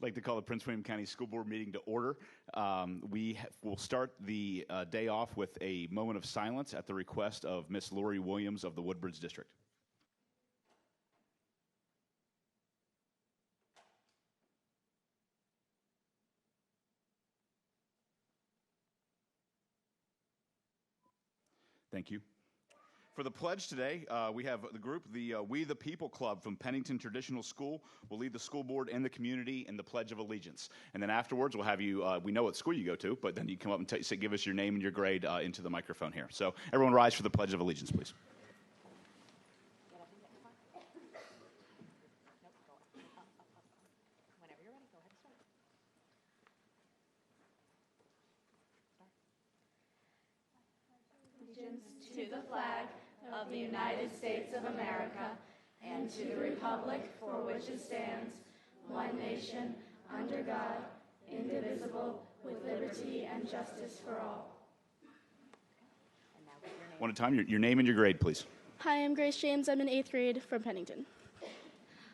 I'd like to call the Prince William County School Board meeting to order. We will start the day off with a moment of silence at the request of Miss Lori Williams of the Woodbridge District. Thank you. For the pledge today, we have the group, the We the People Club from Pennington Traditional School will lead the school board and the community in the Pledge of Allegiance. And then afterwards, we'll have you, we know what school you go to, but then you come up and give us your name and your grade into the microphone here. So everyone rise for the Pledge of Allegiance, please. To the flag of the United States of America and to the republic for which it stands, one nation, under God, indivisible, with liberty and justice for all. One at a time, your name and your grade, please. Hi, I'm Grace James. I'm in 8th grade from Pennington.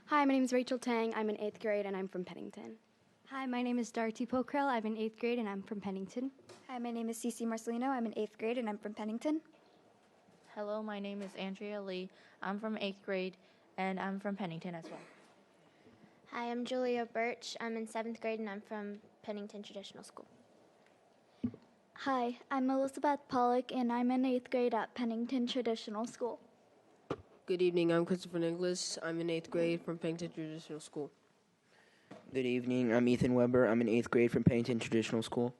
Hi, my name is Rachel Tang. I'm in 8th grade and I'm from Pennington. Hi, my name is Darty Pokrell. I'm in 8th grade and I'm from Pennington. Hi, my name is Cece Marcelino. I'm in 8th grade and I'm from Pennington. Hello, my name is Andrea Lee. I'm from 8th grade, and I'm from Pennington as well. Hi, I'm Julia Birch. I'm in 7th grade, and I'm from Pennington Traditional School. Hi, I'm Elizabeth Pollock, and I'm in 8th grade at Pennington Traditional School. Good evening, I'm Christopher Nicholas. I'm in 8th grade from Pennington Traditional School. Good evening, I'm Ethan Weber. I'm in 8th grade from Pennington Traditional School.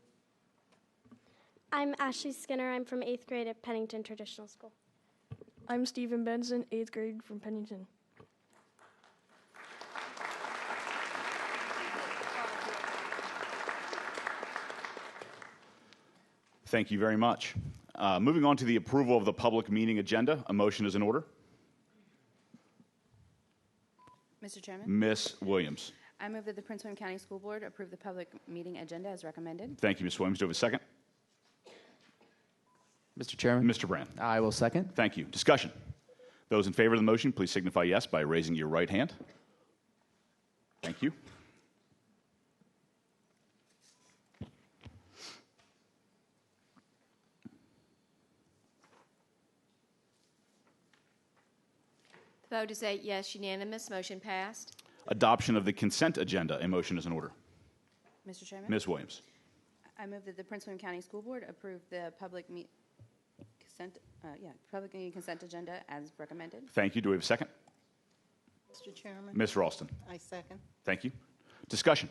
I'm Ashley Skinner. I'm from 8th grade at Pennington Traditional School. I'm Stephen Benson, 8th grade from Pennington. Thank you very much. Moving on to the approval of the public meeting agenda, a motion is in order. Mr. Chairman. Ms. Williams. I move that the Prince William County School Board approve the public meeting agenda as recommended. Thank you, Ms. Williams. Do we have a second? Mr. Chairman. Mr. Brand. I will second. Thank you. Discussion. Those in favor of the motion, please signify yes by raising your right hand. Thank you. The vote is 8 yes, unanimous. Motion passed. Adoption of the consent agenda, a motion is in order. Mr. Chairman. Ms. Williams. I move that the Prince William County School Board approve the public meeting consent agenda as recommended. Thank you. Do we have a second? Mr. Chairman. Ms. Ralston. I second. Thank you. Discussion.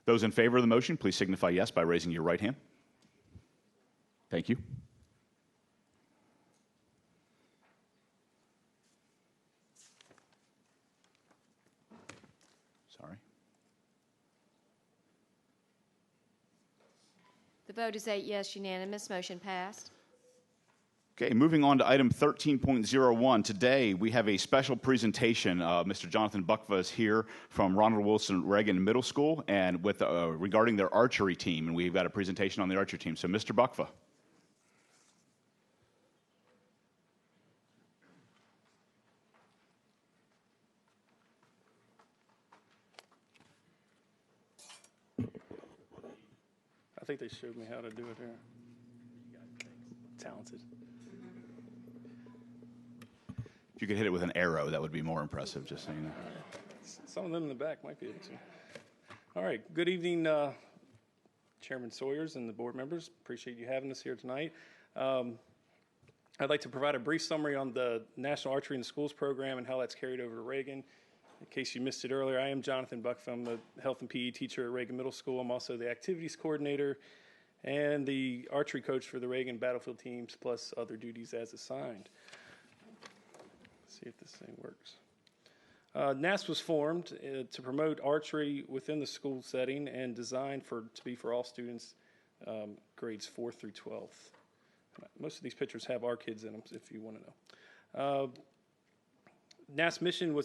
Those in favor of the motion, please signify yes by raising your right hand. Thank you. Sorry. The vote is 8 yes, unanimous. Motion passed. Okay, moving on to item 13.01. Today, we have a special presentation. Mr. Jonathan Buckva is here from Ronald Wilson Reagan Middle School and with regarding their archery team, and we've got a presentation on the archery team. So, Mr. Buckva. I think they showed me how to do it here. Talented. If you could hit it with an arrow, that would be more impressive, just so you know. Some of them in the back might be able to. All right. Good evening, Chairman Sawyers and the board members. Appreciate you having us here tonight. I'd like to provide a brief summary on the National Archery in the Schools program and how that's carried over to Reagan. In case you missed it earlier, I am Jonathan Buckfa. I'm the health and PE teacher at Reagan Middle School. I'm also the activities coordinator and the archery coach for the Reagan Battlefield teams, plus other duties as assigned. Let's see if this thing works. NASP was formed to promote archery within the school setting and designed to be for all students, grades 4 through 12. Most of these pictures have our kids in them, if you want to know. NASP mission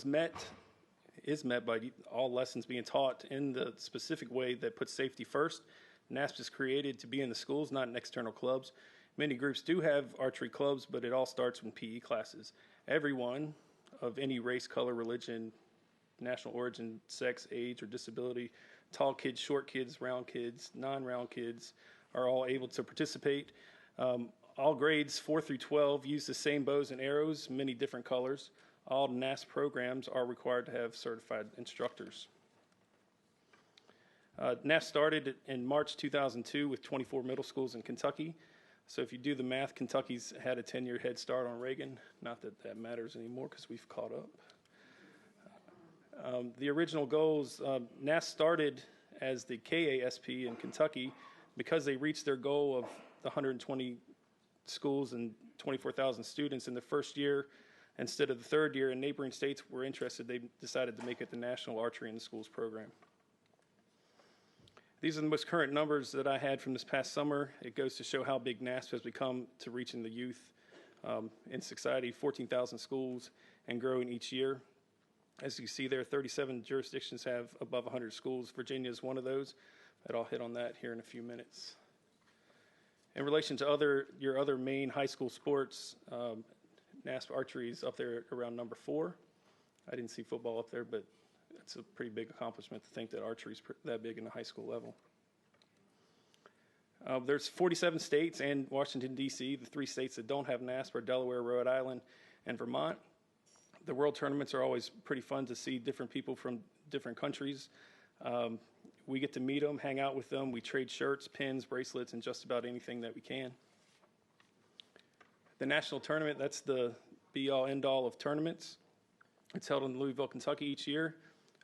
is met by all lessons being taught in the specific way that puts safety first. NASP is created to be in the schools, not in external clubs. Many groups do have archery clubs, but it all starts in PE classes. Everyone of any race, color, religion, national origin, sex, age, or disability. Tall kids, short kids, round kids, non-round kids are all able to participate. All grades 4 through 12 use the same bows and arrows, many different colors. All NASP programs are required to have certified instructors. NASP started in March 2002 with 24 middle schools in Kentucky. So if you do the math, Kentucky's had a 10-year head start on Reagan. Not that that matters anymore because we've caught up. The original goals, NASP started as the KASP in Kentucky because they reached their goal of the 120 schools and 24,000 students in the first year. Instead of the third year, and neighboring states were interested, they decided to make it the National Archery in the Schools program. These are the most current numbers that I had from this past summer. It goes to show how big NASP has become to reaching the youth in society, 14,000 schools and growing each year. As you see there, 37 jurisdictions have above 100 schools. Virginia is one of those, but I'll hit on that here in a few minutes. In relation to your other main high school sports, NASP archery is up there around number 4. I didn't see football up there, but it's a pretty big accomplishment to think that archery is that big in the high school level. There's 47 states and Washington, D.C. The 3 states that don't have NASP are Delaware, Rhode Island, and Vermont. The world tournaments are always pretty fun to see different people from different countries. We get to meet them, hang out with them. We trade shirts, pins, bracelets, and just about anything that we can. The national tournament, that's the be-all, end-all of tournaments. It's held in Louisville, Kentucky each year.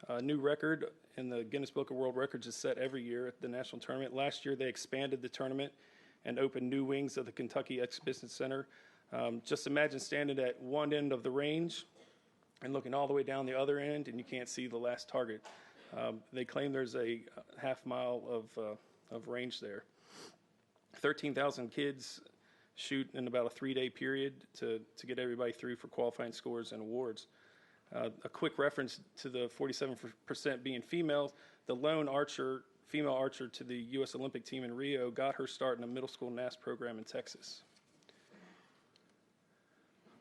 A new record in the Guinness Book of World Records is set every year at the national tournament. Last year, they expanded the tournament and opened new wings of the Kentucky Exhibition Center. Just imagine standing at one end of the range and looking all the way down the other end, and you can't see the last target. They claim there's a half mile of range there. 13,000 kids shoot in about a 3-day period to get everybody through for qualifying scores and awards. A quick reference to the 47% being female, the lone female archer to the U.S. Olympic team in Rio got her start in a middle school NASP program in Texas.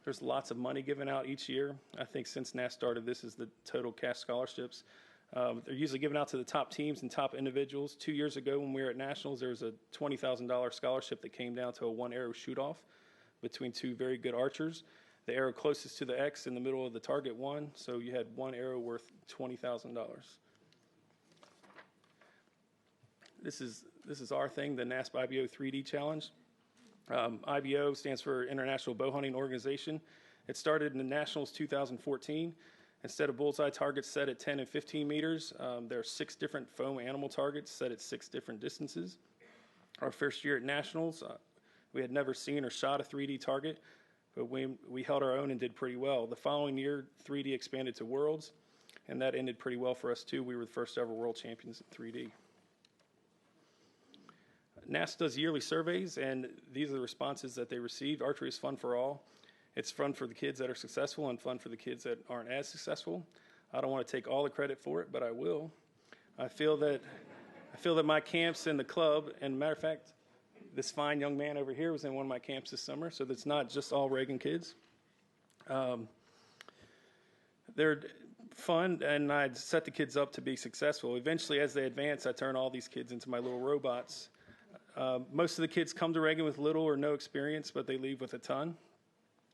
There's lots of money given out each year. I think since NASP started, this is the total cash scholarships. They're usually given out to the top teams and top individuals. 2 years ago when we were at Nationals, there was a $20,000 scholarship that came down to a 1-arrow shoot-off between 2 very good archers. The arrow closest to the X in the middle of the target won, so you had 1 arrow worth $20,000. This is our thing, the NASP IBO 3D Challenge. IBO stands for International Bow Hunting Organization. It started in the Nationals 2014. Instead of bullseye targets set at 10 and 15 meters, there are 6 different foam animal targets set at 6 different distances. Our first year at Nationals, we had never seen or shot a 3D target, but we held our own and did pretty well. The following year, 3D expanded to Worlds, and that ended pretty well for us too. We were the first ever world champions in 3D. NASP does yearly surveys, and these are the responses that they received. Archery is fun for all. It's fun for the kids that are successful and fun for the kids that aren't as successful. I don't want to take all the credit for it, but I will. I feel that my camps in the club, and matter of fact, this fine young man over here was in one of my camps this summer, so that's not just all Reagan kids. They're fun, and I'd set the kids up to be successful. Eventually, as they advance, I turn all these kids into my little robots. Most of the kids come to Reagan with little or no experience, but they leave with a ton.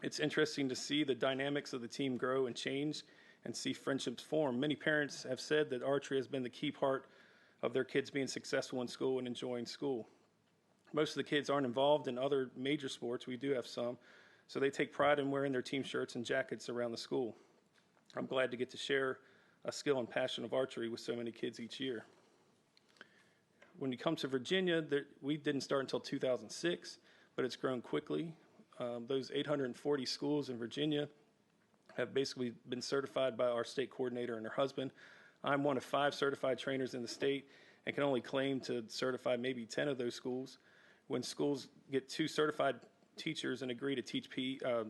It's interesting to see the dynamics of the team grow and change and see friendships form. Many parents have said that archery has been the key part of their kids being successful in school and enjoying school. Most of the kids aren't involved in other major sports. We do have some. So they take pride in wearing their team shirts and jackets around the school. I'm glad to get to share a skill and passion of archery with so many kids each year. When you come to Virginia, we didn't start until 2006, but it's grown quickly. Those 840 schools in Virginia have basically been certified by our state coordinator and her husband. I'm one of 5 certified trainers in the state and can only claim to certify maybe 10 of those schools. When schools get 2 certified teachers and agree to teach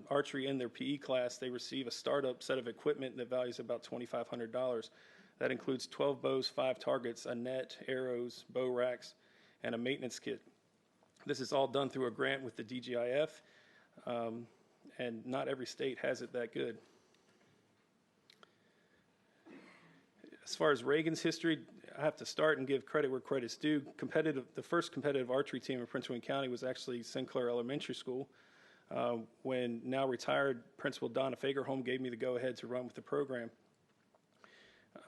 archery in their PE class, they receive a startup set of equipment that values about $2,500. That includes 12 bows, 5 targets, a net, arrows, bow racks, and a maintenance kit. This is all done through a grant with the DGIF, and not every state has it that good. As far as Reagan's history, I have to start and give credit where credit's due. The first competitive archery team in Prince William County was actually Sinclair Elementary School. When now retired Principal Donna Fagerholm gave me the go-ahead to run with the program.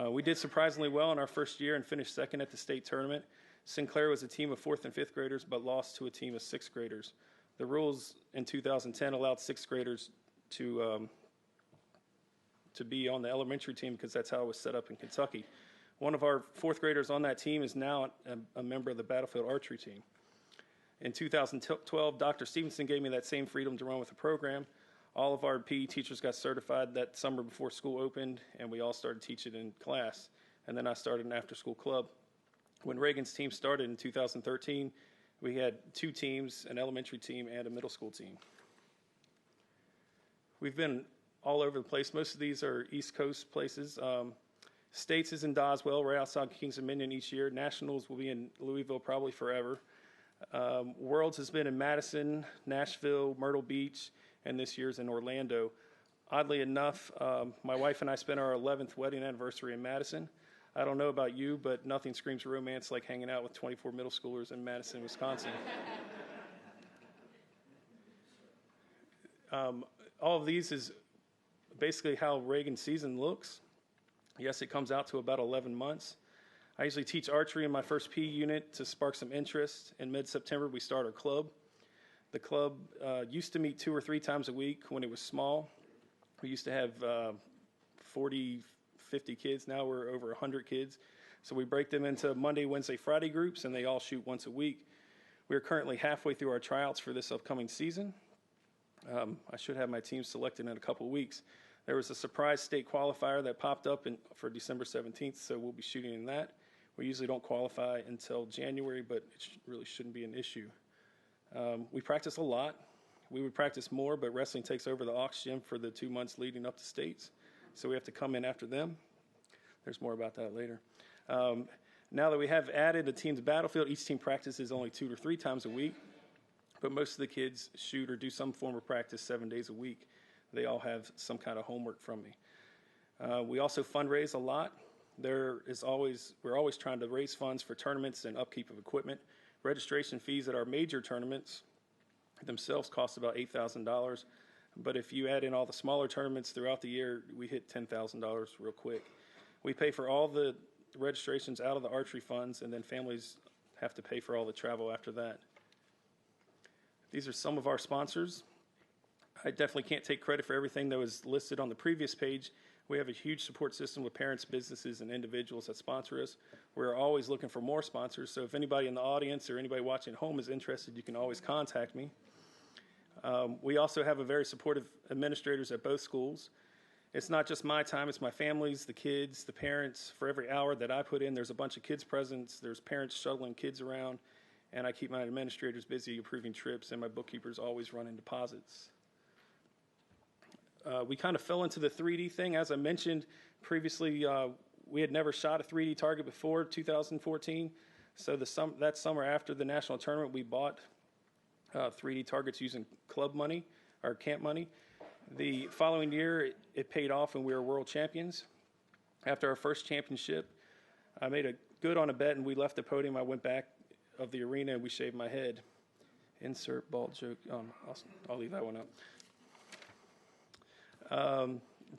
We did surprisingly well in our first year and finished second at the state tournament. Sinclair was a team of 4th and 5th graders, but lost to a team of 6th graders. The rules in 2010 allowed 6th graders to be on the elementary team because that's how it was set up in Kentucky. One of our 4th graders on that team is now a member of the Battlefield Archery team. In 2012, Dr. Stevenson gave me that same freedom to run with the program. All of our PE teachers got certified that summer before school opened, and we all started teaching in class. And then I started an after-school club. When Reagan's team started in 2013, we had 2 teams, an elementary team and a middle school team. We've been all over the place. Most of these are East Coast places. States is in Doswell, right outside Kings Dominion each year. Nationals will be in Louisville probably forever. Worlds has been in Madison, Nashville, Myrtle Beach, and this year's in Orlando. Oddly enough, my wife and I spent our 11th wedding anniversary in Madison. I don't know about you, but nothing screams romance like hanging out with 24 middle schoolers in Madison, Wisconsin. All of these is basically how Reagan's season looks. Yes, it comes out to about 11 months. I usually teach archery in my first PE unit to spark some interest. In mid-September, we start our club. The club used to meet 2 or 3 times a week when it was small. We used to have 40, 50 kids. Now we're over 100 kids. So we break them into Monday, Wednesday, Friday groups, and they all shoot once a week. We are currently halfway through our tryouts for this upcoming season. I should have my team selected in a couple of weeks. There was a surprise state qualifier that popped up for December 17th, so we'll be shooting in that. We usually don't qualify until January, but it really shouldn't be an issue. We practice a lot. We would practice more, but wrestling takes over the Aux gym for the 2 months leading up to states, so we have to come in after them. There's more about that later. Now that we have added a team to Battlefield, each team practices only 2 or 3 times a week, but most of the kids shoot or do some form of practice 7 days a week. They all have some kind of homework from me. We also fundraise a lot. We're always trying to raise funds for tournaments and upkeep of equipment. Registration fees at our major tournaments themselves cost about $8,000. But if you add in all the smaller tournaments throughout the year, we hit $10,000 real quick. We pay for all the registrations out of the archery funds, and then families have to pay for all the travel after that. These are some of our sponsors. I definitely can't take credit for everything that was listed on the previous page. We have a huge support system with parents, businesses, and individuals that sponsor us. We're always looking for more sponsors, so if anybody in the audience or anybody watching at home is interested, you can always contact me. We also have a very supportive administrators at both schools. It's not just my time, it's my family's, the kids, the parents. For every hour that I put in, there's a bunch of kids present, there's parents shuttling kids around, and I keep my administrators busy approving trips, and my bookkeepers always running deposits. We kind of fell into the 3D thing. As I mentioned previously, we had never shot a 3D target before 2014. So that summer after the national tournament, we bought 3D targets using club money, or camp money. The following year, it paid off and we were world champions. After our first championship, I made a good on a bet and we left the podium. I went back of the arena and we shaved my head. Insert bald joke. I'll leave that one up.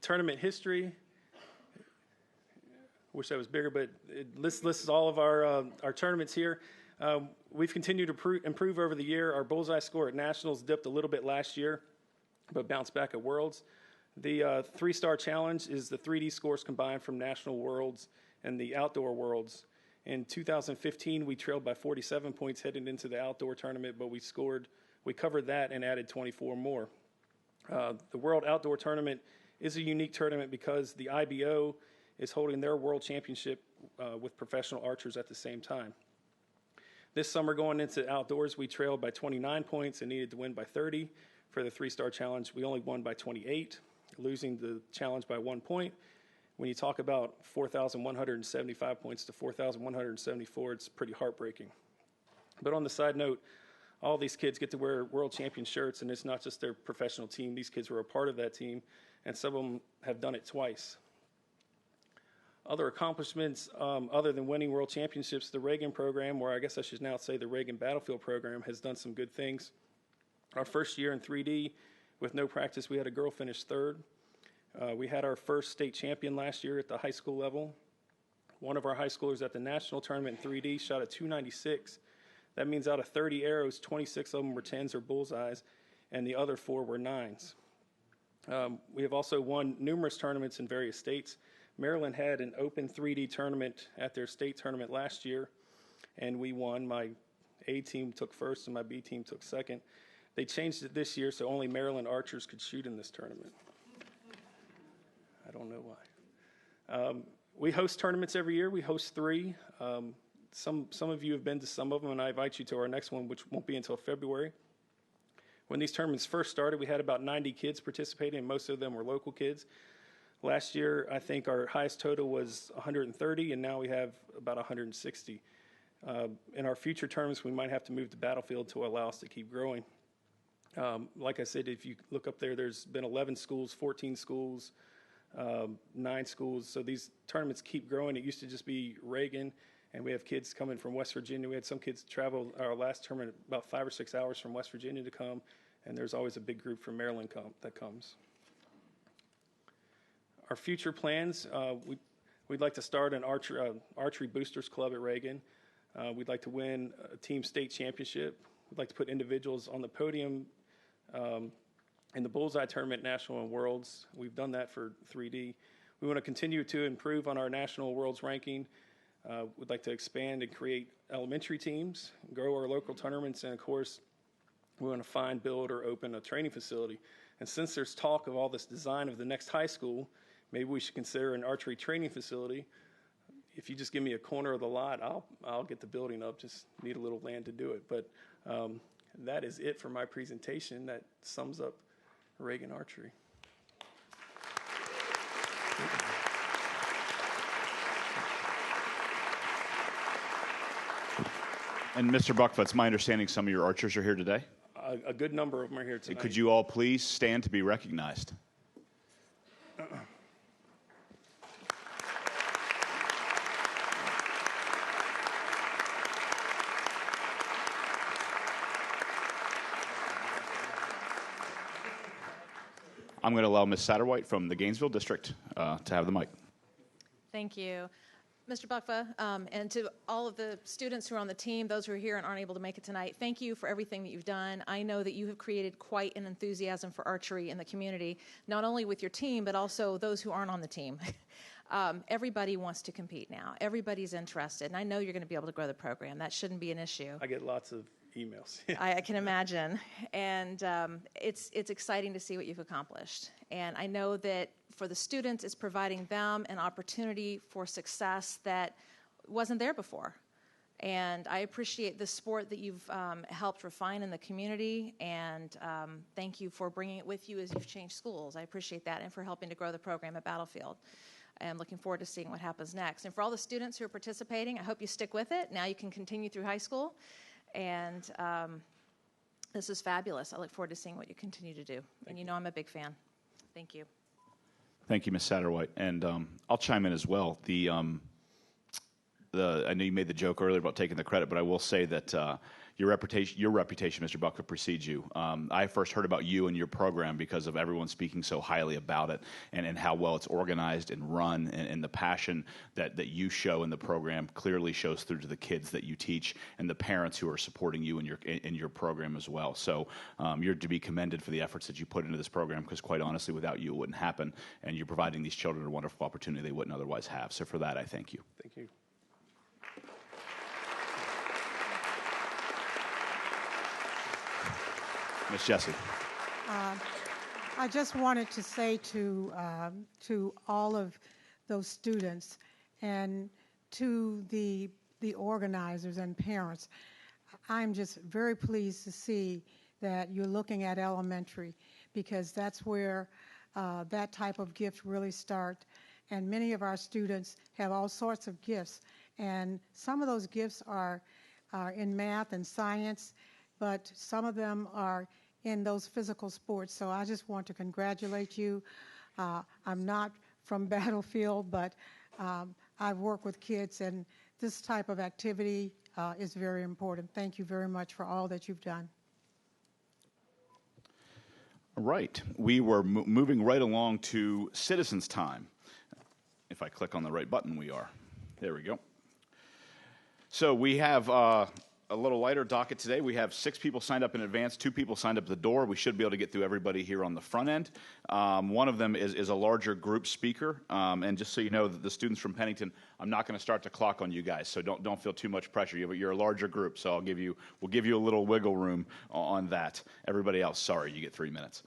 Tournament history. Wish that was bigger, but it lists all of our tournaments here. We've continued to improve over the year. Our bullseye score at Nationals dipped a little bit last year, but bounced back at Worlds. The 3-star challenge is the 3D scores combined from National Worlds and the Outdoor Worlds. In 2015, we trailed by 47 points heading into the outdoor tournament, but we covered that and added 24 more. The World Outdoor Tournament is a unique tournament because the IBO is holding their World Championship with professional archers at the same time. This summer going into outdoors, we trailed by 29 points and needed to win by 30. For the 3-star challenge, we only won by 28, losing the challenge by 1 point. When you talk about 4,175 points to 4,174, it's pretty heartbreaking. But on the side note, all these kids get to wear world champion shirts, and it's not just their professional team. These kids were a part of that team, and some of them have done it twice. Other accomplishments, other than winning world championships, the Reagan program, or I guess I should now say the Reagan Battlefield program, has done some good things. Our first year in 3D, with no practice, we had a girl finish third. We had our first state champion last year at the high school level. One of our high schoolers at the national tournament in 3D shot a 296. That means out of 30 arrows, 26 of them were 10s or bullseyes, and the other 4 were 9s. We have also won numerous tournaments in various states. Maryland had an open 3D tournament at their state tournament last year, and we won. My A team took first and my B team took second. They changed it this year so only Maryland archers could shoot in this tournament. I don't know why. We host tournaments every year. We host 3. Some of you have been to some of them, and I invite you to our next one, which won't be until February. When these tournaments first started, we had about 90 kids participating, and most of them were local kids. Last year, I think our highest total was 130, and now we have about 160. In our future tournaments, we might have to move to Battlefield to allow us to keep growing. Like I said, if you look up there, there's been 11 schools, 14 schools, 9 schools. So these tournaments keep growing. It used to just be Reagan, and we have kids coming from West Virginia. We had some kids travel our last tournament about 5 or 6 hours from West Virginia to come, and there's always a big group from Maryland that comes. Our future plans, we'd like to start an archery boosters club at Reagan. We'd like to win a team state championship. We'd like to put individuals on the podium in the bullseye tournament, national and worlds. We've done that for 3D. We want to continue to improve on our national worlds ranking. We'd like to expand and create elementary teams, grow our local tournaments, and of course, we want to find, build, or open a training facility. And since there's talk of all this design of the next high school, maybe we should consider an archery training facility. If you just give me a corner of the lot, I'll get the building up. Just need a little land to do it. But that is it for my presentation. That sums up Reagan Archery. And Mr. Buckfa, it's my understanding some of your archers are here today. A good number of them are here tonight. Could you all please stand to be recognized? I'm going to allow Ms. Satterwhite from the Gainesville District to have the mic. Thank you. Mr. Buckfa, and to all of the students who are on the team, those who are here and aren't able to make it tonight, thank you for everything that you've done. I know that you have created quite an enthusiasm for archery in the community, not only with your team, but also those who aren't on the team. Everybody wants to compete now. Everybody's interested, and I know you're going to be able to grow the program. That shouldn't be an issue. I get lots of emails. I can imagine, and it's exciting to see what you've accomplished. And I know that for the students, it's providing them an opportunity for success that wasn't there before. And I appreciate the sport that you've helped refine in the community, and thank you for bringing it with you as you've changed schools. I appreciate that, and for helping to grow the program at Battlefield. I'm looking forward to seeing what happens next. And for all the students who are participating, I hope you stick with it. Now you can continue through high school. And this is fabulous. I look forward to seeing what you continue to do. And you know I'm a big fan. Thank you. Thank you, Ms. Satterwhite. And I'll chime in as well. I know you made the joke earlier about taking the credit, but I will say that your reputation, Mr. Buckfa, precedes you. I first heard about you and your program because of everyone speaking so highly about it and how well it's organized and run, and the passion that you show in the program clearly shows through to the kids that you teach and the parents who are supporting you in your program as well. So you're to be commended for the efforts that you put into this program, because quite honestly, without you, it wouldn't happen. And you're providing these children a wonderful opportunity they wouldn't otherwise have. So for that, I thank you. Thank you. Ms. Jessie. I just wanted to say to all of those students and to the organizers and parents, I'm just very pleased to see that you're looking at elementary, because that's where that type of gift really starts. And many of our students have all sorts of gifts, and some of those gifts are in math and science, but some of them are in those physical sports. So I just want to congratulate you. I'm not from Battlefield, but I've worked with kids, and this type of activity is very important. Thank you very much for all that you've done. All right. We were moving right along to citizens' time. If I click on the right button, we are. There we go. So we have a little lighter docket today. We have 6 people signed up in advance, 2 people signed up at the door. We should be able to get through everybody here on the front end. One of them is a larger group speaker. And just so you know, the students from Pennington, I'm not going to start the clock on you guys, so don't feel too much pressure. You're a larger group, so we'll give you a little wiggle room on that. Everybody else, sorry, you get 3 minutes.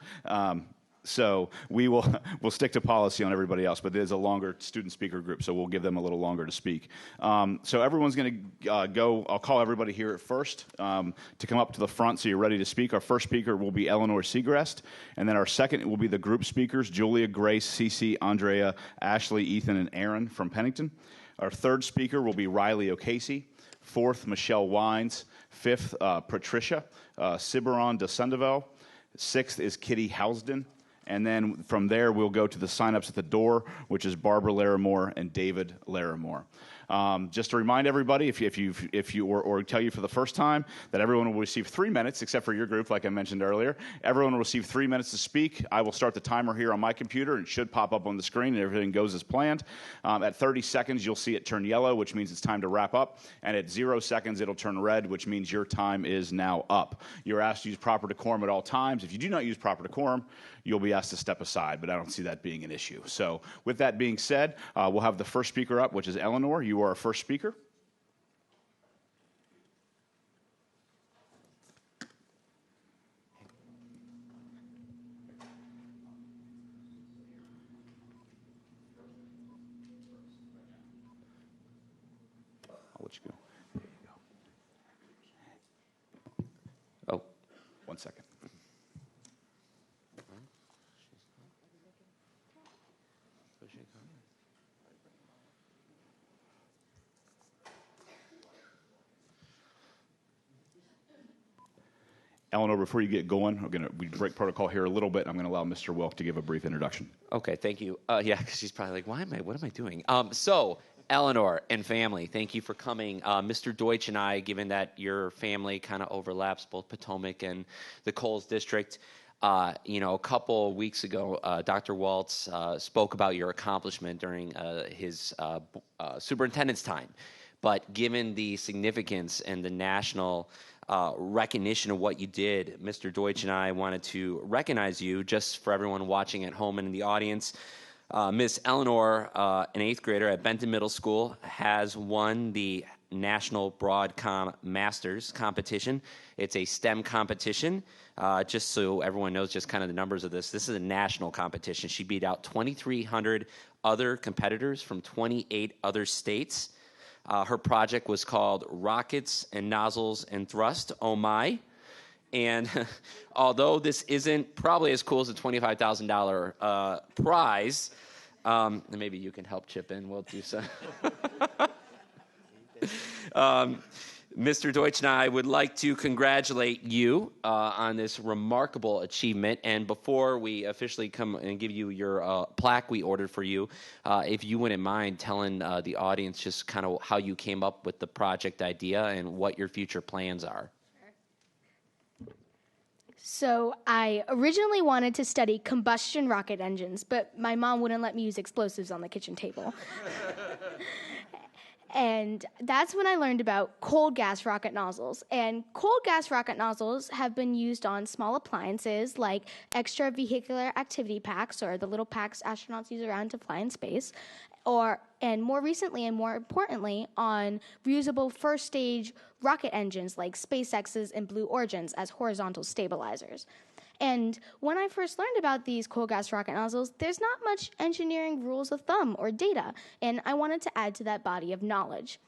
So we'll stick to policy on everybody else, but there's a longer student speaker group, so we'll give them a little longer to speak. So everyone's going to go. I'll call everybody here at first to come up to the front so you're ready to speak. Our first speaker will be Eleanor Segrest, and then our second will be the group speakers, Julia, Grace, Cece, Andrea, Ashley, Ethan, and Aaron from Pennington. Our third speaker will be Riley O'Casey. Fourth, Michelle Wines. Fifth, Patricia Ciberon de Sundevel. Sixth is Kitty Housden. And then from there, we'll go to the sign-ups at the door, which is Barbara Larimore and David Larimore. Just to remind everybody, if you or tell you for the first time, that everyone will receive 3 minutes, except for your group, like I mentioned earlier. Everyone will receive 3 minutes to speak. I will start the timer here on my computer, and it should pop up on the screen, and everything goes as planned. At 30 seconds, you'll see it turn yellow, which means it's time to wrap up. And at 0 seconds, it'll turn red, which means your time is now up. You're asked to use proper decorum at all times. If you do not use proper decorum, you'll be asked to step aside, but I don't see that being an issue. So with that being said, we'll have the first speaker up, which is Eleanor. You are our first speaker. I'll let you go. There you go. Oh, 1 second. Eleanor, before you get going, we break protocol here a little bit. I'm going to allow Mr. Wilk to give a brief introduction. Okay, thank you. Yeah, because she's probably like, what am I doing? So, Eleanor and family, thank you for coming. Mr. Deutsch and I, given that your family kind of overlaps both Potomac and the Coles District, a couple weeks ago, Dr. Waltz spoke about your accomplishment during his superintendent's time. But given the significance and the national recognition of what you did, Mr. Deutsch and I wanted to recognize you, just for everyone watching at home and in the audience. Miss Eleanor, an 8th grader at Benton Middle School, has won the National Broadcom Masters competition. It's a STEM competition. Just so everyone knows just kind of the numbers of this is a national competition. She beat out 2,300 other competitors from 28 other states. Her project was called Rockets and Nozzles and Thrust, oh my. And although this isn't probably as cool as a $25,000 prize, and maybe you can help chip in, we'll do so. Mr. Deutsch and I would like to congratulate you on this remarkable achievement. And before we officially come and give you your plaque we ordered for you, if you wouldn't mind telling the audience just kind of how you came up with the project idea and what your future plans are. So I originally wanted to study combustion rocket engines, but my mom wouldn't let me use explosives on the kitchen table. And that's when I learned about cold gas rocket nozzles. And cold gas rocket nozzles have been used on small appliances like extravehicular activity packs, or the little packs astronauts use around to fly in space, and more recently and more importantly on reusable first stage rocket engines like SpaceX's and Blue Origin's as horizontal stabilizers. And when I first learned about these cold gas rocket nozzles, there's not much engineering rules of thumb or data, and I wanted to add to that body of knowledge.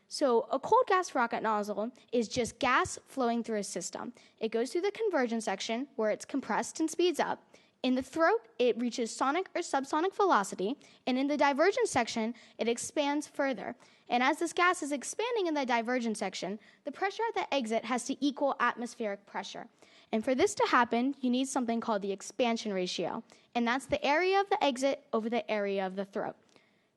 So a cold gas rocket nozzle is just gas flowing through a system. It goes through the conversion section where it's compressed and speeds up. In the throat, it reaches sonic or subsonic velocity, and in the divergence section, it expands further. And as this gas is expanding in the divergence section, the pressure at the exit has to equal atmospheric pressure. And for this to happen, you need something called the expansion ratio, and that's the area of the exit over the area of the throat.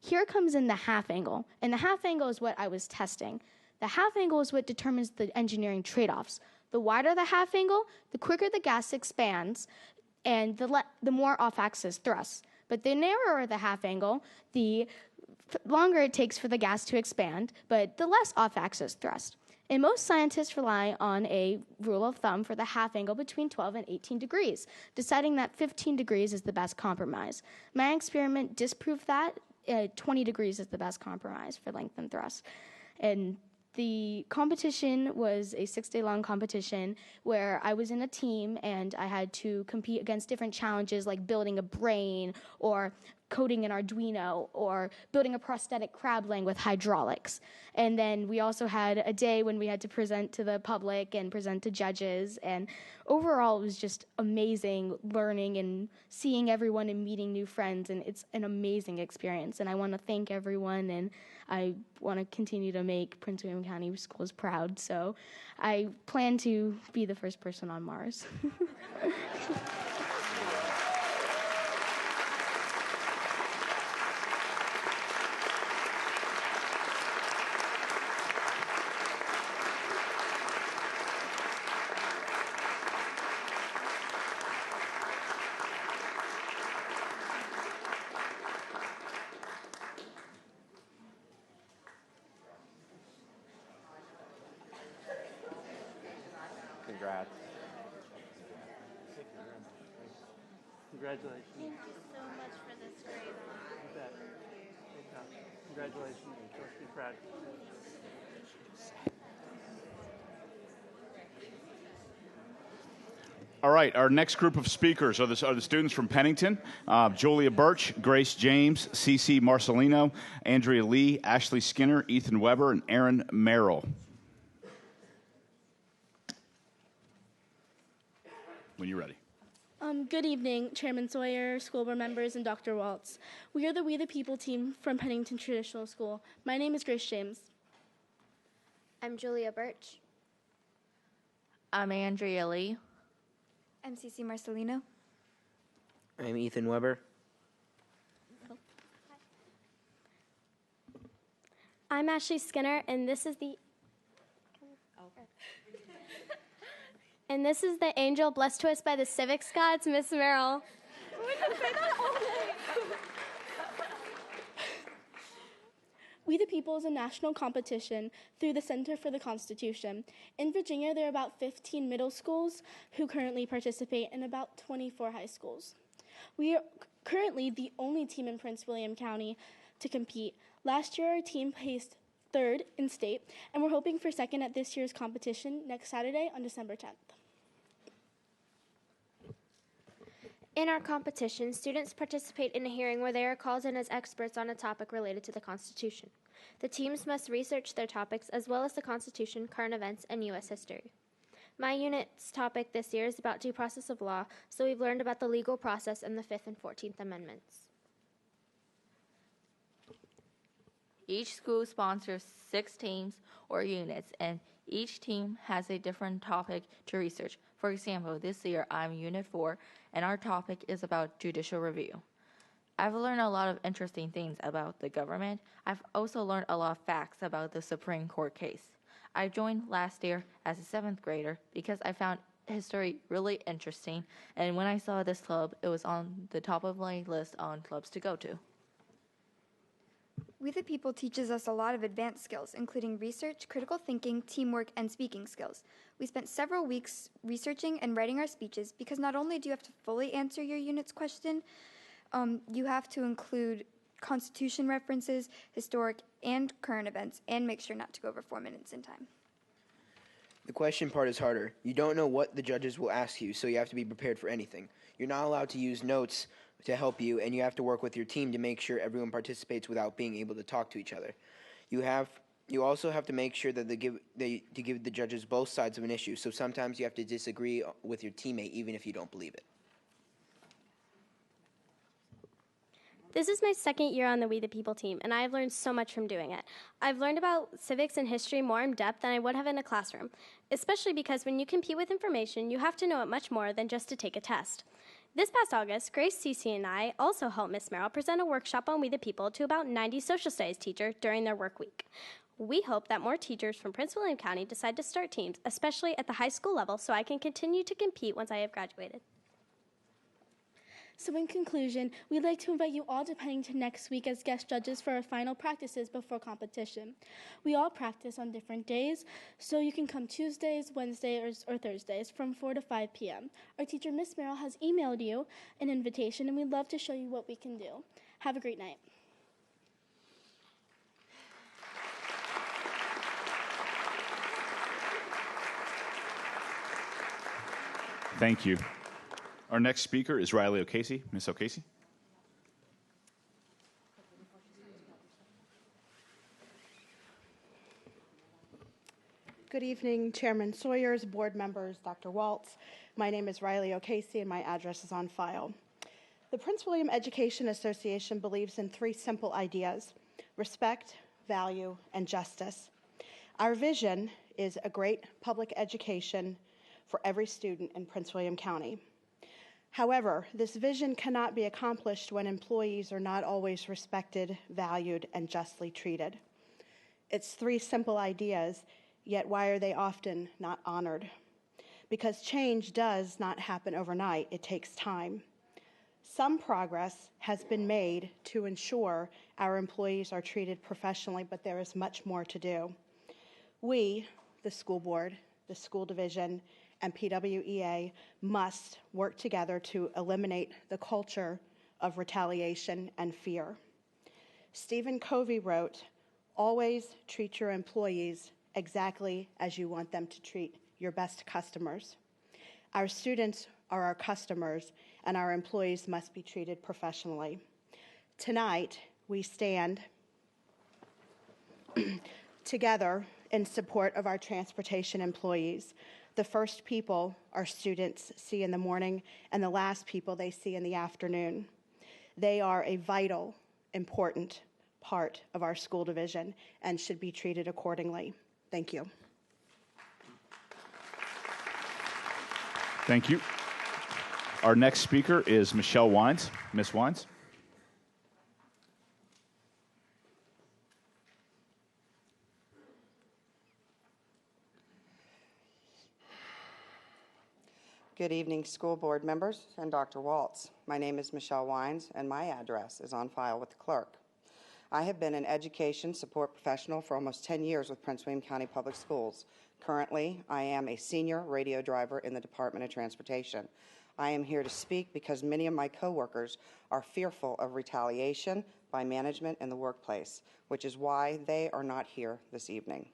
here comes in the half angle, and the half angle is what I was testing. The half angle is what determines the engineering trade-offs. The wider the half angle, the quicker the gas expands, and the more off-axis thrust. But the narrower the half angle, the longer it takes for the gas to expand, but the less off-axis thrust. And most scientists rely on a rule of thumb for the half angle between 12 and 18 degrees, deciding that 15 degrees is the best compromise. My experiment disproved that 20 degrees is the best compromise for length and thrust. And the competition was a 6-day-long competition where I was in a team and I had to compete against different challenges like building a brain or coding an Arduino or building a prosthetic crab leg with hydraulics. And then we also had a day when we had to present to the public and present to judges. And overall, it was just amazing learning and seeing everyone and meeting new friends. And it's an amazing experience. And I want to thank everyone, and I want to continue to make Prince William County Schools proud. So I plan to be the first person on Mars. Congrats. Congratulations. Thank you so much for this great honor. Congratulations. You're supposed to be proud. All right, our next group of speakers are the students from Pennington: Julia Birch, Grace James, CC Marcelino, Andrea Lee, Ashley Skinner, Ethan Weber, and Aaron Merrill. When you're ready. Good evening, Chairman Sawyer, school board members, and Dr. Waltz. We are the We the People team from Pennington Traditional School. My name is Grace James. I'm Julia Birch. I'm Andrea Lee. I'm CC Marcelino. I'm Ethan Weber. I'm Ashley Skinner, and this is the and this is the angel blessed to us by the civics gods, Miss Merrill. We the People is a national competition through the Center for the Constitution. In Virginia, there are about 15 middle schools who currently participate and about 24 high schools. We are currently the only team in Prince William County to compete. Last year, our team placed third in state, and we're hoping for second at this year's competition next Saturday on December 10th. In our competition, students participate in a hearing where they are called in as experts on a topic related to the Constitution. The teams must research their topics as well as the Constitution, current events, and U.S. history. My unit's topic this year is about due process of law, so we've learned about the legal process and the 5th and 14th Amendments. Each school sponsors 6 teams or units, and each team has a different topic to research. For example, this year I'm Unit 4, and our topic is about judicial review. I've learned a lot of interesting things about the government. I've also learned a lot of facts about the Supreme Court case. I joined last year as a 7th grader because I found history really interesting, and when I saw this club, it was on the top of my list on clubs to go to. We the People teaches us a lot of advanced skills, including research, critical thinking, teamwork, and speaking skills. We spent several weeks researching and writing our speeches because not only do you have to fully answer your unit's question, you have to include Constitution references, historic and current events, and make sure not to go over 4 minutes in time. The question part is harder. You don't know what the judges will ask you, so you have to be prepared for anything. You're not allowed to use notes to help you, and you have to work with your team to make sure everyone participates without being able to talk to each other. You also have to make sure that they give the judges both sides of an issue, so sometimes you have to disagree with your teammate even if you don't believe it. This is my second year on the We the People team, and I have learned so much from doing it. I've learned about civics and history more in depth than I would have in a classroom, especially because when you compete with information, you have to know it much more than just to take a test. This past August, Grace, Cece, and I also helped Miss Merrill present a workshop on We the People to about 90 social studies teachers during their work week. We hope that more teachers from Prince William County decide to start teams, especially at the high school level, so I can continue to compete once I have graduated. So in conclusion, we'd like to invite you all to Pennington next week as guest judges for our final practices before competition. We all practice on different days, so you can come Tuesdays, Wednesdays, or Thursdays from 4 to 5 p.m. Our teacher, Miss Merrill, has emailed you an invitation, and we'd love to show you what we can do. Have a great night. Thank you. Our next speaker is Riley O'Casey. Miss O'Casey. Good evening, Chairman Sawyers, board members, Dr. Waltz. My name is Riley O'Casey, and my address is on file. The Prince William Education Association believes in 3 simple ideas: respect, value, and justice. Our vision is a great public education for every student in Prince William County. However, this vision cannot be accomplished when employees are not always respected, valued, and justly treated. It's 3 simple ideas, yet why are they often not honored? Because change does not happen overnight. It takes time. Some progress has been made to ensure our employees are treated professionally, but there is much more to do. We, the school board, the school division, and PWEA must work together to eliminate the culture of retaliation and fear. Stephen Covey wrote, "Always treat your employees exactly as you want them to treat your best customers." Our students are our customers, and our employees must be treated professionally. Tonight, we stand together in support of our transportation employees. The first people our students see in the morning, and the last people they see in the afternoon. They are a vital, important part of our school division and should be treated accordingly. Thank you. Thank you. Our next speaker is Michelle Wines. Miss Wines. Good evening, school board members and Dr. Waltz. My name is Michelle Wines, and my address is on file with the clerk. I have been an education support professional for almost 10 years with Prince William County Public Schools. Currently, I am a senior radio driver in the Department of Transportation. I am here to speak because many of my coworkers are fearful of retaliation by management in the workplace, which is why they are not here this evening.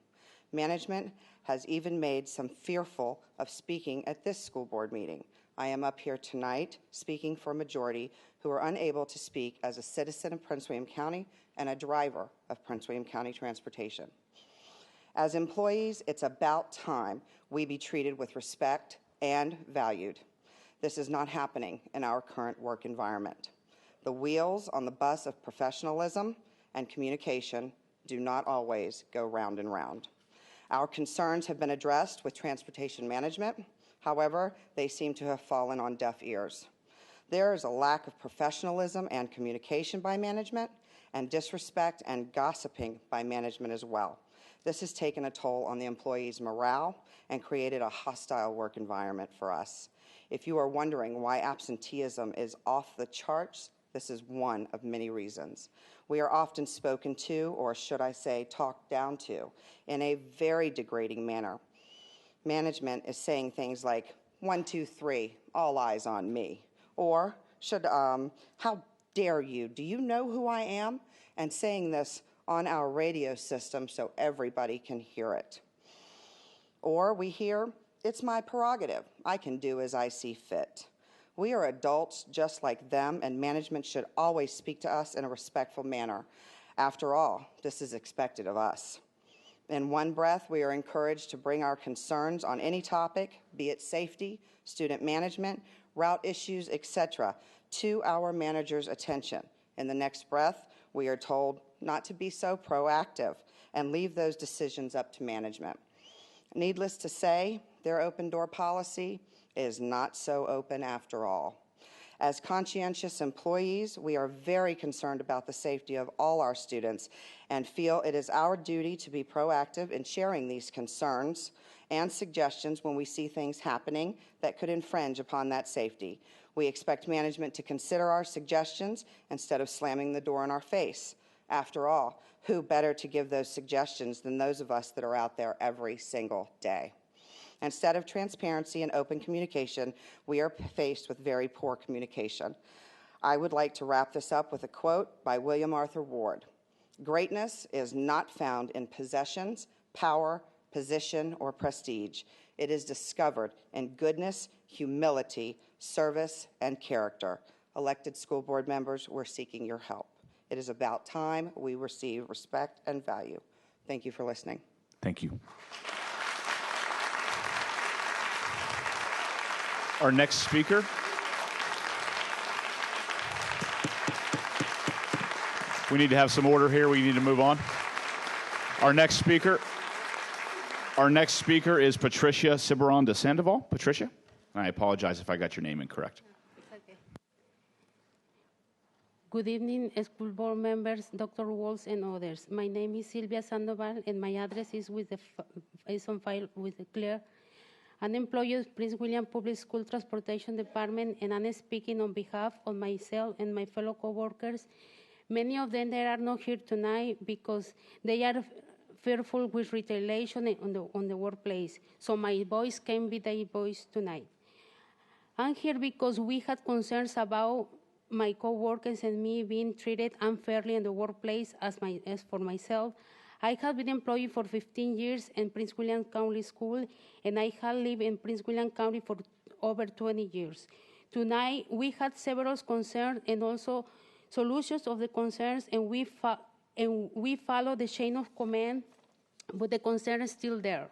Management has even made some fearful of speaking at this school board meeting. I am up here tonight speaking for a majority who are unable to speak as a citizen of Prince William County and a driver of Prince William County Transportation. As employees, it's about time we be treated with respect and valued. This is not happening in our current work environment. The wheels on the bus of professionalism and communication do not always go round and round. Our concerns have been addressed with transportation management. However, they seem to have fallen on deaf ears. There is a lack of professionalism and communication by management, and disrespect and gossiping by management as well. This has taken a toll on the employees' morale and created a hostile work environment for us. If you are wondering why absenteeism is off the charts, this is one of many reasons. We are often spoken to, or should I say talked down to, in a very degrading manner. Management is saying things like, 1, 2, 3, all eyes on me. Or, how dare you? Do you know who I am? And saying this on our radio system so everybody can hear it. Or we hear, it's my prerogative. I can do as I see fit. We are adults just like them, and management should always speak to us in a respectful manner. After all, this is expected of us. In one breath, we are encouraged to bring our concerns on any topic, be it safety, student management, route issues, etc., to our manager's attention. In the next breath, we are told not to be so proactive and leave those decisions up to management. Needless to say, their open door policy is not so open after all. As conscientious employees, we are very concerned about the safety of all our students and feel it is our duty to be proactive in sharing these concerns and suggestions when we see things happening that could infringe upon that safety. We expect management to consider our suggestions instead of slamming the door in our face. After all, who better to give those suggestions than those of us that are out there every single day? Instead of transparency and open communication, we are faced with very poor communication. I would like to wrap this up with a quote by William Arthur Ward. Greatness is not found in possessions, power, position, or prestige. It is discovered in goodness, humility, service, and character. Elected school board members, we're seeking your help. It is about time we receive respect and value. Thank you for listening. Thank you. Our next speaker. We need to have some order here. We need to move on. Our next speaker is Patricia Ciberon de Sandoval. Patricia? I apologize if I got your name incorrect. Good evening, school board members, Dr. Walls, and others. My name is Silvia Sandoval, and my address is on file with the Claire. I'm an employee of Prince William Public School Transportation Department, and I'm speaking on behalf of myself and my fellow coworkers. Many of them that are not here tonight because they are fearful with retaliation on the workplace. So my voice can be their voice tonight. I'm here because we had concerns about my coworkers and me being treated unfairly in the workplace. As for myself, I have been employed for 15 years in Prince William County School, and I have lived in Prince William County for over 20 years. Tonight, we had several concerns and also solutions of the concerns, and we follow the chain of command, but the concern is still there.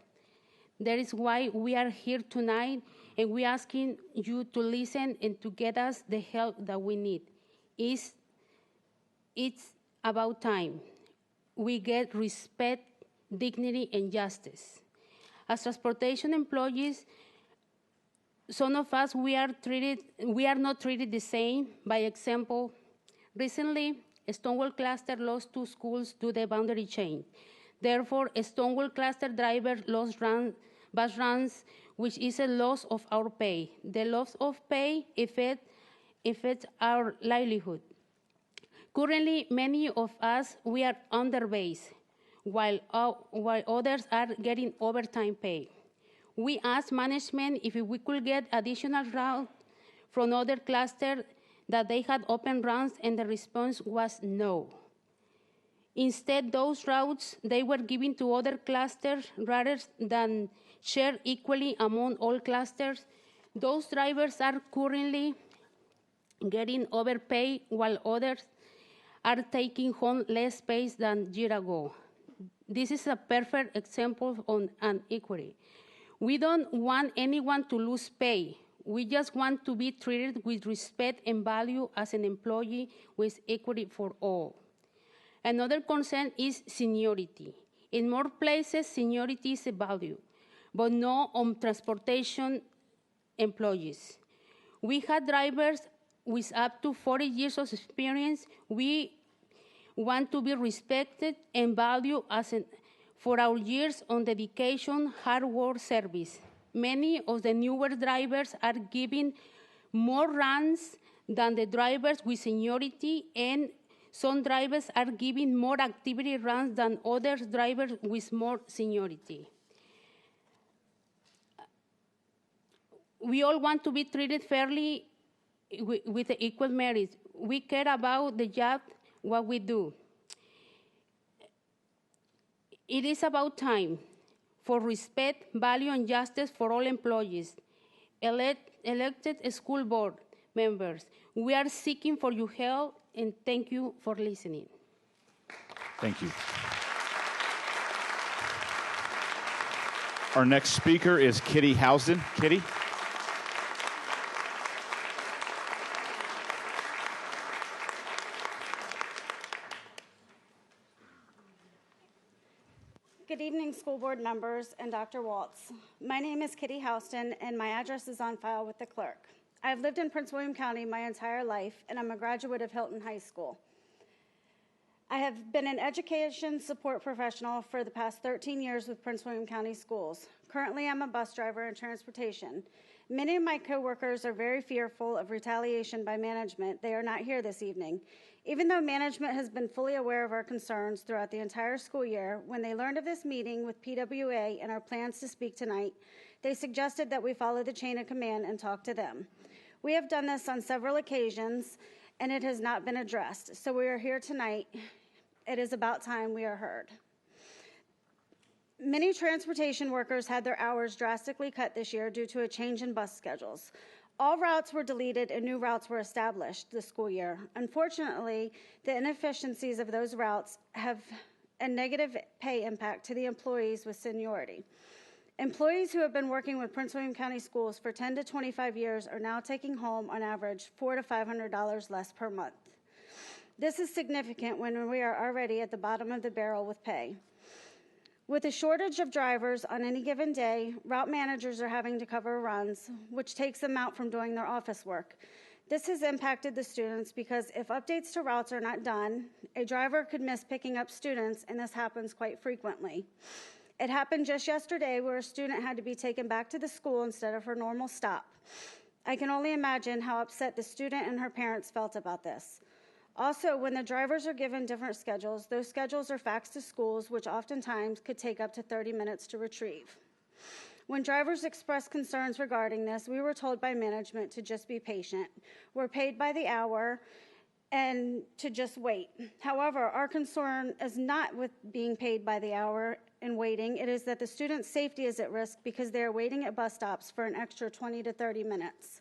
That is why we are here tonight, and we're asking you to listen and to get us the help that we need. It's about time we get respect, dignity, and justice. As transportation employees, some of us, we are not treated the same. By example, recently, Stonewall Cluster lost 2 schools to the boundary change. Therefore, a Stonewall Cluster driver lost bus runs, which is a loss of our pay. The loss of pay affects our livelihood. Currently, many of us, we are underbased, while others are getting overtime pay. We asked management if we could get additional routes from other clusters that they had open runs, and the response was no. Instead, those routes, they were given to other clusters rather than shared equally among all clusters. Those drivers are currently getting overpaid, while others are taking home less pay than a year ago. This is a perfect example of inequity. We don't want anyone to lose pay. We just want to be treated with respect and value as an employee with equity for all. Another concern is seniority. In more places, seniority is a value, but not on transportation employees. We had drivers with up to 40 years of experience. We want to be respected and valued for our years on dedication, hard work, service. Many of the newer drivers are giving more runs than the drivers with seniority, and some drivers are giving more activity runs than other drivers with more seniority. We all want to be treated fairly with equal merit. We care about the job, what we do. It is about time for respect, value, and justice for all employees. Elected school board members, we are seeking for your help, and thank you for listening. Thank you. Our next speaker is Kitty Housden. Kitty? Good evening, school board members and Dr. Waltz. My name is Kitty Houston, and my address is on file with the clerk. I've lived in Prince William County my entire life, and I'm a graduate of Hilton High School. I have been an education support professional for the past 13 years with Prince William County Schools. Currently, I'm a bus driver in transportation. Many of my coworkers are very fearful of retaliation by management. They are not here this evening. Even though management has been fully aware of our concerns throughout the entire school year, when they learned of this meeting with PWA and our plans to speak tonight, they suggested that we follow the chain of command and talk to them. We have done this on several occasions, and it has not been addressed. So we are here tonight. It is about time we are heard. Many transportation workers had their hours drastically cut this year due to a change in bus schedules. All routes were deleted and new routes were established this school year. Unfortunately, the inefficiencies of those routes have a negative pay impact to the employees with seniority. Employees who have been working with Prince William County Schools for 10 to 25 years are now taking home, on average, $400 to $500 less per month. This is significant when we are already at the bottom of the barrel with pay. With a shortage of drivers on any given day, route managers are having to cover runs, which takes them out from doing their office work. This has impacted the students because if updates to routes are not done, a driver could miss picking up students, and this happens quite frequently. It happened just yesterday where a student had to be taken back to the school instead of her normal stop. I can only imagine how upset the student and her parents felt about this. Also, when the drivers are given different schedules, those schedules are faxed to schools, which oftentimes could take up to 30 minutes to retrieve. When drivers expressed concerns regarding this, we were told by management to just be patient. We're paid by the hour and to just wait. However, our concern is not with being paid by the hour and waiting. It is that the student's safety is at risk because they are waiting at bus stops for an extra 20 to 30 minutes.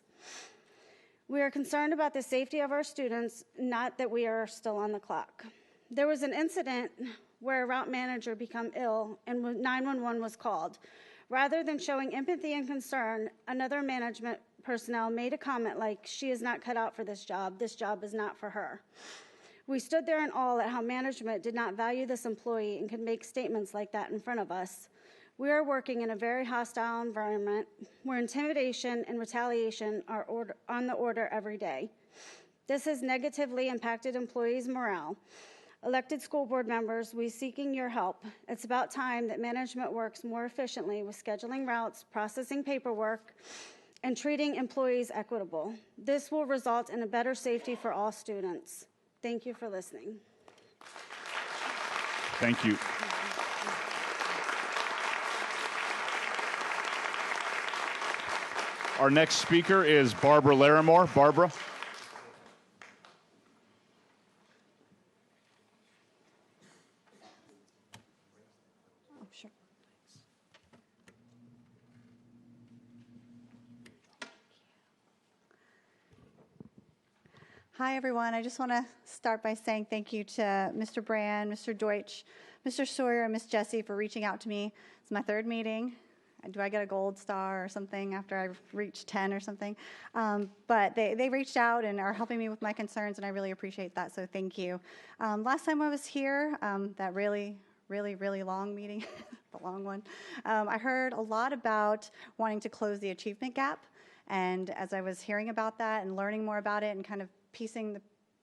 We are concerned about the safety of our students, not that we are still on the clock. There was an incident where a route manager became ill and 911 was called. Rather than showing empathy and concern, another management personnel made a comment like, "She is not cut out for this job is not for her." We stood there in awe at how management did not value this employee and could make statements like that in front of us. We are working in a very hostile environment where intimidation and retaliation are on the order every day. This has negatively impacted employees' morale. Elected school board members, we seeking your help. It's about time that management works more efficiently with scheduling routes, processing paperwork, and treating employees equitable. This will result in a better safety for all students. Thank you for listening. Thank you. Our next speaker is Barbara Larimore. Barbara. Oh, sure. Hi, everyone. I just want to start by saying thank you to Mr. Brand, Mr. Deutsch, Mr. Sawyer, and Ms. Jessie for reaching out to me. It's my third meeting. Do I get a gold star or something after I've reached 10 or something? But they reached out and are helping me with my concerns, and I really appreciate that, so thank you. Last time I was here, that really long meeting, the long one, I heard a lot about wanting to close the achievement gap, and as I was hearing about that and learning more about it and kind of piecing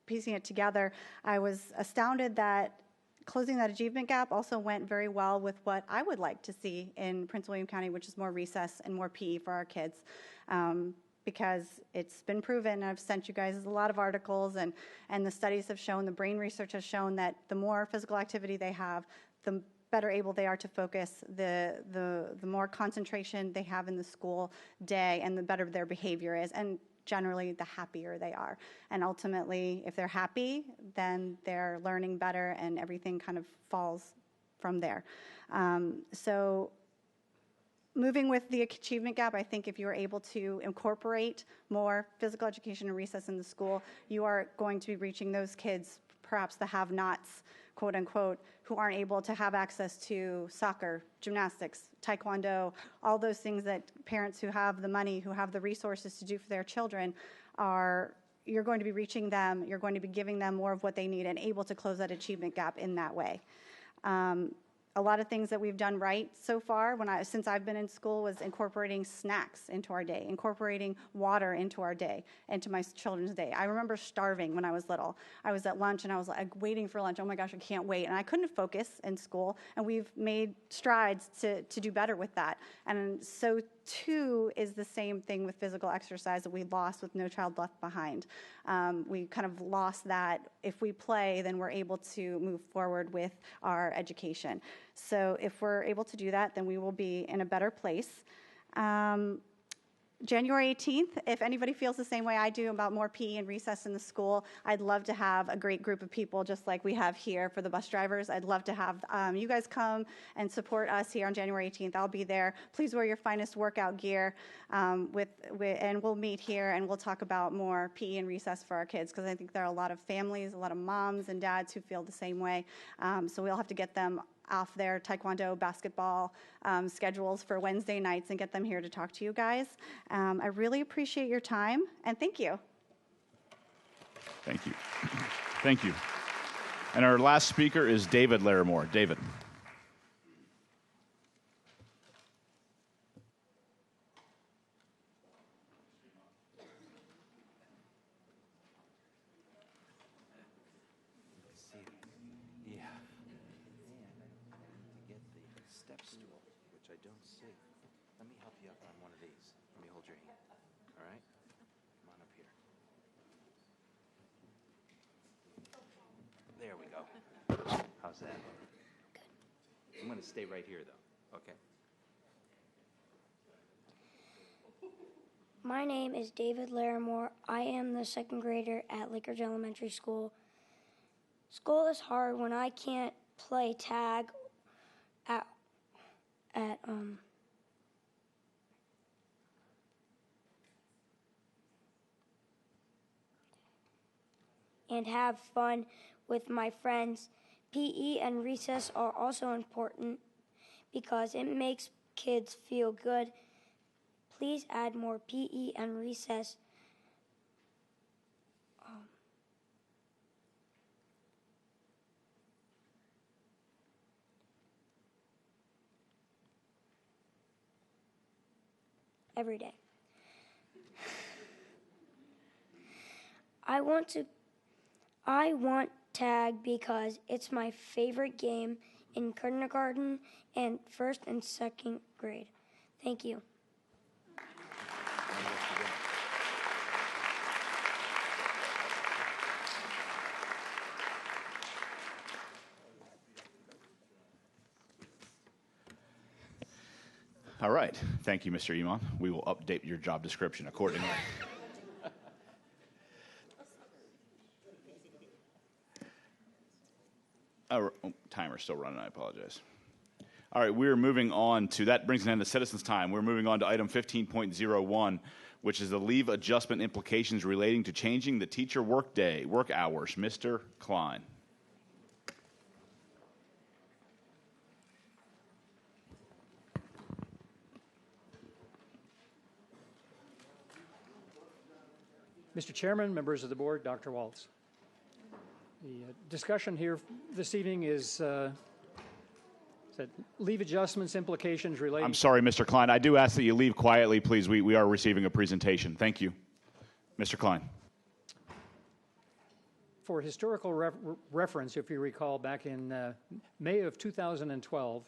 it together, I was astounded that closing that achievement gap also went very well with what I would like to see in Prince William County, which is more recess and more PE for our kids. Because it's been proven, I've sent you guys a lot of articles, and the studies have shown, the brain research has shown that the more physical activity they have, the better able they are to focus, the more concentration they have in the school day, and the better their behavior is. And generally, the happier they are. And ultimately, if they're happy, then they're learning better, and everything kind of falls from there. So moving with the achievement gap, I think if you are able to incorporate more physical education and recess in the school, you are going to be reaching those kids, perhaps the have-nots, quote unquote, who aren't able to have access to soccer, gymnastics, taekwondo, all those things that parents who have the money, who have the resources to do for their children you're going to be reaching them, you're going to be giving them more of what they need and able to close that achievement gap in that way. A lot of things that we've done right so far since I've been in school was incorporating snacks into our day, incorporating water into our day, into my children's day. I remember starving when I was little. I was at lunch and I was like waiting for lunch. Oh my gosh, I can't wait. And I couldn't focus in school, and we've made strides to do better with that. And so too is the same thing with physical exercise that we lost with No Child Left Behind. We kind of lost that. If we play, then we're able to move forward with our education. So if we're able to do that, then we will be in a better place. January 18th, if anybody feels the same way I do about more PE and recess in the school, I'd love to have a great group of people just like we have here for the bus drivers. I'd love to have you guys come and support us here on January 18th. I'll be there. Please wear your finest workout gear, and we'll meet here and we'll talk about more PE and recess for our kids, because I think there are a lot of families, a lot of moms and dads who feel the same way. So we'll have to get them off their taekwondo, basketball schedules for Wednesday nights and get them here to talk to you guys. I really appreciate your time, and thank you. Thank you. Thank you. And our last speaker is David Larimore. David. There we go. How's that? Good. I'm going to stay right here, though. Okay. My name is David Larimore. I am the second grader at Lakeridge Elementary School. School is hard when I can't play tag and have fun with my friends. PE and recess are also important because it makes kids feel good. Please add more PE and recess. Every day. I want tag because it's my favorite game in kindergarten and first and second grade. Thank you. All right. Thank you, Mr. Iman. We will update your job description accordingly. Timer's still running. I apologize. All right, we're moving on to, that brings an end to citizens' time. We're moving on to item 15.01, which is the leave adjustment implications relating to changing the teacher work hours. Mr. Klein. Mr. Chairman, members of the board, Dr. Waltz. The discussion here this evening is leave adjustments implications relating. I'm sorry, Mr. Klein. I do ask that you leave quietly, please. We are receiving a presentation. Thank you. Mr. Klein. For historical reference, if you recall, back in May of 2012,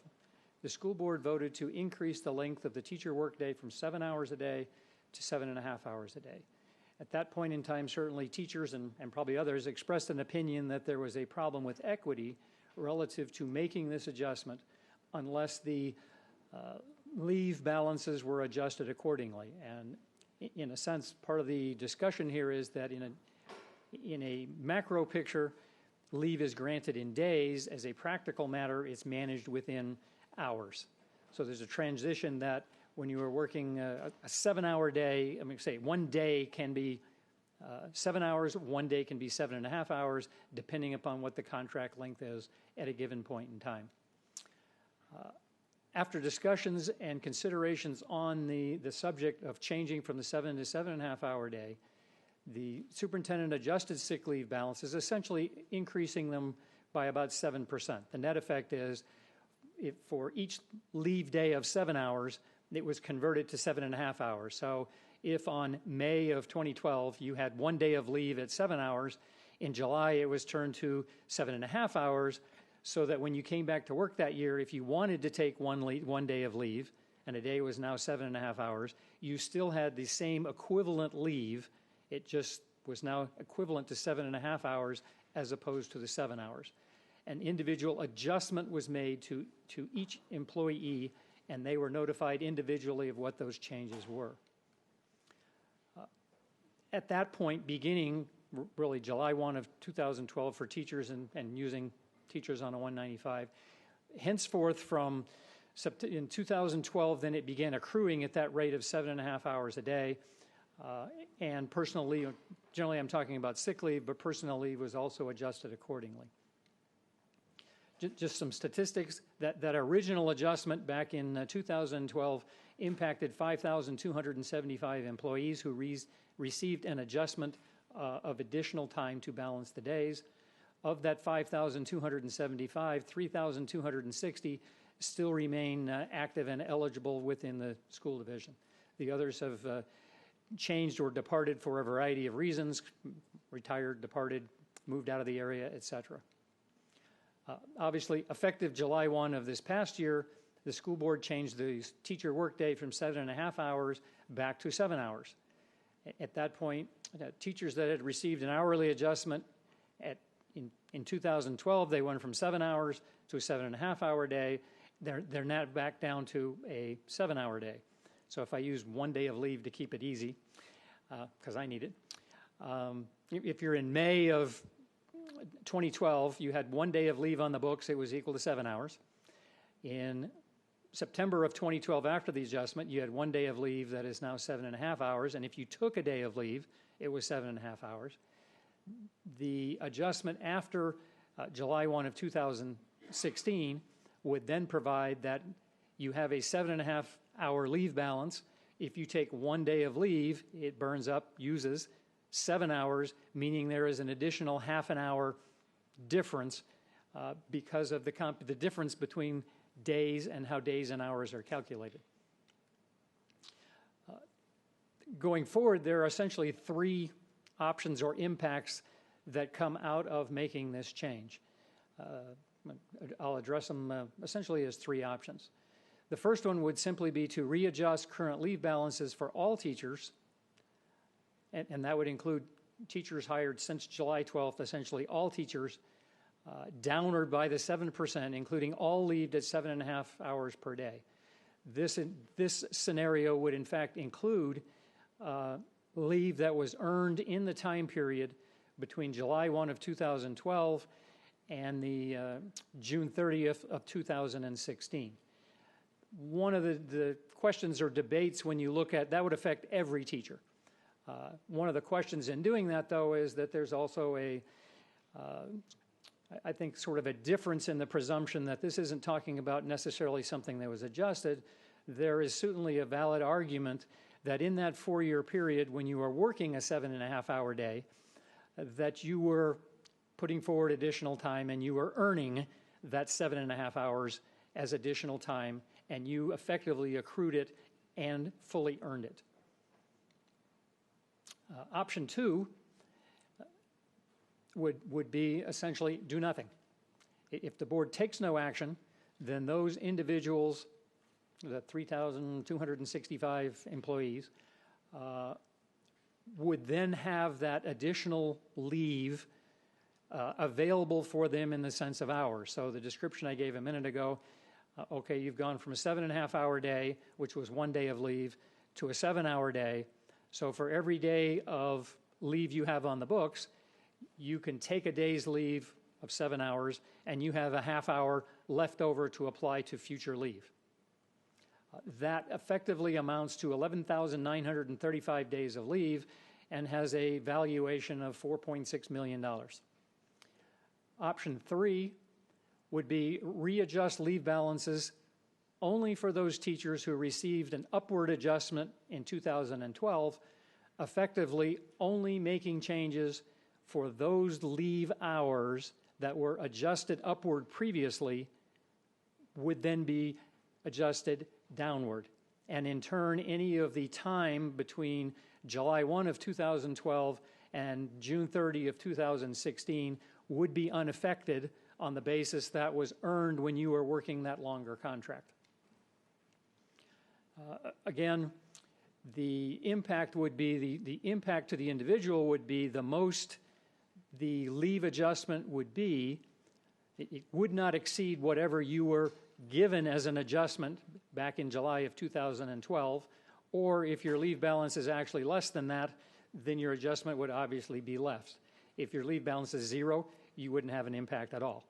the school board voted to increase the length of the teacher workday from 7 hours a day to 7.5 hours a day. At that point in time, certainly teachers and probably others expressed an opinion that there was a problem with equity relative to making this adjustment unless the leave balances were adjusted accordingly. And in a sense, part of the discussion here is that in a macro picture, leave is granted in days. As a practical matter, it's managed within hours. So there's a transition that when you are working a 7-hour day, I mean, say one day can be 7 hours, one day can be 7.5 hours, depending upon what the contract length is at a given point in time. After discussions and considerations on the subject of changing from the 7 to 7.5 hour day, the superintendent adjusted sick leave balances, essentially increasing them by about 7%. The net effect is for each leave day of 7 hours, it was converted to 7.5 hours. So if on May of 2012 you had 1 day of leave at 7 hours, in July it was turned to 7.5 hours, so that when you came back to work that year, if you wanted to take one day of leave, and a day was now 7.5 hours, you still had the same equivalent leave. It just was now equivalent to 7.5 hours as opposed to the 7 hours. An individual adjustment was made to each employee, and they were notified individually of what those changes were. At that point, beginning really July 1 of 2012 for teachers and using teachers on a 195, henceforth from in 2012, then it began accruing at that rate of 7.5 hours a day, and personal leave, generally I'm talking about sick leave, but personal leave was also adjusted accordingly. Just some statistics, that original adjustment back in 2012 impacted 5,275 employees who received an adjustment of additional time to balance the days. Of that 5,275, 3,260 still remain active and eligible within the school division. The others have changed or departed for a variety of reasons, retired, departed, moved out of the area, etc. Obviously, effective July 1 of this past year, the school board changed the teacher workday from 7.5 hours back to 7 hours. At that point, teachers that had received an hourly adjustment in 2012, they went from 7 hours to a 7.5 hour day. They're now back down to a 7 hour day. So if I use 1 day of leave to keep it easy, because I need it, if you're in May of 2012, you had 1 day of leave on the books, it was equal to 7 hours. In September of 2012, after the adjustment, you had 1 day of leave that is now 7.5 hours, and if you took a day of leave, it was 7.5 hours. The adjustment after July 1 of 2016 would then provide that you have a 7.5 hour leave balance. If you take 1 day of leave, it burns up, uses 7 hours, meaning there is an additional half an hour difference because of the difference between days and how days and hours are calculated. Going forward, there are essentially 3 options or impacts that come out of making this change. I'll address them essentially as 3 options. The first one would simply be to readjust current leave balances for all teachers, and that would include teachers hired since July 12th, essentially all teachers, downward by the 7%, including all leave at 7.5 hours per day. This scenario would in fact include leave that was earned in the time period between July 1 of 2012 and the June 30th of 2016. One of the questions or debates when you look at, that would affect every teacher. One of the questions in doing that, though, is that there's also I think, sort of a difference in the presumption that this isn't talking about necessarily something that was adjusted. There is certainly a valid argument that in that 4-year period when you are working a 7.5 hour day, that you were putting forward additional time and you were earning that 7.5 hours as additional time, and you effectively accrued it and fully earned it. Option 2 would be essentially do nothing. If the board takes no action, then those individuals, the 3,265 employees, would then have that additional leave available for them in the sense of hours. So the description I gave a minute ago, okay, you've gone from a 7.5 hour day, which was 1 day of leave, to a 7 hour day. So for every day of leave you have on the books, you can take a day's leave of 7 hours and you have a half hour left over to apply to future leave. That effectively amounts to 11,935 days of leave and has a valuation of $4.6 million. Option 3 would be readjust leave balances only for those teachers who received an upward adjustment in 2012, effectively only making changes for those leave hours that were adjusted upward previously would then be adjusted downward. And in turn, any of the time between July 1 of 2012 and June 30 of 2016 would be unaffected on the basis that was earned when you were working that longer contract. Again, the impact would be, the impact to the individual would be the most the leave adjustment would be. It would not exceed whatever you were given as an adjustment back in July of 2012, or if your leave balance is actually less than that, then your adjustment would obviously be less. If your leave balance is 0, you wouldn't have an impact at all.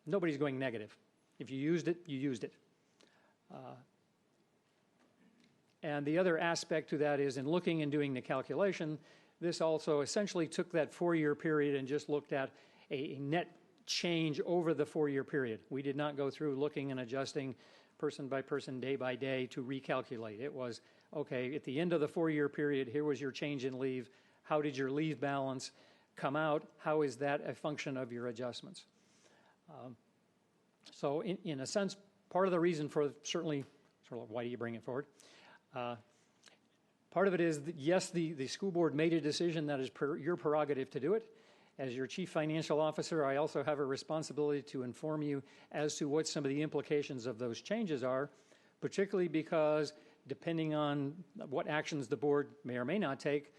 Nobody's going negative. If you used it, you used it. And the other aspect to that is in looking and doing the calculation, this also essentially took that 4-year period and just looked at a net change over the 4-year period. We did not go through looking and adjusting person by person, day by day to recalculate. It was, okay, at the end of the 4-year period, here was your change in leave. How did your leave balance come out? How is that a function of your adjustments? So in a sense, part of the reason for certainly, sort of why do you bring it forward? Part of it is that, yes, the school board made a decision that is your prerogative to do it. As your chief financial officer, I also have a responsibility to inform you as to what some of the implications of those changes are, particularly because depending on what actions the board may or may not take,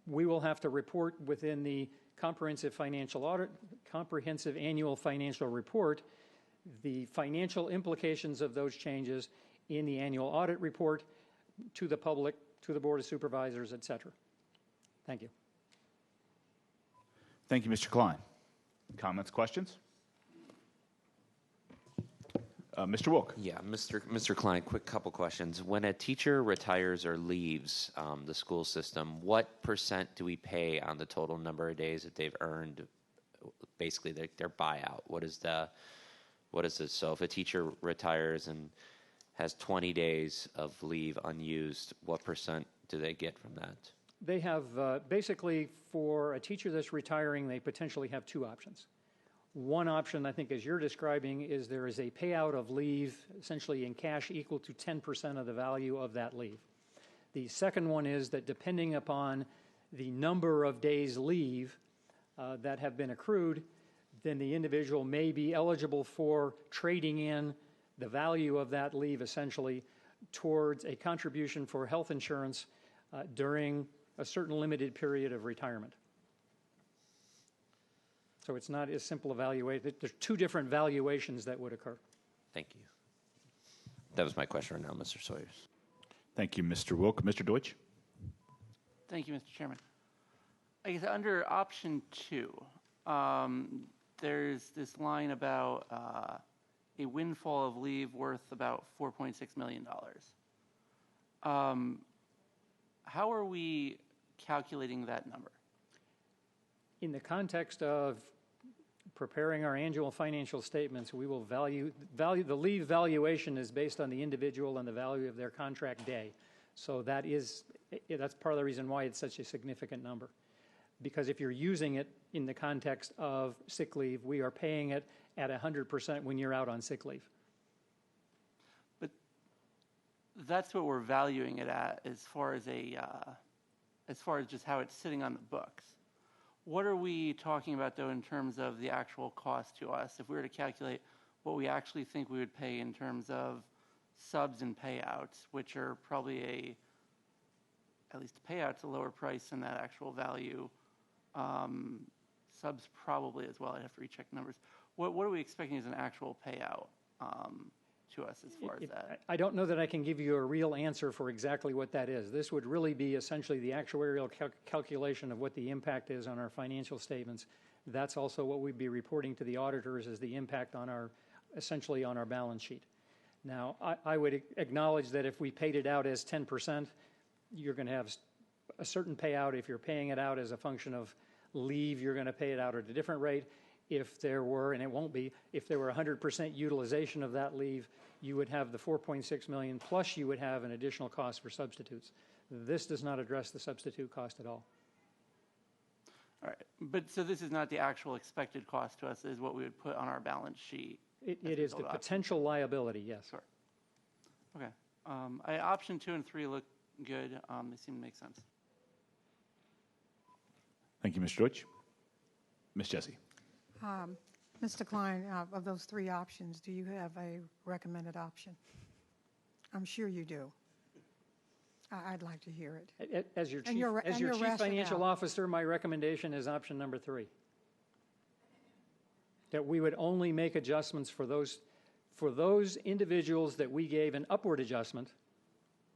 we will have to report within the comprehensive annual financial report the financial implications of those changes in the annual audit report to the public, to the Board of Supervisors, et cetera. Thank you. Thank you, Mr. Klein. Comments, questions? Mr. Wilk. Yeah, Mr. Klein, quick couple questions. When a teacher retires or leaves the school system, what % do we pay on the total number of days that they've earned, basically their buyout? What is this? So if a teacher retires and has 20 days of leave unused, what % do they get from that? They have, basically, for a teacher that's retiring, they potentially have 2 options. One option, I think, as you're describing, is there is a payout of leave, essentially in cash, equal to 10% of the value of that leave. The second one is that depending upon the number of days leave that have been accrued, then the individual may be eligible for trading in the value of that leave, essentially, towards a contribution for health insurance during a certain limited period of retirement. So it's not as simple evaluation. There's 2 different valuations that would occur. Thank you. That was my question right now, Mr. Sawyers. Thank you, Mr. Wilk. Mr. Deutsch? Thank you, Mr. Chairman. I guess under option 2, there's this line about a windfall of leave worth about $4.6 million. How are we calculating that number? In the context of preparing our annual financial statements, we will value the leave valuation is based on the individual and the value of their contract day. So that's part of the reason why it's such a significant number. Because if you're using it in the context of sick leave, we are paying it at 100% when you're out on sick leave. But that's what we're valuing it at as far as just how it's sitting on the books. What are we talking about, though, in terms of the actual cost to us? If we were to calculate what we actually think we would pay in terms of subs and payouts, which are probably at least payouts a lower price than that actual value. Subs probably as well. I'd have to recheck the numbers. What are we expecting as an actual payout to us as far as that? I don't know that I can give you a real answer for exactly what that is. This would really be essentially the actuarial calculation of what the impact is on our financial statements. That's also what we'd be reporting to the auditors as the impact on essentially on our balance sheet. Now, I would acknowledge that if we paid it out as 10%, you're going to have a certain payout. If you're paying it out as a function of leave, you're going to pay it out at a different rate. If there were, and it won't be, if there were 100% utilization of that leave, you would have the $4.6 million, plus you would have an additional cost for substitutes. This does not address the substitute cost at all. All right, but so this is not the actual expected cost to us, is what we would put on our balance sheet. It is the potential liability, yes. Sure. Okay. Option 2 and 3 look good. They seem to make sense. Thank you, Mr. Deutsch. Ms. Jessie. Mr. Klein, of those 3 options, do you have a recommended option? I'm sure you do. I'd like to hear it. As your chief financial officer, my recommendation is option number 3. That we would only make adjustments for those individuals that we gave an upward adjustment,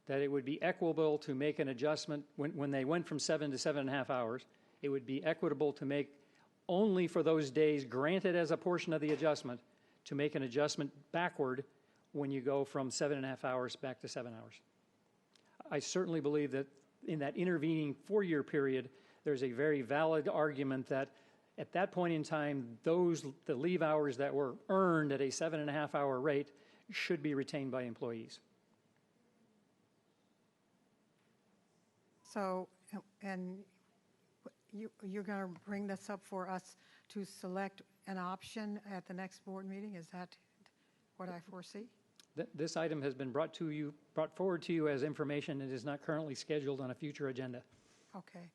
that it would be equitable to make an adjustment when they went from 7 to 7.5 hours. It would be equitable to make only for those days granted as a portion of the adjustment to make an adjustment backward when you go from 7.5 hours back to 7 hours. I certainly believe that in that intervening 4-year period, there's a very valid argument that at that point in time, the leave hours that were earned at a 7.5-hour rate should be retained by employees. So, and you're going to bring this up for us to select an option at the next board meeting? Is that what I foresee? This item has been brought forward to you as information and is not currently scheduled on a future agenda. Okay.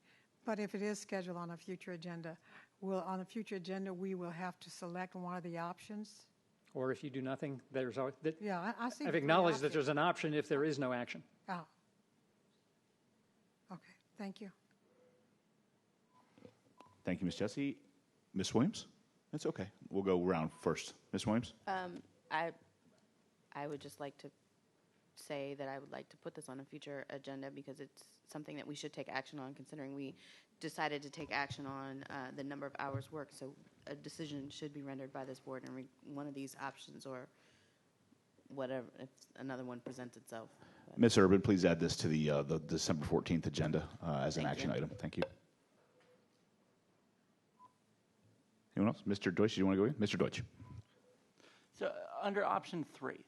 But if it is scheduled on a future agenda, on a future agenda we will have to select one of the options? Or if you do nothing, there's always... Yeah, I see. I've acknowledged that there's an option if there is no action. Oh. Okay. Thank you. Thank you, Ms. Jessie. Ms. Williams? That's okay. We'll go around first. Ms. Williams? I would just like to say that I would like to put this on a future agenda because it's something that we should take action on, considering we decided to take action on the number of hours worked. So a decision should be rendered by this board, and one of these options or whatever, if another one presents itself. Ms. Urban, please add this to the December 14th agenda as an action item. Thank you. Anyone else? Mr. Deutsch, do you want to go in? Mr. Deutsch. So under option 3,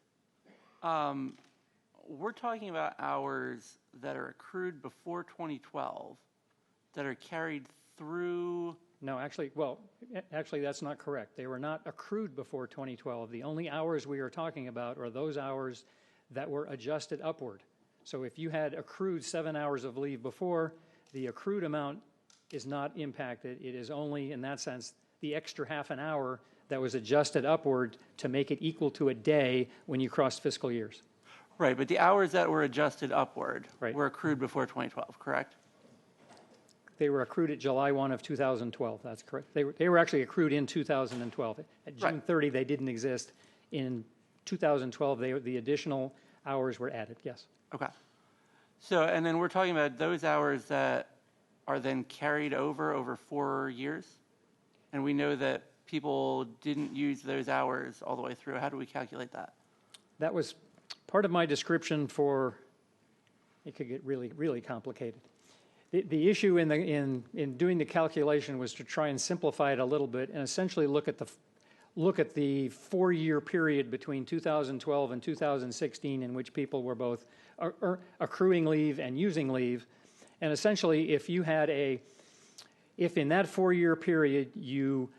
we're talking about hours that are accrued before 2012 that are carried through... No, actually, that's not correct. They were not accrued before 2012. The only hours we are talking about are those hours that were adjusted upward. So if you had accrued 7 hours of leave before, the accrued amount is not impacted. It is only, in that sense, the extra half an hour that was adjusted upward to make it equal to a day when you crossed fiscal years. Right, but the hours that were adjusted upward were accrued before 2012, correct? They were accrued at July 1 of 2012, that's correct. They were actually accrued in 2012. At June 30, they didn't exist. In 2012, the additional hours were added, yes. Okay. So, and then we're talking about those hours that are then carried over 4 years? And we know that people didn't use those hours all the way through. How do we calculate that? That was part of my description for, it could get really, really complicated. The issue in doing the calculation was to try and simplify it a little bit and essentially look at the 4-year period between 2012 and 2016 in which people were both accruing leave and using leave. And essentially, if in that 4-year period you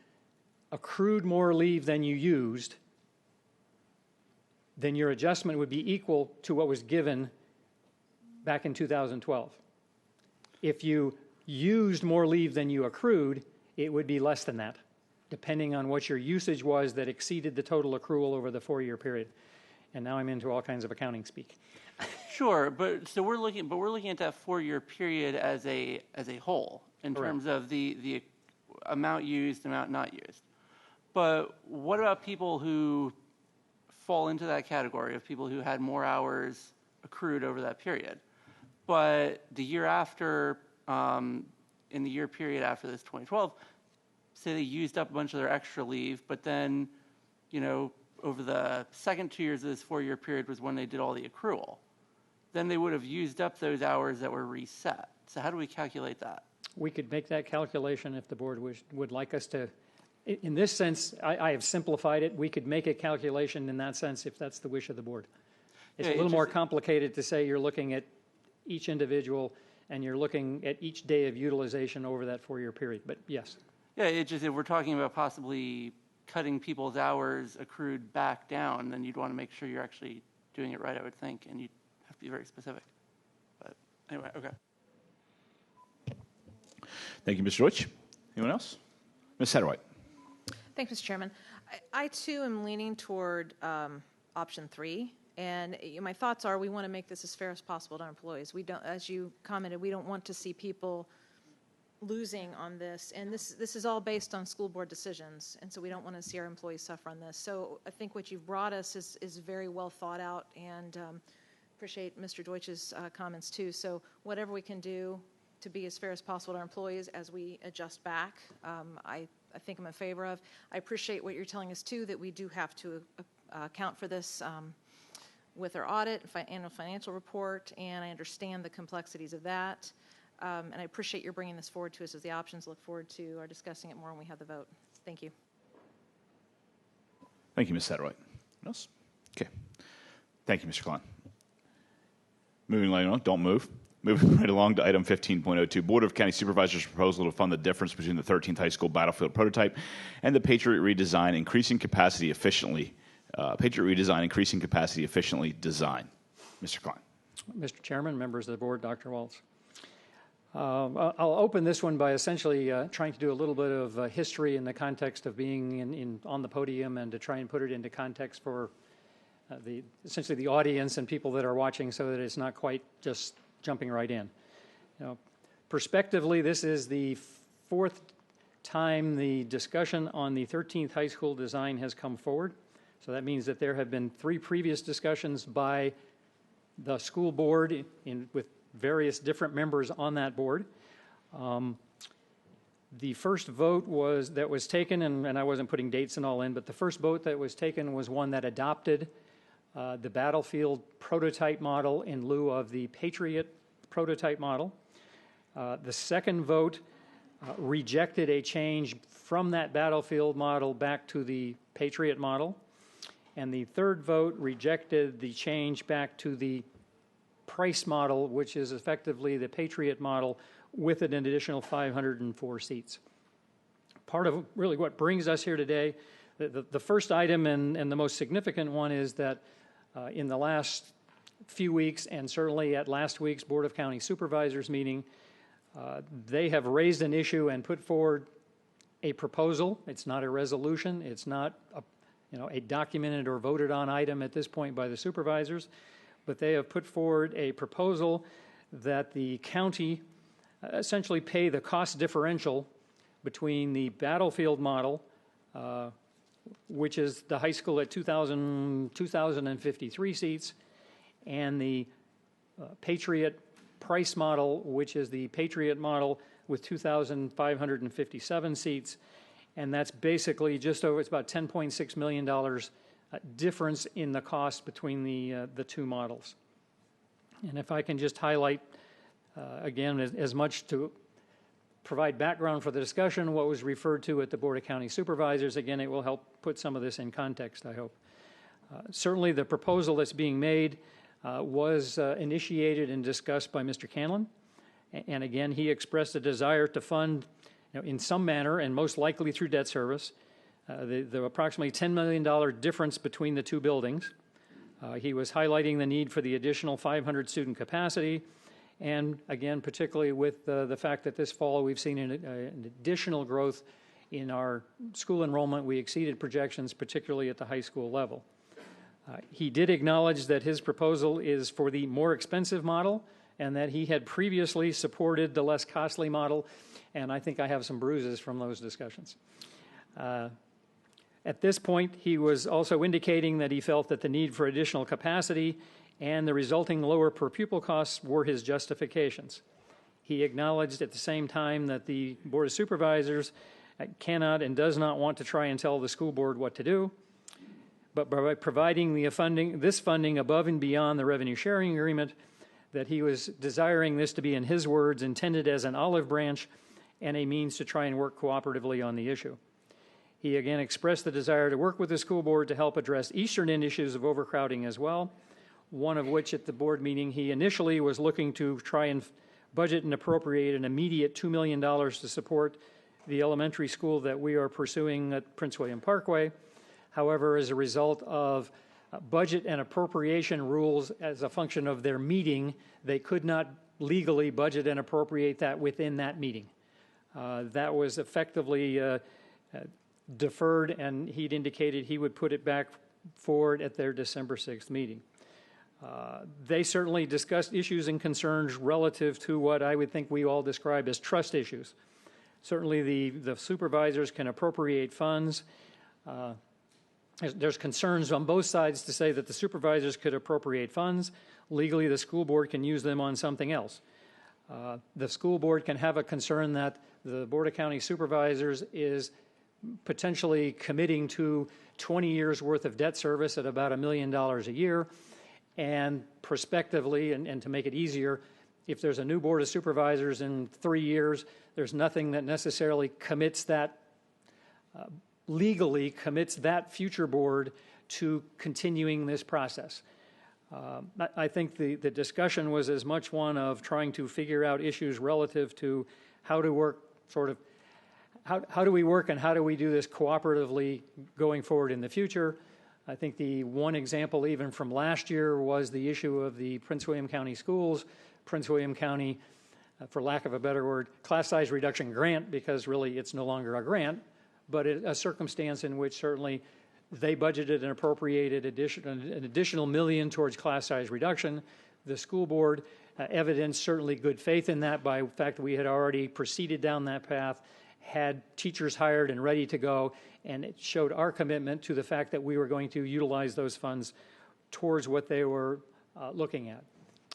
accrued more leave than you used, then your adjustment would be equal to what was given back in 2012. If you used more leave than you accrued, it would be less than that, depending on what your usage was that exceeded the total accrual over the 4-year period. And now I'm into all kinds of accounting speak. Sure, but so we're looking at that 4-year period as a whole in terms of the amount used, amount not used. But what about people who fall into that category of people who had more hours accrued over that period? But the year after, in the year period after this 2012, say they used up a bunch of their extra leave, but then, over the second 2 years of this 4-year period was when they did all the accrual. Then they would have used up those hours that were reset. So how do we calculate that? We could make that calculation if the board would like us to. In this sense, I have simplified it. We could make a calculation in that sense if that's the wish of the board. It's a little more complicated to say you're looking at each individual and you're looking at each day of utilization over that 4-year period. But yes. Yeah, it's just if we're talking about possibly cutting people's hours accrued back down, then you'd want to make sure you're actually doing it right, I would think, and you'd have to be very specific. But anyway, okay. Thank you, Mr. Deutsch. Anyone else? Ms. Satterwhite. Thanks, Mr. Chairman. I too am leaning toward option 3. And my thoughts are we want to make this as fair as possible to our employees. We don't, as you commented, we don't want to see people losing on this. And this is all based on school board decisions. And so we don't want to see our employees suffer on this. So I think what you've brought us is very well thought out, and appreciate Mr. Deutsch's comments too. So whatever we can do to be as fair as possible to our employees as we adjust back, I think I'm in favor of. I appreciate what you're telling us too, that we do have to account for this with our audit, annual financial report, and I understand the complexities of that. And I appreciate your bringing this forward to us as the options. Look forward to our discussing it more when we have the vote. Thank you. Thank you, Ms. Satterwhite. Anyone else? Okay. Thank you, Mr. Klein. Moving right on, don't move. Moving right along to item 15.02, Board of County Supervisors proposal to fund the difference between the 13th High School battlefield prototype and the Patriot redesign, increasing capacity efficiently. Patriot redesign, increasing capacity efficiently design. Mr. Klein. Mr. Chairman, members of the board, Dr. Waltz. I'll open this one by essentially trying to do a little bit of history in the context of being on the podium, and to try and put it into context for essentially the audience and people that are watching, so that it's not quite just jumping right in. Prospectively, this is the 4th time the discussion on the 13th high school design has come forward. So that means that there have been 3 previous discussions by the school board with various different members on that board. The first vote that was taken, and I wasn't putting dates and all in, but the first vote that was taken was one that adopted the battlefield prototype model in lieu of the Patriot prototype model. The second vote rejected a change from that battlefield model back to the Patriot model. And the third vote rejected the change back to the price model, which is effectively the Patriot model with an additional 504 seats. Part of really what brings us here today, the first item and the most significant one, is that in the last few weeks, and certainly at last week's Board of County Supervisors meeting, they have raised an issue and put forward a proposal. It's not a resolution. It's not a documented or voted on item at this point by the supervisors, but they have put forward a proposal that the county essentially pay the cost differential between the battlefield model, which is the high school at 2,053 seats, and the Patriot price model, which is the Patriot model with 2,557 seats. And that's basically just over, it's about $10.6 million difference in the cost between the 2 models. And if I can just highlight, again, as much to provide background for the discussion, what was referred to at the Board of County Supervisors, again, it will help put some of this in context, I hope. Certainly the proposal that's being made was initiated and discussed by Mr. Canlon. And again, he expressed a desire to fund in some manner, and most likely through debt service, the approximately $10 million difference between the 2 buildings. He was highlighting the need for the additional 500 student capacity, and again, particularly with the fact that this fall we've seen an additional growth in our school enrollment. We exceeded projections, particularly at the high school level. He did acknowledge that his proposal is for the more expensive model, and that he had previously supported the less costly model, and I think I have some bruises from those discussions. At this point, he was also indicating that he felt that the need for additional capacity and the resulting lower per pupil costs were his justifications. He acknowledged at the same time that the Board of Supervisors cannot and does not want to try and tell the school board what to do, but by providing this funding above and beyond the revenue sharing agreement, that he was desiring this to be, in his words, intended as an olive branch and a means to try and work cooperatively on the issue. He again expressed the desire to work with the school board to help address Eastern End issues of overcrowding as well, one of which at the board meeting he initially was looking to try and budget and appropriate an immediate $2 million to support the elementary school that we are pursuing at Prince William Parkway. However, as a result of budget and appropriation rules as a function of their meeting, they could not legally budget and appropriate that within that meeting. That was effectively deferred, and he'd indicated he would put it back forward at their December 6th meeting. They certainly discussed issues and concerns relative to what I would think we all describe as trust issues. Certainly the supervisors can appropriate funds. There's concerns on both sides to say that the supervisors could appropriate funds. Legally, the school board can use them on something else. The school board can have a concern that the Board of County Supervisors is potentially committing to 20 years worth of debt service at about $1 million a year. And prospectively, and to make it easier, if there's a new Board of Supervisors in 3 years, there's nothing that necessarily commits that, legally commits that future board to continuing this process. I think the discussion was as much one of trying to figure out issues relative to how to work, sort of, how do we work and how do we do this cooperatively going forward in the future. I think the one example even from last year was the issue of the Prince William County schools, Prince William County, for lack of a better word, class size reduction grant, because really it's no longer a grant, but a circumstance in which certainly they budgeted and appropriated an additional $1 million towards class size reduction. The school board evidenced certainly good faith in that by the fact that we had already proceeded down that path, had teachers hired and ready to go, and it showed our commitment to the fact that we were going to utilize those funds towards what they were looking at.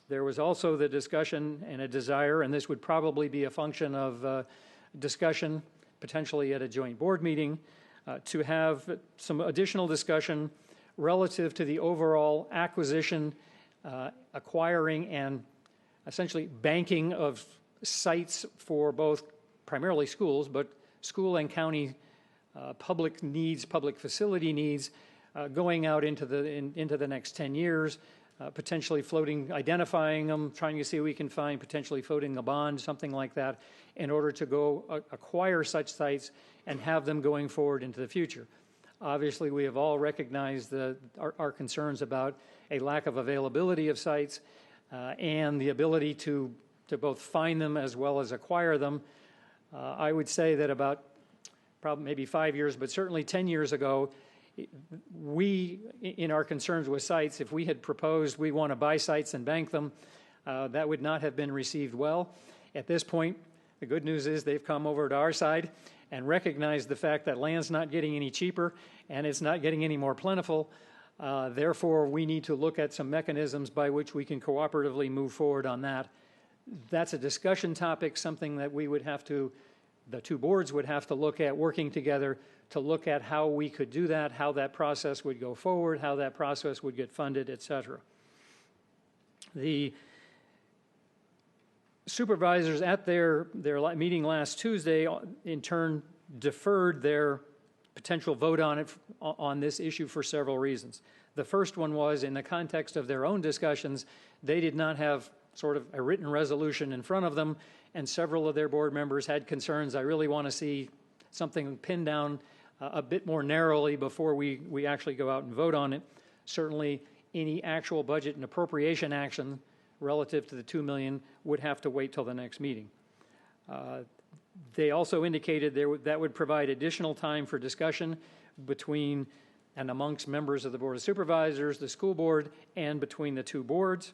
There was also the discussion and a desire, and this would probably be a function of discussion potentially at a joint board meeting, to have some additional discussion relative to the overall acquisition, acquiring, and essentially banking of sites for both primarily schools, but school and county public needs, public facility needs, going out into the next 10 years, potentially identifying them, trying to see if we can find potentially floating a bond, something like that, in order to go acquire such sites and have them going forward into the future. Obviously, we have all recognized our concerns about a lack of availability of sites and the ability to both find them as well as acquire them. I would say that about probably maybe 5 years, but certainly 10 years ago, we, in our concerns with sites, if we had proposed we want to buy sites and bank them, that would not have been received well. At this point, the good news is they've come over to our side and recognized the fact that land's not getting any cheaper and it's not getting any more plentiful. Therefore, we need to look at some mechanisms by which we can cooperatively move forward on that. That's a discussion topic, something that we would have to, the two boards would have to look at working together to look at how we could do that, how that process would go forward, how that process would get funded, et cetera. The supervisors at their meeting last Tuesday, in turn, deferred their potential vote on this issue for several reasons. The first one was in the context of their own discussions, they did not have sort of a written resolution in front of them, and several of their board members had concerns. I really want to see something pinned down a bit more narrowly before we actually go out and vote on it. Certainly, any actual budget and appropriation action relative to the $2 million would have to wait till the next meeting. They also indicated that would provide additional time for discussion between and amongst members of the Board of Supervisors, the school board, and between the two boards.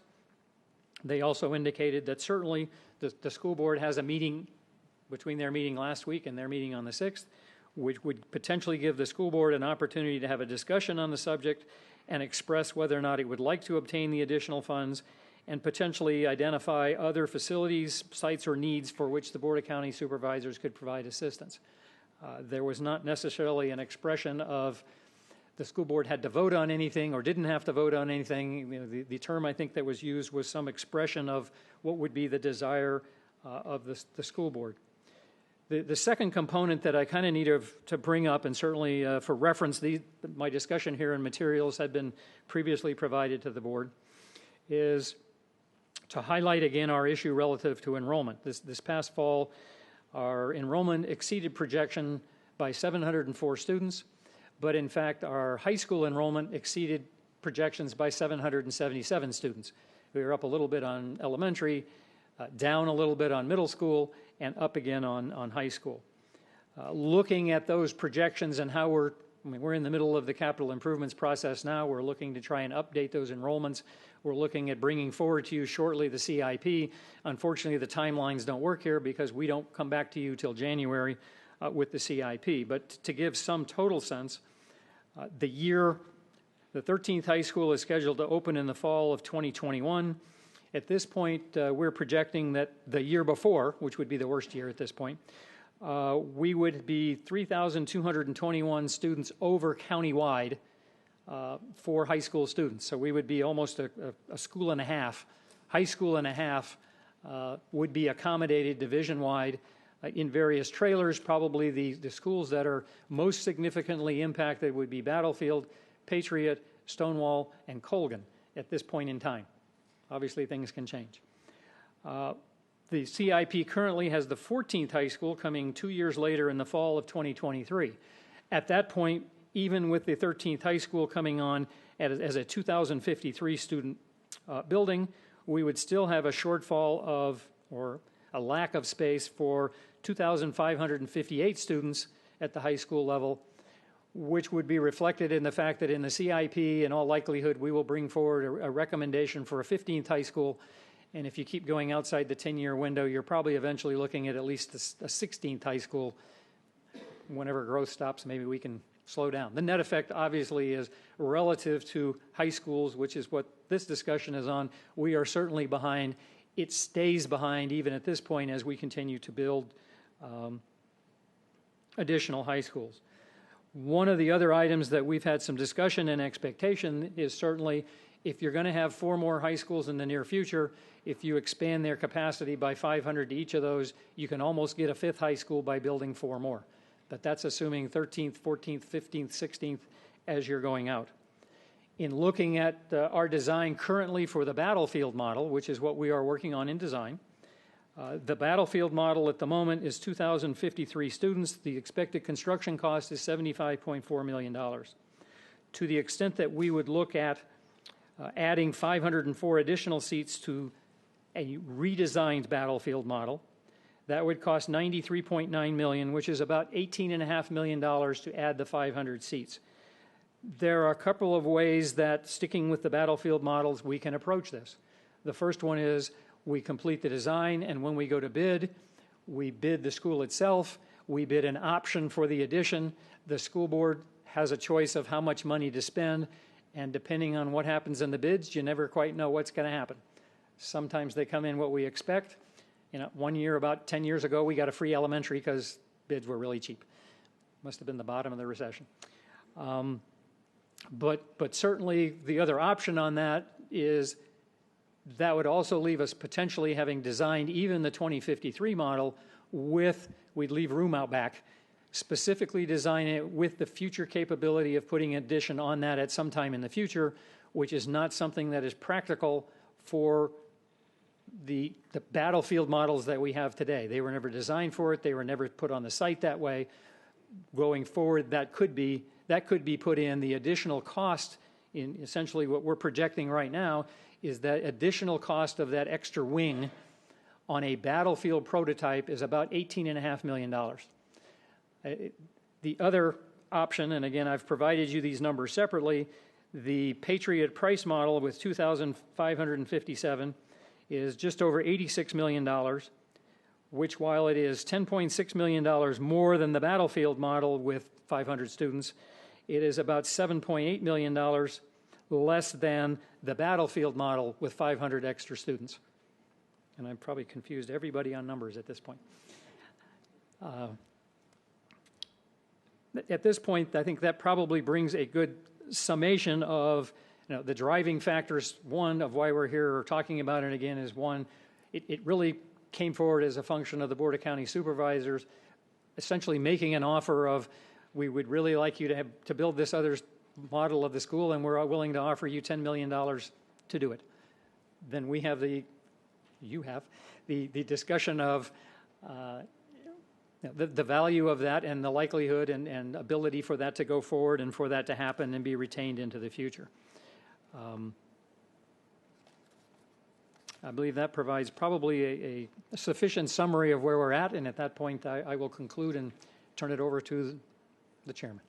They also indicated that certainly the school board has a meeting between their meeting last week and their meeting on the 6th, which would potentially give the school board an opportunity to have a discussion on the subject and express whether or not it would like to obtain the additional funds and potentially identify other facilities, sites, or needs for which the Board of County Supervisors could provide assistance. There was not necessarily an expression of the school board had to vote on anything or didn't have to vote on anything. You know, the term I think that was used was some expression of what would be the desire of the school board. The second component that I kind of need to bring up, and certainly for reference, my discussion here and materials had been previously provided to the board, is to highlight again our issue relative to enrollment. This past fall, our enrollment exceeded projection by 704 students, but in fact, our high school enrollment exceeded projections by 777 students. We were up a little bit on elementary, down a little bit on middle school, and up again on high school. Looking at those projections and how we're in the middle of the capital improvements process now. We're looking to try and update those enrollments. We're looking at bringing forward to you shortly the CIP. Unfortunately, the timelines don't work here because we don't come back to you till January with the CIP. But to give some total sense, the 13th high school is scheduled to open in the fall of 2021. At this point, we're projecting that the year before, which would be the worst year at this point, we would be 3,221 students over countywide for high school students. So we would be almost a school and a half, high school and a half would be accommodated division-wide in various trailers. Probably the schools that are most significantly impacted would be Battlefield, Patriot, Stonewall, and Colgan at this point in time. Obviously, things can change. The CIP currently has the 14th high school coming 2 years later in the fall of 2023. At that point, even with the 13th high school coming on as a 2,053 student building, we would still have a shortfall of, or a lack of space for 2,558 students at the high school level, which would be reflected in the fact that in the CIP, in all likelihood, we will bring forward a recommendation for a 15th high school. And if you keep going outside the 10-year window, you're probably eventually looking at least a 16th high school. Whenever growth stops, maybe we can slow down. The net effect, obviously, is relative to high schools, which is what this discussion is on. We are certainly behind. It stays behind even at this point as we continue to build additional high schools. One of the other items that we've had some discussion and expectation is certainly if you're going to have 4 more high schools in the near future, if you expand their capacity by 500 to each of those, you can almost get a 5th high school by building 4 more. But that's assuming 13th, 14th, 15th, 16th as you're going out. In looking at our design currently for the Battlefield model, which is what we are working on in design, the Battlefield model at the moment is 2,053 students. The expected construction cost is $75.4 million. To the extent that we would look at adding 504 additional seats to a redesigned Battlefield model, that would cost $93.9 million, which is about $18.5 million to add the 500 seats. There are a couple of ways that, sticking with the Battlefield models, we can approach this. The first one is we complete the design, and when we go to bid, we bid the school itself, we bid an option for the addition. The school board has a choice of how much money to spend, and depending on what happens in the bids, you never quite know what's going to happen. Sometimes they come in what we expect. One year, about 10 years ago, we got a free elementary because bids were really cheap. Must have been the bottom of the recession. But certainly the other option on that is that would also leave us potentially having designed even the 2053 model we'd leave room out back, specifically design it with the future capability of putting addition on that at some time in the future, which is not something that is practical for the Battlefield models that we have today. They were never designed for it. They were never put on the site that way. Going forward, that could be put in. The additional cost in essentially what we're projecting right now is that additional cost of that extra wing on a Battlefield prototype is about $18.5 million. The other option, and again, I've provided you these numbers separately, the Patriot price model with 2,557 is just over $86 million, which while it is $10.6 million more than the Battlefield model with 500 students, it is about $7.8 million less than the Battlefield model with 500 extra students. And I've probably confused everybody on numbers at this point. At this point, I think that probably brings a good summation of the driving factors. One of why we're here or talking about it again is one, it really came forward as a function of the Board of County Supervisors essentially making an offer of, we would really like you to build this other model of the school, and we're willing to offer you $10 million to do it. Then we have the you have, the discussion of the value of that and the likelihood and ability for that to go forward and for that to happen and be retained into the future. I believe that provides probably a sufficient summary of where we're at, and at that point I will conclude and turn it over to the chairman.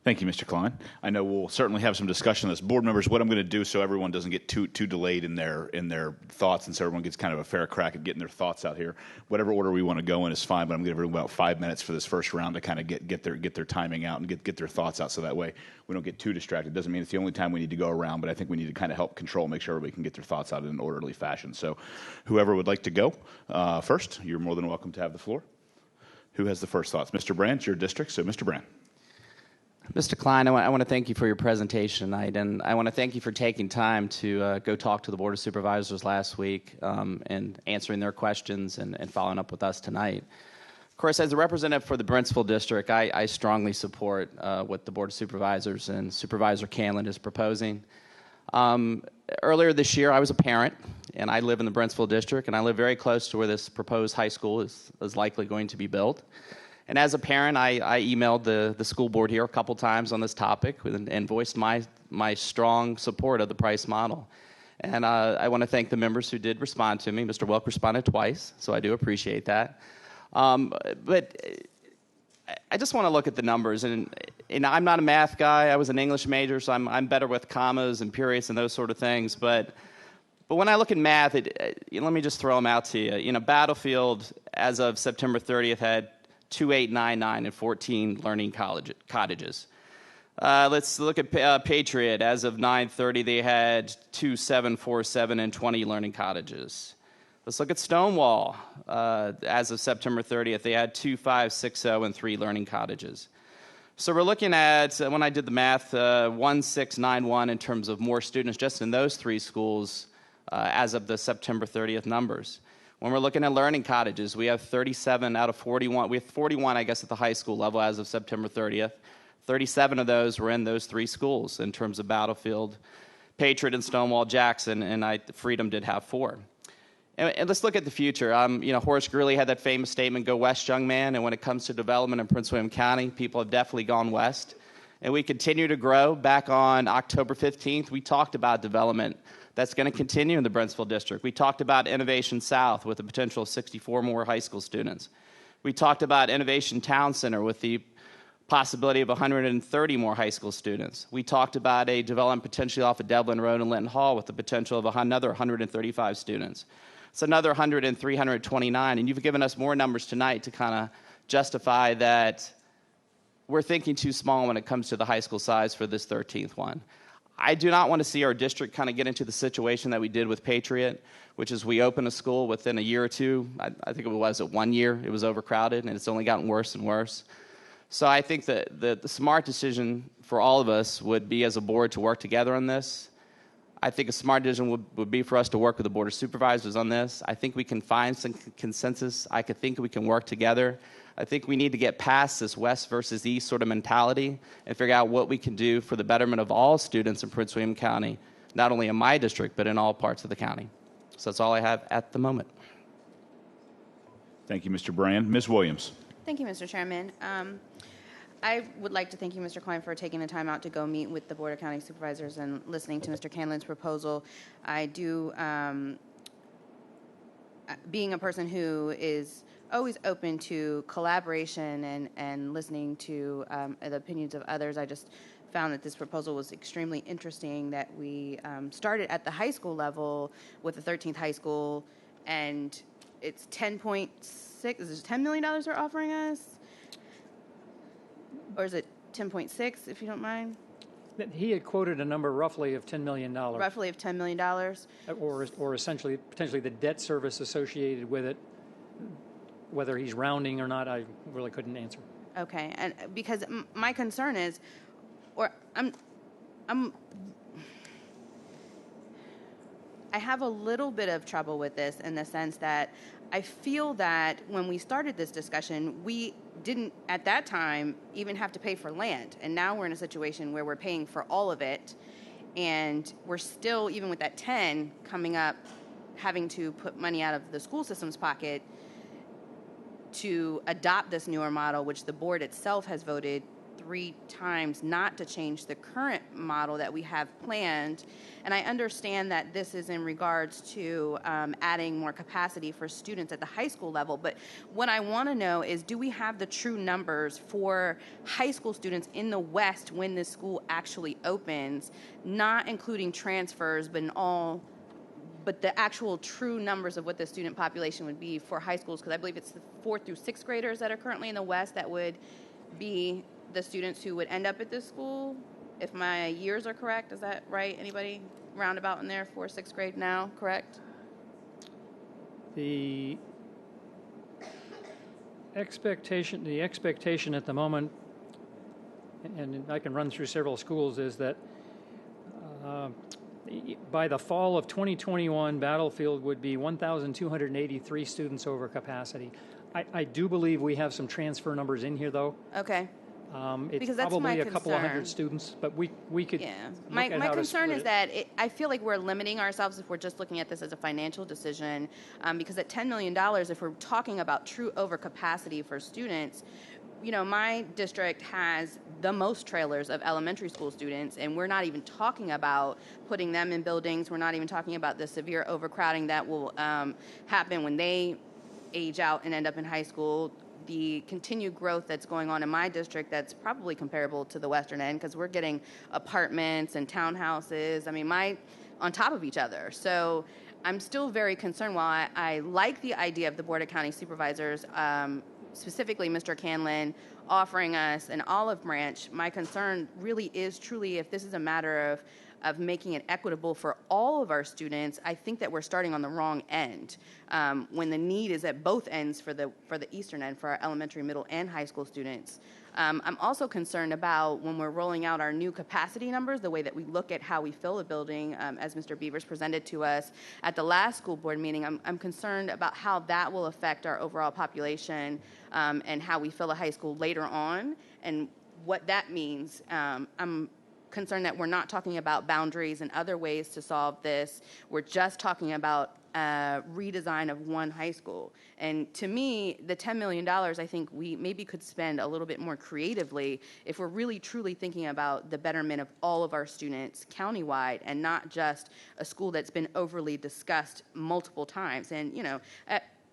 Thank you, Mr. Klein. I know we'll certainly have some discussion on this. Board members, what I'm going to do so everyone doesn't get too delayed in their thoughts and so everyone gets kind of a fair crack at getting their thoughts out here. Whatever order we want to go in is fine, but I'm going to give everyone about 5 minutes for this first round to kind of get their timing out and get their thoughts out so that way we don't get too distracted. Doesn't mean it's the only time we need to go around, but I think we need to kind of help control, make sure everybody can get their thoughts out in an orderly fashion. So whoever would like to go first, you're more than welcome to have the floor. Who has the first thoughts? Mr. Brand, it's your district, so Mr. Brand. Mr. Klein, I want to thank you for your presentation tonight, and I want to thank you for taking time to go talk to the Board of Supervisors last week and answering their questions and following up with us tonight. Of course, as a representative for the Brentsville District, I strongly support what the Board of Supervisors and Supervisor Canlin is proposing. Earlier this year, I was a parent, and I live in the Brentsville District, and I live very close to where this proposed high school is likely going to be built. And as a parent, I emailed the school board here a couple times on this topic and voiced my strong support of the price model. And I want to thank the members who did respond to me. Mr. Welk responded twice, so I do appreciate that. But I just want to look at the numbers. And I'm not a math guy. I was an English major, so I'm better with commas and periods and those sort of things. But when I look at math, let me just throw them out to you. Battlefield, as of September 30th, had 2899 and 14 learning cottages. Let's look at Patriot. As of 9:30, they had 2747 and 20 learning cottages. Let's look at Stonewall. As of September 30th, they had 2560 and 3 learning cottages. So we're looking at, when I did the math, 1691 in terms of more students just in those 3 schools as of the September 30th numbers. When we're looking at learning cottages, we have 37 out of 41. We have 41, I guess, at the high school level as of September 30th. 37 of those were in those 3 schools in terms of Battlefield, Patriot, and Stonewall Jackson, and Freedom did have 4. And let's look at the future. Horace Greeley had that famous statement, "Go west, young man," and when it comes to development in Prince William County, people have definitely gone west. And we continue to grow. Back on October 15th, we talked about development that's going to continue in the Brentsville District. We talked about Innovation South with the potential of 64 more high school students. We talked about Innovation Town Center with the possibility of 130 more high school students. We talked about a development potentially off of Devlin Road and Linton Hall with the potential of another 135 students. It's another 100 and 329, and you've given us more numbers tonight to kind of justify that we're thinking too small when it comes to the high school size for this 13th one. I do not want to see our district kind of get into the situation that we did with Patriot, which is we opened a school within a year or two. I think it was 1 year. It was overcrowded, and it's only gotten worse and worse. So I think that the smart decision for all of us would be as a board to work together on this. I think a smart decision would be for us to work with the Board of Supervisors on this. I think we can find some consensus. I could think we can work together. I think we need to get past this west versus east sort of mentality and figure out what we can do for the betterment of all students in Prince William County, not only in my district, but in all parts of the county. So that's all I have at the moment. Thank you, Mr. Brand. Ms. Williams. Thank you, Mr. Chairman. I would like to thank you, Mr. Klein, for taking the time out to go meet with the Board of County Supervisors and listening to Mr. Canlin's proposal. I do, being a person who is always open to collaboration and listening to the opinions of others, I just found that this proposal was extremely interesting, that we started at the high school level with the 13th high school, and it's 10.6, is it $10 million they're offering us? Or is it 10.6, if you don't mind? He had quoted a number roughly of $10 million. Roughly of $10 million? Or essentially, potentially the debt service associated with it. Whether he's rounding or not, I really couldn't answer. Okay, and because my concern is, I have a little bit of trouble with this in the sense that I feel that when we started this discussion, we didn't, at that time, even have to pay for land. And now we're in a situation where we're paying for all of it. And we're still, even with that 10 coming up having to put money out of the school system's pocket to adopt this newer model, which the board itself has voted 3 times not to change the current model that we have planned. And I understand that this is in regards to adding more capacity for students at the high school level. But what I want to know is, do we have the true numbers for high school students in the West when this school actually opens, not including transfers, but the actual true numbers of what the student population would be for high schools? Because I believe it's the 4th through 6th graders that are currently in the West that would be the students who would end up at this school, if my years are correct. Is that right? Anybody roundabout in there for 6th grade now, correct? The expectation at the moment, and I can run through several schools, is that by the fall of 2021, Battlefield would be 1,283 students over capacity. I do believe we have some transfer numbers in here, though. Okay. It's because that's probably my a couple of hundred concern. students, but we could. Yeah. look My at how to concern split is it. that I feel like we're limiting ourselves if we're just looking at this as a financial decision, because at $10 million, if we're talking about true overcapacity for students, you know, my district has the most trailers of elementary school students, and we're not even talking about putting them in buildings. We're not even talking about the severe overcrowding that will happen when they age out and end up in high school. The continued growth that's going on in my district that's probably comparable to the western end, because we're getting apartments and townhouses, on top of each other. So I'm still very concerned. While I like the idea of the Board of County Supervisors, specifically Mr. Canlin, offering us an olive branch, my concern really is truly, if this is a matter of making it equitable for all of our students, I think that we're starting on the wrong end, when the need is at both ends for the eastern end, for our elementary, middle, and high school students. I'm also concerned about when we're rolling out our new capacity numbers, the way that we look at how we fill a building, as Mr. Beavers presented to us at the last school board meeting. I'm concerned about how that will affect our overall population, and how we fill a high school later on, and what that means. I'm concerned that we're not talking about boundaries and other ways to solve this. We're just talking about redesign of one high school. And to me, the $10 million, I think we maybe could spend a little bit more creatively if we're really truly thinking about the betterment of all of our students countywide, and not just a school that's been overly discussed multiple times. And, you know,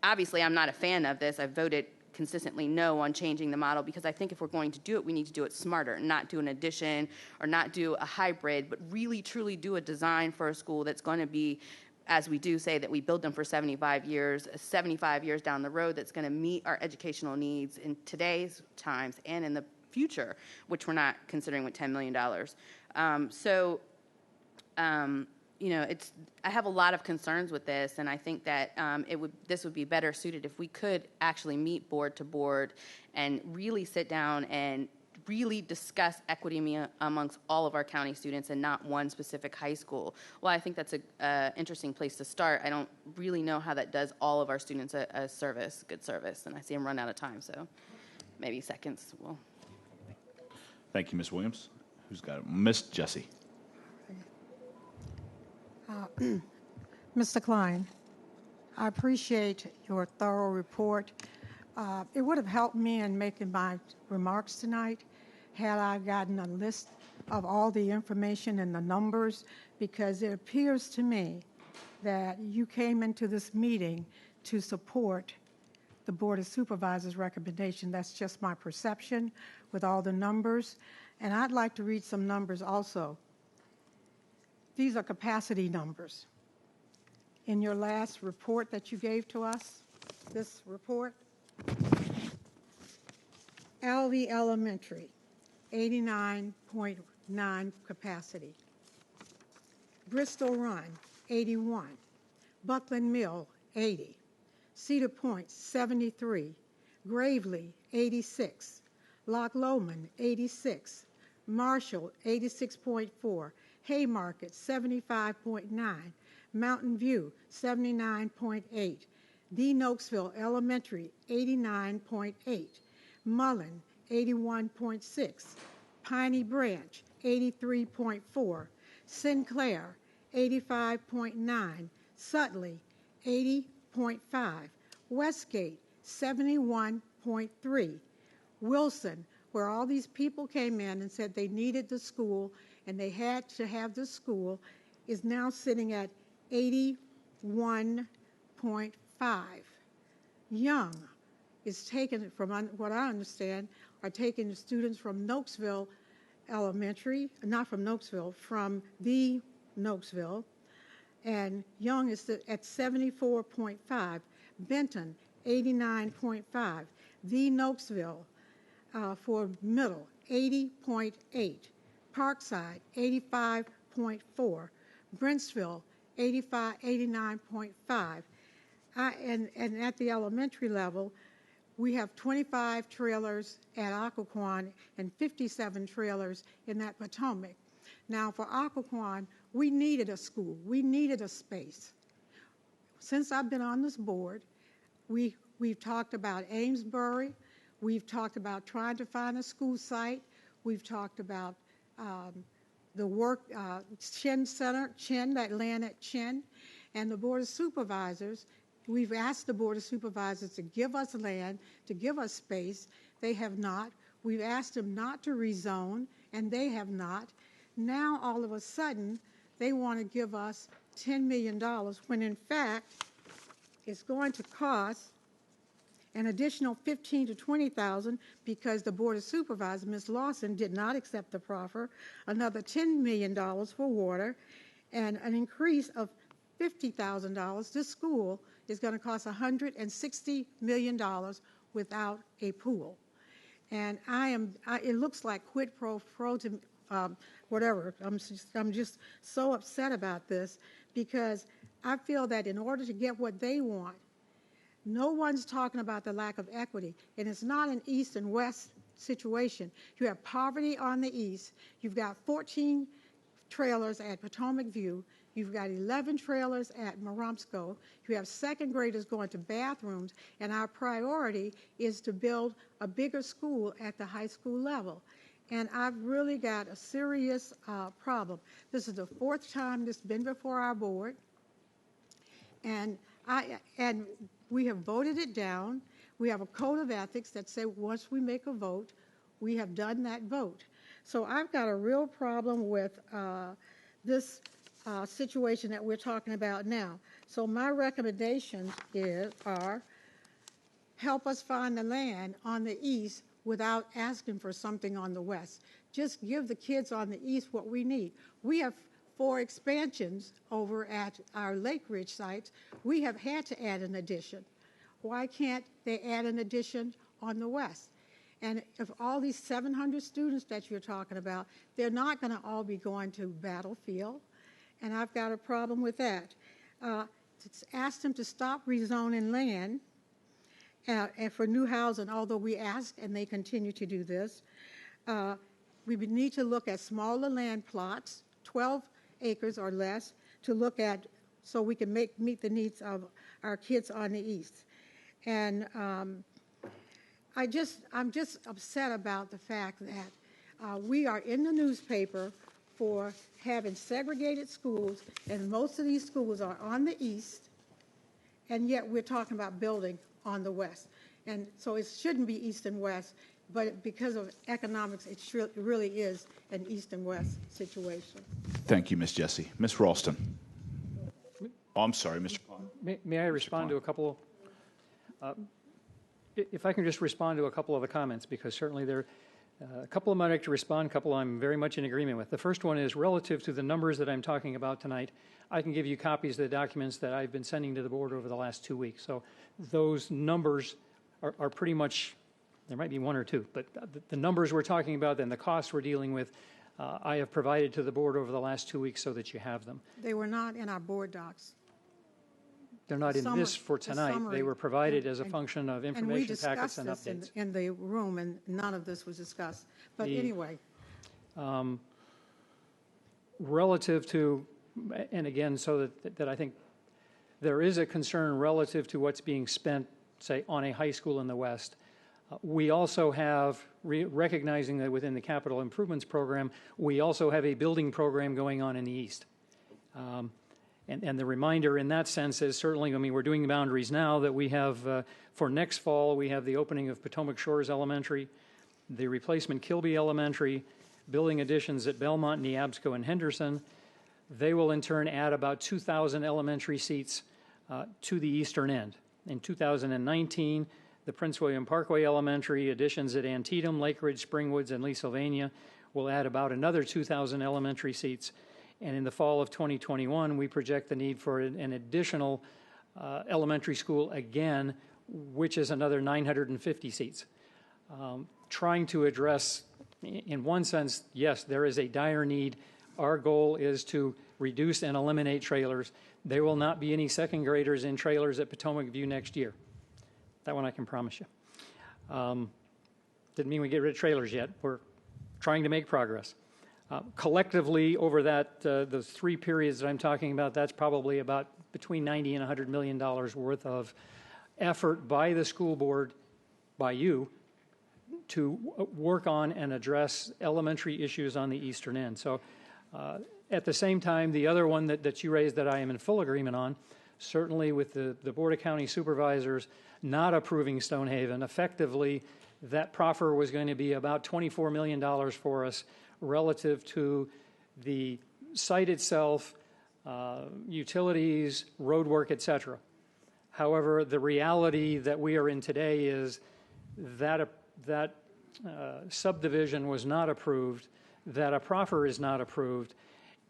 obviously I'm not a fan of this. I've voted consistently no on changing the model, because I think if we're going to do it, we need to do it smarter, not do an addition or not do a hybrid, but really truly do a design for a school that's going to be, as we do say that we build them for 75 years down the road, that's going to meet our educational needs in today's times and in the future, which we're not considering with $10 million. You know, I have a lot of concerns with this, and I think that this would be better suited if we could actually meet board to board and really sit down and really discuss equity amongst all of our county students, and not one specific high school. Well, I think that's an interesting place to start. I don't really know how that does all of our students a good service, and I see them run out of time, so maybe seconds will. Thank you, Ms. Williams. Who's got it? Miss Jessie. Mr. Klein, I appreciate your thorough report. It would have helped me in making my remarks tonight had I gotten a list of all the information and the numbers, because it appears to me that you came into this meeting to support the Board of Supervisors' recommendation. That's just my perception with all the numbers. And I'd like to read some numbers also. These are capacity numbers. In your last report that you gave to us, this report, LV Elementary, 89.9 capacity. Bristol Run, 81. Buckland Mill, 80. Cedar Point, 73. Gravely, 86. Loch Lomond, 86. Marshall, 86.4. Haymarket, 75.9. Mountain View, 79.8. D. Nokesville Elementary, 89.8. Mullen, 81.6. Piney Branch, 83.4. Sinclair, 85.9. Sutley, 80.5. Westgate, 71.3. Wilson, where all these people came in and said they needed the school and they had to have the school, is now sitting at 81.5. Young is taken, from what I understand, are taking the students from Nokesville Elementary, not from Nokesville, from the Nokesville, and Young is at 74.5. Benton, 89.5. The Nokesville for middle, 80.8. Parkside, 85.4. Brentsville, 89.5. And at the elementary level, we have 25 trailers at Occoquan and 57 trailers in that Potomac. Now, for Occoquan, we needed a school. We needed a space. Since I've been on this board, we've talked about Amesbury. We've talked about trying to find a school site. We've talked about the work, Chin Center, Chin, that land at Chin, and the Board of Supervisors. We've asked the Board of Supervisors to give us land, to give us space. They have not. We've asked them not to rezone, and they have not. Now, all of a sudden, they want to give us $10 million, when in fact, it's going to cost an additional $15,000 to $20,000 because the Board of Supervisors, Ms. Lawson, did not accept the proffer, another $10 million for water, and an increase of $50,000. This school is going to cost $160 million without a pool. And it looks like quid pro quo to whatever. I'm just so upset about this because I feel that in order to get what they want, no one's talking about the lack of equity. And it's not an east and west situation. You have poverty on the east. You've got 14 trailers at Potomac View. You've got 11 trailers at Marumsco. You have second graders going to bathrooms, and our priority is to build a bigger school at the high school level. And I've really got a serious problem. This is the fourth time this has been before our board, and we have voted it down. We have a code of ethics that says once we make a vote, we have done that vote. So I've got a real problem with this situation that we're talking about now. So my recommendations are help us find the land on the east without asking for something on the west. Just give the kids on the east what we need. We have 4 expansions over at our Lake Ridge sites. We have had to add an addition. Why can't they add an addition on the west? And if all these 700 students that you're talking about, they're not going to all be going to Battlefield. And I've got a problem with that. Ask them to stop rezoning land and for new housing, although we ask and they continue to do this. We would need to look at smaller land plots, 12 acres or less, to look at so we can meet the needs of our kids on the east. And I'm just upset about the fact that we are in the newspaper for having segregated schools, and most of these schools are on the east, and yet we're talking about building on the west. And so it shouldn't be east and west, but because of economics, it really is an east and west situation. Thank you, Ms. Jessie. Ms. Ralston. Oh, I'm sorry, Mr. Klein. May I respond to a couple? If I can just respond to a couple of the comments, because certainly there a couple of them I'd like to respond, a couple I'm very much in agreement with. The first one is relative to the numbers that I'm talking about tonight. I can give you copies of the documents that I've been sending to the board over the last 2 weeks. So those numbers are pretty much, there might be 1 or 2, but the numbers we're talking about and the costs we're dealing with, I have provided to the board over the last 2 weeks so that you have them. They were not in our board docs. They're not in this for tonight. They were provided as a function of information packets and updates. And we discussed this in the room, and none of this was discussed. But anyway. Relative to, and again, so that I think there is a concern relative to what's being spent, say, on a high school in the West. We also have, recognizing that within the capital improvements program, we also have a building program going on in the East. And the reminder in that sense is certainly, I mean, we're doing the boundaries now that we have, for next fall, we have the opening of Potomac Shores Elementary, the replacement Kilby Elementary, building additions at Belmont, Neabsco, and Henderson. They will in turn add about 2,000 elementary seats to the eastern end. In 2019, the Prince William Parkway Elementary additions at Antietam, Lake Ridge, Springwoods, and Lee Sylvania will add about another 2,000 elementary seats. And in the fall of 2021, we project the need for an additional elementary school again, which is another 950 seats. Trying to address, in one sense, yes, there is a dire need. Our goal is to reduce and eliminate trailers. There will not be any second graders in trailers at Potomac View next year. That one I can promise you. Didn't mean we get rid of trailers yet. We're trying to make progress. Collectively, over that those 3 periods that I'm talking about, that's probably about between $90 and $100 million worth of effort by the school board, by you, to work on and address elementary issues on the eastern end. So at the same time, the other one that you raised that I am in full agreement on, certainly with the Board of County Supervisors not approving Stonehaven, effectively that proffer was going to be about $24 million for us relative to the site itself, utilities, road work, etc. However, the reality that we are in today is that subdivision was not approved, that a proffer is not approved,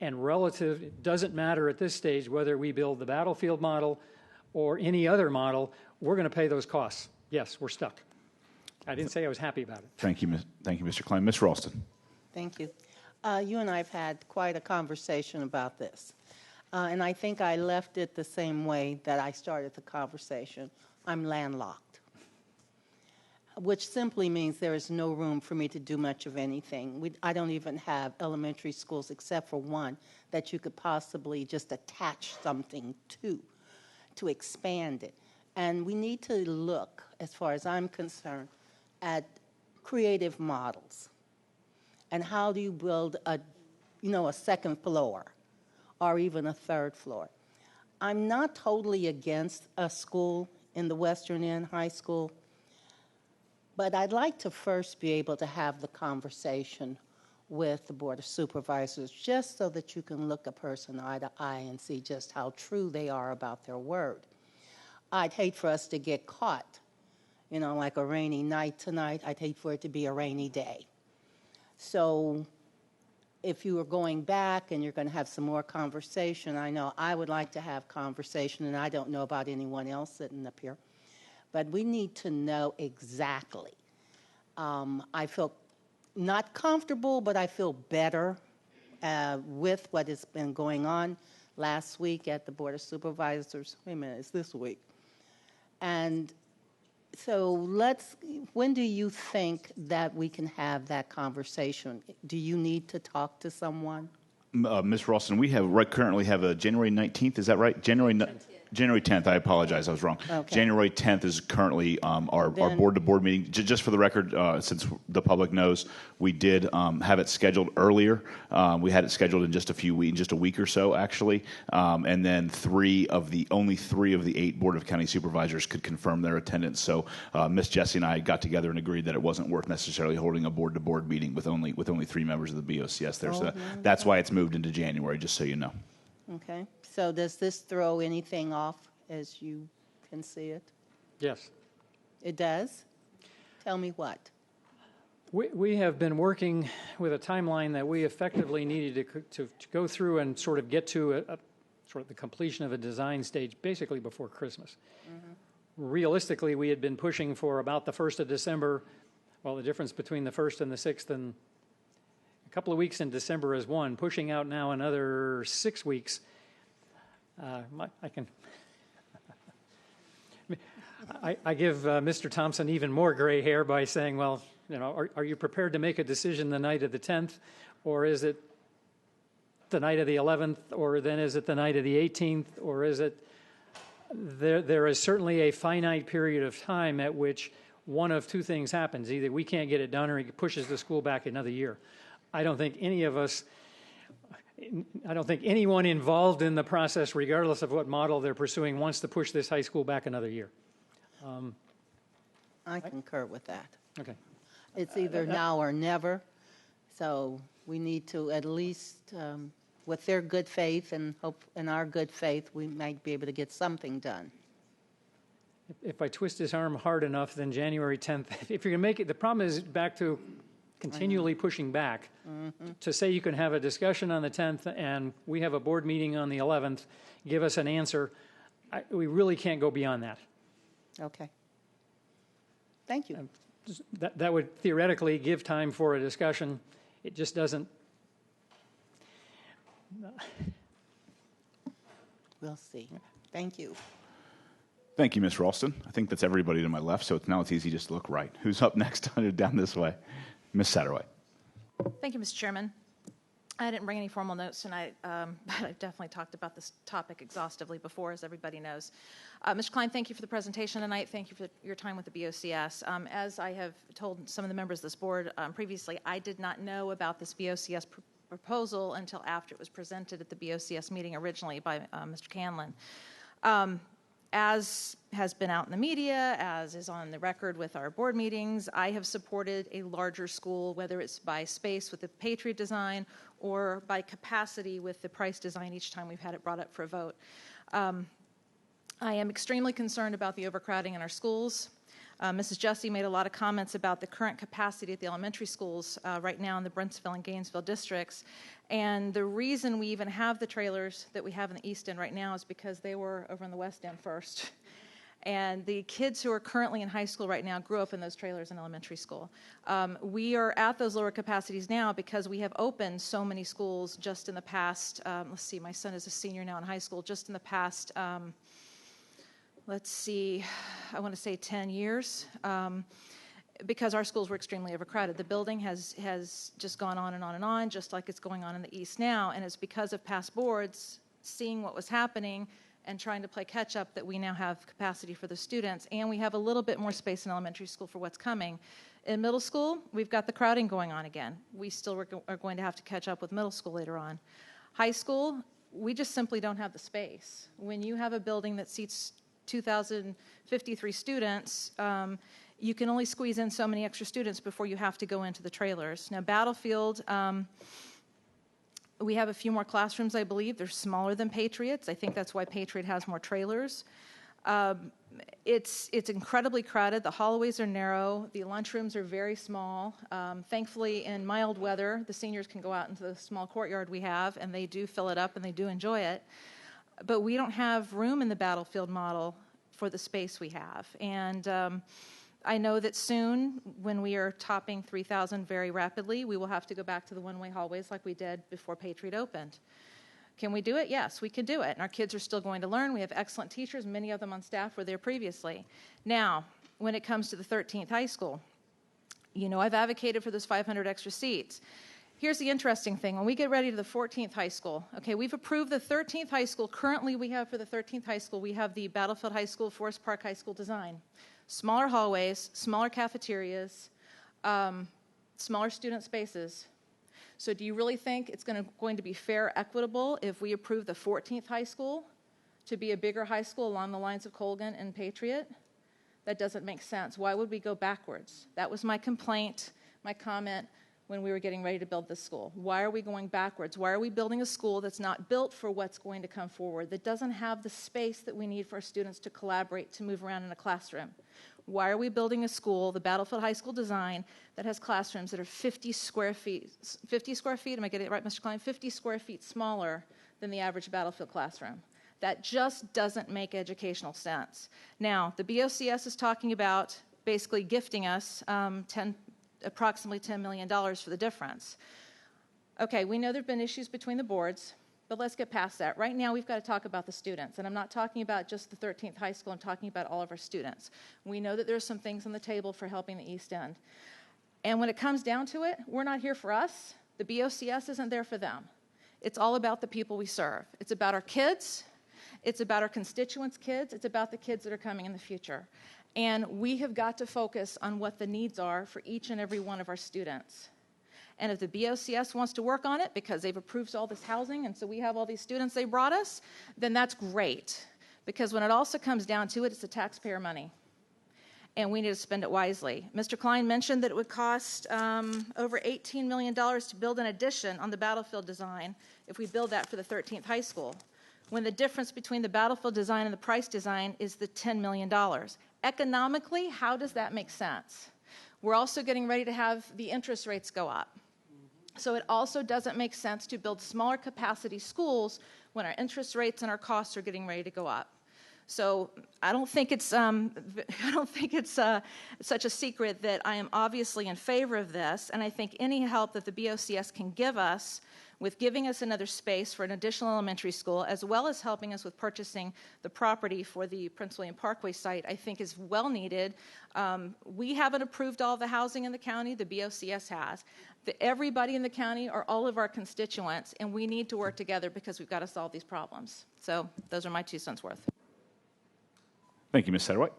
and relative, it doesn't matter at this stage whether we build the battlefield model or any other model, we're going to pay those costs. Yes, we're stuck. I didn't say I was happy about it. Thank you, Mr. Klein. Ms. Ralston. Thank you. You and I have had quite a conversation about this. And I think I left it the same way that I started the conversation. I'm landlocked, which simply means there is no room for me to do much of anything. I don't even have elementary schools except for one that you could possibly just attach something to expand it. And we need to look, as far as I'm concerned, at creative models. And how do you build a second floor or even a third floor? I'm not totally against a school in the Western End High School, but I'd like to first be able to have the conversation with the Board of Supervisors just so that you can look a person eye to eye and see just how true they are about their word. I'd hate for us to get caught, like a rainy night tonight. I'd hate for it to be a rainy day. So if you are going back and you're going to have some more conversation, I know I would like to have conversation, and I don't know about anyone else sitting up here, but we need to know exactly. I feel not comfortable, but I feel better with what has been going on last week at the Board of Supervisors. Wait a minute, it's this week. And so when do you think that we can have that conversation? Do you need to talk to someone? Ms. Ralston, we currently have a January 19th, is that right? January 10th, I apologize, I was wrong. Okay. January 10th is currently our board-to-board meeting. Just for the record, since the public knows, we did have it scheduled earlier. We had it scheduled in just a week or so, actually. And then only three of the 8 Board of County Supervisors could confirm their attendance. So Ms. Jessie and I got together and agreed that it wasn't worth necessarily holding a board-to-board meeting with only 3 members of the BOCS there. So that's why it's moved into January, just so you know. Okay. So does this throw anything off as you can see it? Yes. It does? Tell me what. We have been working with a timeline that we effectively needed to go through and sort of get to sort of the completion of a design stage basically before Christmas. Mm-hmm. Realistically, we had been pushing for about the 1st of December. Well, the difference between the 1st and the 6th and a couple of weeks in December is one. Pushing out now another 6 weeks. I give Mr. Thompson even more gray hair by saying, well, are you prepared to make a decision the night of the 10th, or is it the night of the 11th, or then is it the night of the 18th, or is it... There is certainly a finite period of time at which one of two things happens. Either we can't get it done or he pushes the school back another year. I don't think any of us... I don't think anyone involved in the process, regardless of what model they're pursuing, wants to push this high school back another year. I concur with that. Okay. It's either now or never. So we need to at least, with their good faith and hope in our good faith, we might be able to get something done. If I twist his arm hard enough, then January 10th, if you're going to make it, the problem is back to continually pushing back. To say you can have a discussion on the 10th and we have a board meeting on the 11th, give us an answer, we really can't go beyond that. Okay. Thank you. That would theoretically give time for a discussion. It just doesn't. We'll see. Thank you. Thank you, Ms. Ralston. I think that's everybody to my left, so now it's easy just to look right. Who's up next down this way? Ms. Satterwhite. Thank you, Mr. Chairman. I didn't bring any formal notes tonight, but I've definitely talked about this topic exhaustively before, as everybody knows. Mr. Klein, thank you for the presentation tonight. Thank you for your time with the BOCS. As I have told some of the members of this board previously, I did not know about this BOCS proposal until after it was presented at the BOCS meeting originally by Mr. Canlon. As has been out in the media, as is on the record with our board meetings, I have supported a larger school, whether it's by space with the Patriot design or by capacity with the Price design each time we've had it brought up for a vote. I am extremely concerned about the overcrowding in our schools. Mrs. Jesse made a lot of comments about the current capacity at the elementary schools right now in the Brentsville and Gainesville districts. And the reason we even have the trailers that we have in the East End right now is because they were over in the West End first. And the kids who are currently in high school right now grew up in those trailers in elementary school. We are at those lower capacities now because we have opened so many schools just in the past, let's see, my son is a senior now in high school, just in the past, let's see, I want to say 10 years, because our schools were extremely overcrowded. The building has just gone on and on and on, just like it's going on in the East now, and it's because of past boards seeing what was happening and trying to play catch up that we now have capacity for the students, and we have a little bit more space in elementary school for what's coming. In middle school, we've got the crowding going on again. We still are going to have to catch up with middle school later on. High school, we just simply don't have the space. When you have a building that seats 2,053 students, you can only squeeze in so many extra students before you have to go into the trailers. Now, Battlefield, we have a few more classrooms, I believe. They're smaller than Patriots. I think that's why Patriot has more trailers. It's incredibly crowded. The hallways are narrow. The lunchrooms are very small. Thankfully, in mild weather, the seniors can go out into the small courtyard we have, and they do fill it up, and they do enjoy it. But we don't have room in the Battlefield model for the space we have. And I know that soon, when we are topping 3,000 very rapidly, we will have to go back to the one-way hallways like we did before Patriot opened. Can we do it? Yes, we can do it. And our kids are still going to learn. We have excellent teachers. Many of them on staff were there previously. Now, when it comes to the 13th high school, you know I've advocated for those 500 extra seats. Here's the interesting thing. When we get ready to the 14th high school, okay, we've approved the 13th high school. Currently, we have for the 13th high school, we have the Battlefield High School, Forest Park High School design. Smaller hallways, smaller cafeterias, smaller student spaces. So do you really think it's going to be fair, equitable if we approve the 14th high school to be a bigger high school along the lines of Colgan and Patriot? That doesn't make sense. Why would we go backwards? That was my complaint, my comment when we were getting ready to build this school. Why are we going backwards? Why are we building a school that's not built for what's going to come forward, that doesn't have the space that we need for our students to collaborate, to move around in a classroom? Why are we building a school, the Battlefield High School design, that has classrooms that are 50 square feet, am I getting it right, Mr. Klein? 50 square feet smaller than the average Battlefield classroom? That just doesn't make educational sense. Now, the BOCS is talking about basically gifting us approximately $10 million for the difference. Okay, we know there have been issues between the boards, but let's get past that. Right now, we've got to talk about the students, and I'm not talking about just the 13th high school, I'm talking about all of our students. We know that there's some things on the table for helping the East End. And when it comes down to it, we're not here for us. The BOCS isn't there for them. It's all about the people we serve. It's about our kids. It's about our constituents' kids. It's about the kids that are coming in the future. And we have got to focus on what the needs are for each and every one of our students. And if the BOCS wants to work on it because they've approved all this housing and so we have all these students they brought us, then that's great. Because when it also comes down to it, it's the taxpayer money. And we need to spend it wisely. Mr. Klein mentioned that it would cost over $18 million to build an addition on the battlefield design if we build that for the 13th high school, when the difference between the battlefield design and the Price design is the $10 million. Economically, how does that make sense? We're also getting ready to have the interest rates go up. So it also doesn't make sense to build smaller capacity schools when our interest rates and our costs are getting ready to go up. So I don't think it's such a secret that I am obviously in favor of this, and I think any help that the BOCS can give us with giving us another space for an additional elementary school, as well as helping us with purchasing the property for the Prince William Parkway site, I think is well needed. We haven't approved all the housing in the county, the BOCS has. Everybody in the county are all of our constituents, and we need to work together because we've got to solve these problems. So those are my 2 cents worth. Thank you, Ms. Satterwhite.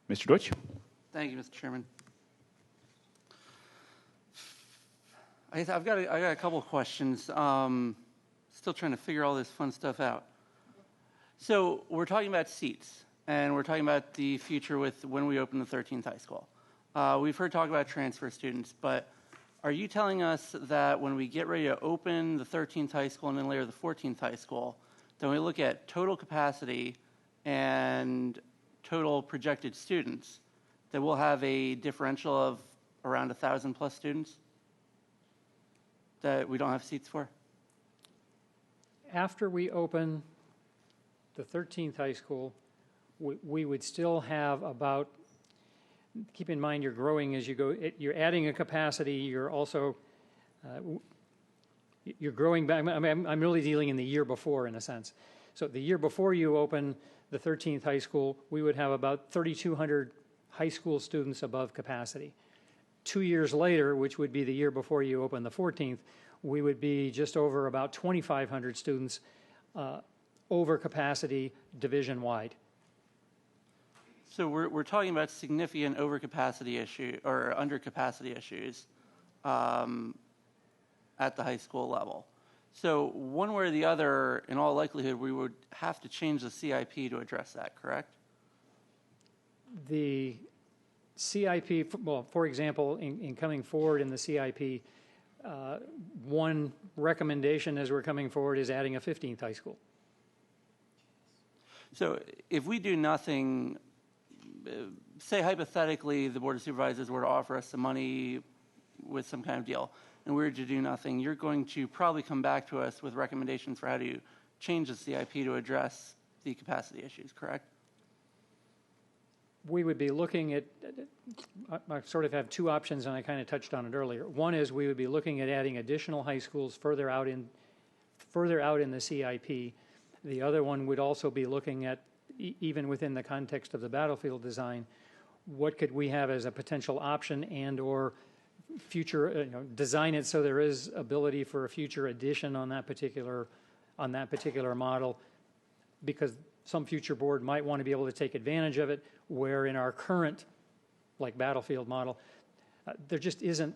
Mr. Deutsch. Thank you, Mr. Chairman. I've got a couple of questions. Still trying to figure all this fun stuff out. So we're talking about seats, and we're talking about the future with when we open the 13th high school. We've heard talk about transfer students, but are you telling us that when we get ready to open the 13th high school and then later the 14th high school, then we look at total capacity and total projected students, that we'll have a differential of around 1,000 plus students that we don't have seats for? After we open the 13th high school, we would still have about, keep in mind you're growing as you go, you're adding a capacity, you're also, you're growing back. I'm really dealing in the year before, in a sense. So the year before you open the 13th high school, we would have about 3,200 high school students above capacity. 2 years later, which would be the year before you open the 14th, we would be just over about 2,500 students over capacity division-wide. So we're talking about significant overcapacity issue or undercapacity issues at the high school level. So one way or the other, in all likelihood, we would have to change the CIP to address that, correct? The CIP, well, for example, in coming forward in the CIP, one recommendation as we're coming forward is adding a 15th high school. So if we do nothing, say hypothetically the Board of Supervisors were to offer us some money with some kind of deal, and we were to do nothing, you're going to probably come back to us with recommendations for how to change the CIP to address the capacity issues, correct? We would be looking at, I sort of have 2 options, and I kind of touched on it earlier. One is we would be looking at adding additional high schools further out in the CIP. The other one would also be looking at, even within the context of the battlefield design, what could we have as a potential option and or future, design it so there is ability for a future addition on that particular model, because some future board might want to be able to take advantage of it, where in our current, like battlefield model, there just isn't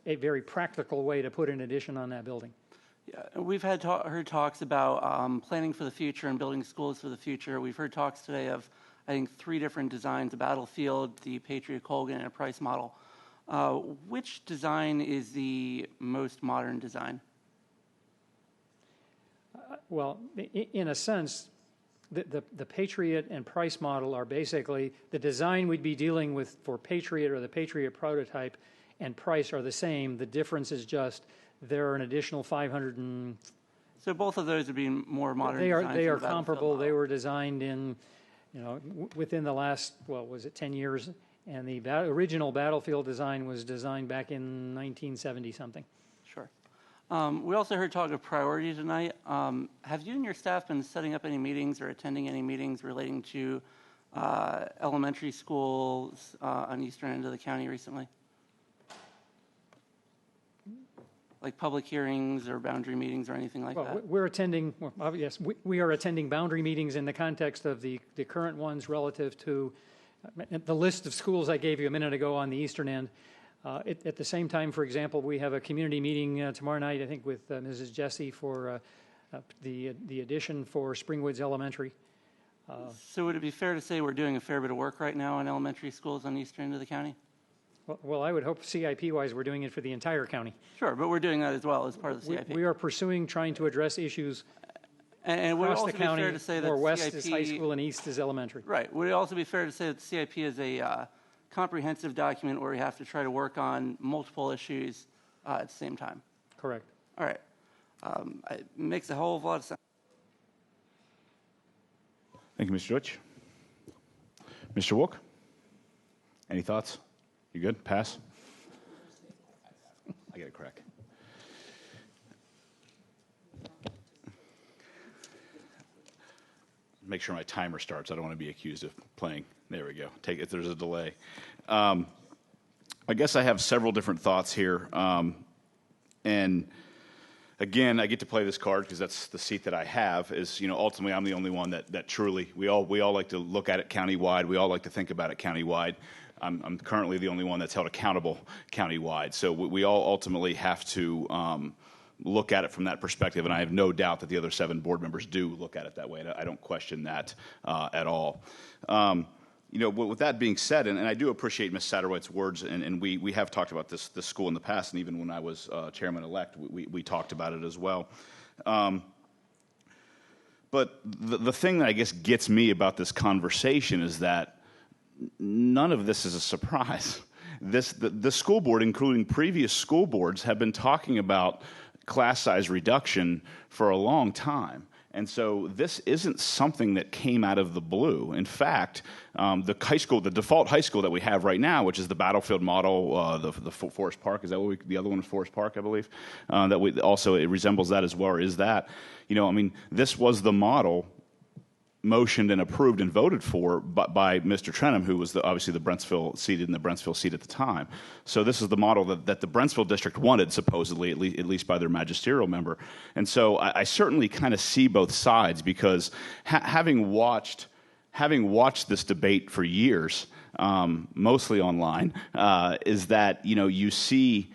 a very practical way to put an addition on that building. Yeah, we've heard talks about planning for the future and building schools for the future. We've heard talks today of, I think, 3 different designs: a battlefield, the Patriot Colgan, and a Price model. Which design is the most modern design? Well, in a sense, the Patriot and Price model are basically the design we'd be dealing with for Patriot or the Patriot prototype and Price are the same. The difference is just there are an additional 500 and... So both of those would be more modern designs. They are comparable. They were designed in, within the last, 10 years? And the original battlefield design was designed back in 1970-something. Sure. We also heard talk of priority tonight. Have you and your staff been setting up any meetings or attending any meetings relating to elementary schools on the eastern end of the county recently? Like public hearings or boundary meetings or anything like that? We're attending, yes, we are attending boundary meetings in the context of the current ones relative to the list of schools I gave you a minute ago on the eastern end. At the same time, for example, we have a community meeting tomorrow night, I think, with Mrs. Jessie for the addition for Springwoods Elementary. So would it be fair to say we're doing a fair bit of work right now in elementary schools on the eastern end of the county? Well, I would hope CIP-wise we're doing it for the entire county. Sure, but we're doing that as well as part of the CIP. We are pursuing trying to address issues and would it across also the be county, fair to say that where west CIP, is high school and east is elementary. Right. Would it also be fair to say that the CIP is a comprehensive document where we have to try to work on multiple issues at the same time? Correct. All right. It makes a whole lot of sense. Thank you, Mr. Deutsch. Mr. Wilk, any thoughts? You good? Pass? I get a crack. Make sure my timer starts. I don't want to be accused of playing. There we go. Take it. There's a delay. I guess I have several different thoughts here. And again, I get to play this card because that's the seat that I have. Is, you know, ultimately I'm the only one that truly we all like to look at it countywide. We all like to think about it countywide. I'm currently the only one that's held accountable countywide. So we all ultimately have to look at it from that perspective, and I have no doubt that the other 7 board members do look at it that way. And I don't question that at all. You know, with that being said, and I do appreciate Ms. Satterwhite's words, and we have talked about this school in the past, and even when I was chairman-elect, we talked about it as well. But the thing that I guess gets me about this conversation is that none of this is a surprise. The school board, including previous school boards, have been talking about class size reduction for a long time. And so this isn't something that came out of the blue. In fact, the default high school that we have right now, which is the Battlefield model, the Forest Park, is that the other one is Forest Park, I believe? It resembles that as well, is that, you know, I mean, this was the model motioned and approved and voted for by Mr. Trenum, who was obviously the Brentsville seat at the time. So this is the model that the Brentsville district wanted, supposedly, at least by their magisterial member. And so I certainly kind of see both sides, because having watched this debate for years, mostly online, is that, you know, you see,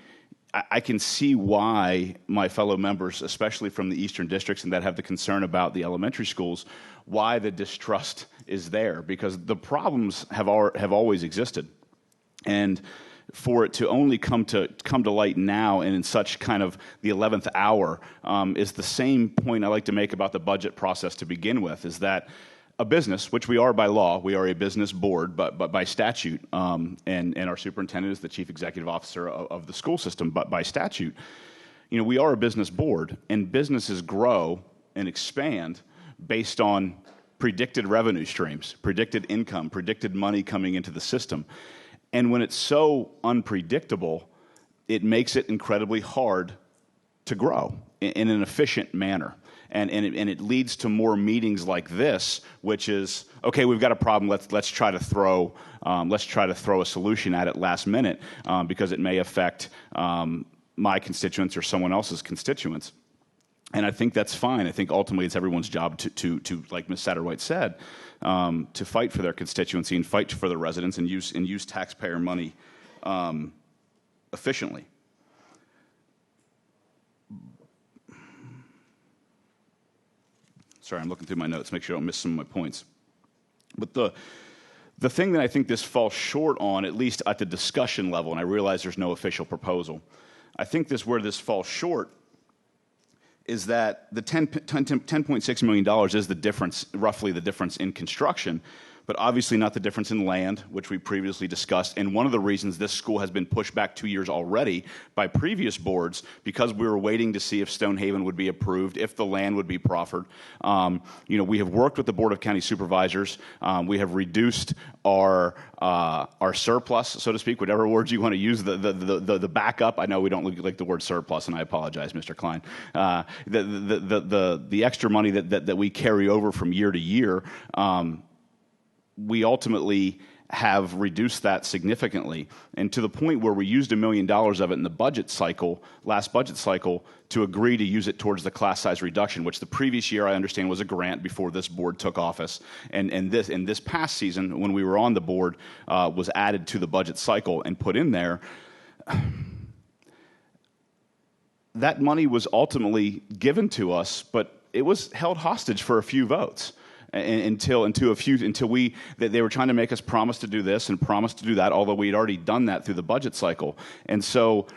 I can see why my fellow members, especially from the eastern districts and that have the concern about the elementary schools, why the distrust is there, because the problems have always existed. And for it to only come to light now and in such kind of the 11th hour is the same point I like to make about the budget process to begin with, is that a business, which we are by law, we are a business board, but by statute, and our superintendent is the chief executive officer of the school system, but by statute, you know, we are a business board, and businesses grow and expand based on predicted revenue streams, predicted income, predicted money coming into the system. And when it's so unpredictable, it makes it incredibly hard to grow in an efficient manner. And it leads to more meetings like this, which is, okay, we've got a problem. Let's try to throw a solution at it last minute, because it may affect my constituents or someone else's constituents. And I think that's fine. I think ultimately it's everyone's job to like Ms. Satterwhite said, to fight for their constituency and fight for their residents and use taxpayer money efficiently. Sorry, I'm looking through my notes, make sure I don't miss some of my points. But the thing that I think this falls short on, at least at the discussion level, and I realize there's no official proposal, I think where this falls short is that the $10.6 million is the difference, roughly the difference in construction, but obviously not the difference in land, which we previously discussed. And one of the reasons this school has been pushed back 2 years already by previous boards, because we were waiting to see if Stonehaven would be approved, if the land would be proffered. You know, we have worked with the Board of County Supervisors. We have reduced our surplus, so to speak, whatever words you want to use, the backup. I know we don't like the word surplus, and I apologize, Mr. Klein. The extra money that we carry over from year to year, we ultimately have reduced that significantly, and to the point where we used $1 million of it in the last budget cycle, to agree to use it towards the class size reduction, which the previous year I understand was a grant before this board took office, and this past season when we were on the board was added to the budget cycle and put in there. that money was ultimately given to us, but it was held hostage for a few votes until they were trying to make us promise to do this and promise to do that, although we had already done that through the budget cycle. And so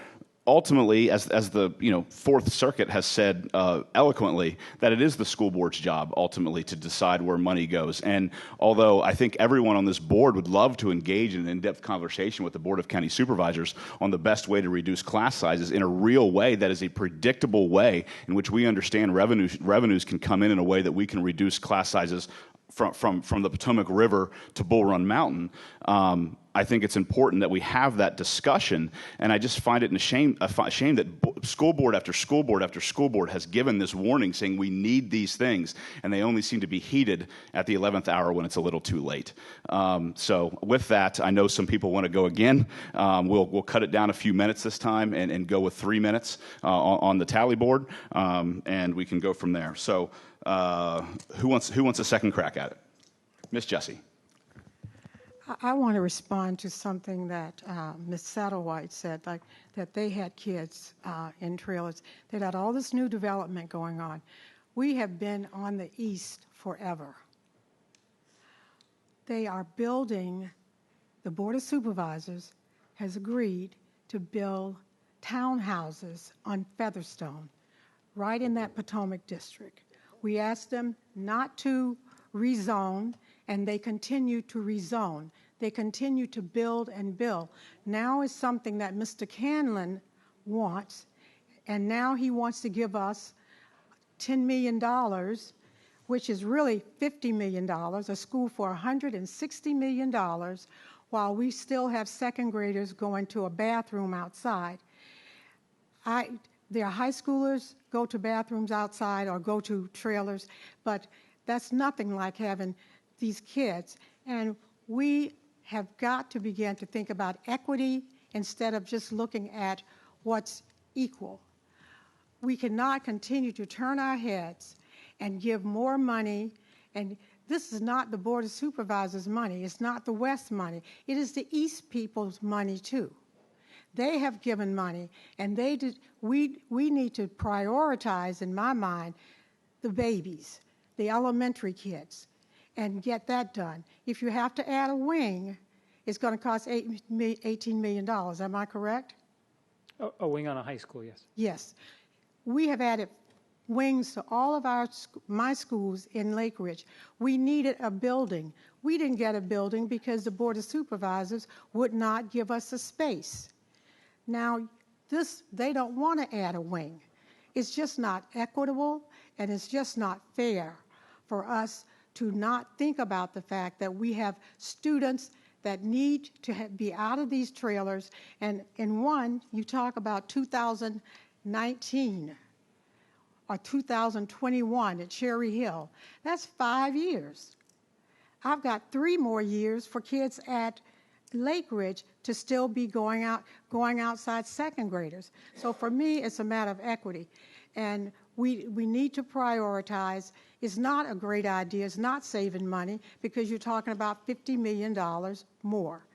ultimately, as the Fourth Circuit has said eloquently, that it is the school board's job ultimately to decide where money goes. And although I think everyone on this board would love to engage in an in-depth conversation with the Board of County Supervisors on the best way to reduce class sizes in a real way that is a predictable way in which we understand revenues can come in a way that we can reduce class sizes from the Potomac River to Bull Run Mountain, I think it's important that we have that discussion, and I just find it a shame that school board after school board after school board has given this warning saying we need these things, and they only seem to be heeded at the 11th hour when it's a little too late. So with that, I know some people want to go again. We'll cut it down a few minutes this time and go with 3 minutes on the tally board, and we can go from there. So who wants a second crack at it? Miss Jessie. I want to respond to something that Ms. Satterwhite said, like that they had kids in trailers. They had all this new development going on. We have been on the east forever. They are building, the Board of Supervisors has agreed to build townhouses on Featherstone, right in that Potomac district. We asked them not to rezone, and they continue to rezone. They continue to build and build. Now is something that Mr. Canlon wants, and now he wants to give us $10 million, which is really $50 million, a school for $160 million, while we still have second graders going to a bathroom outside. Their high schoolers go to bathrooms outside or go to trailers, but that's nothing like having these kids. And we have got to begin to think about equity instead of just looking at what's equal. We cannot continue to turn our heads and give more money. And this is not the Board of Supervisors' money. It's not the West money. It is the East people's money, too. They have given money, and we need to prioritize, in my mind, the babies, the elementary kids, and get that done. If you have to add a wing, it's going to cost $18 million. Am I correct? A wing on a high school, yes. Yes. We have added wings to all of my schools in Lake Ridge. We needed a building. We didn't get a building because the Board of Supervisors would not give us a space. Now, they don't want to add a wing. It's just not equitable, and it's just not fair for us to not think about the fact that we have students that need to be out of these trailers. And in one, you talk about 2019 or 2021 at Cherry Hill. That's 5 years. I've got 3 more years for kids at Lake Ridge to still be going outside second graders. So for me, it's a matter of equity. And we need to prioritize. It's not a great idea. It's not saving money because you're talking about $50 million more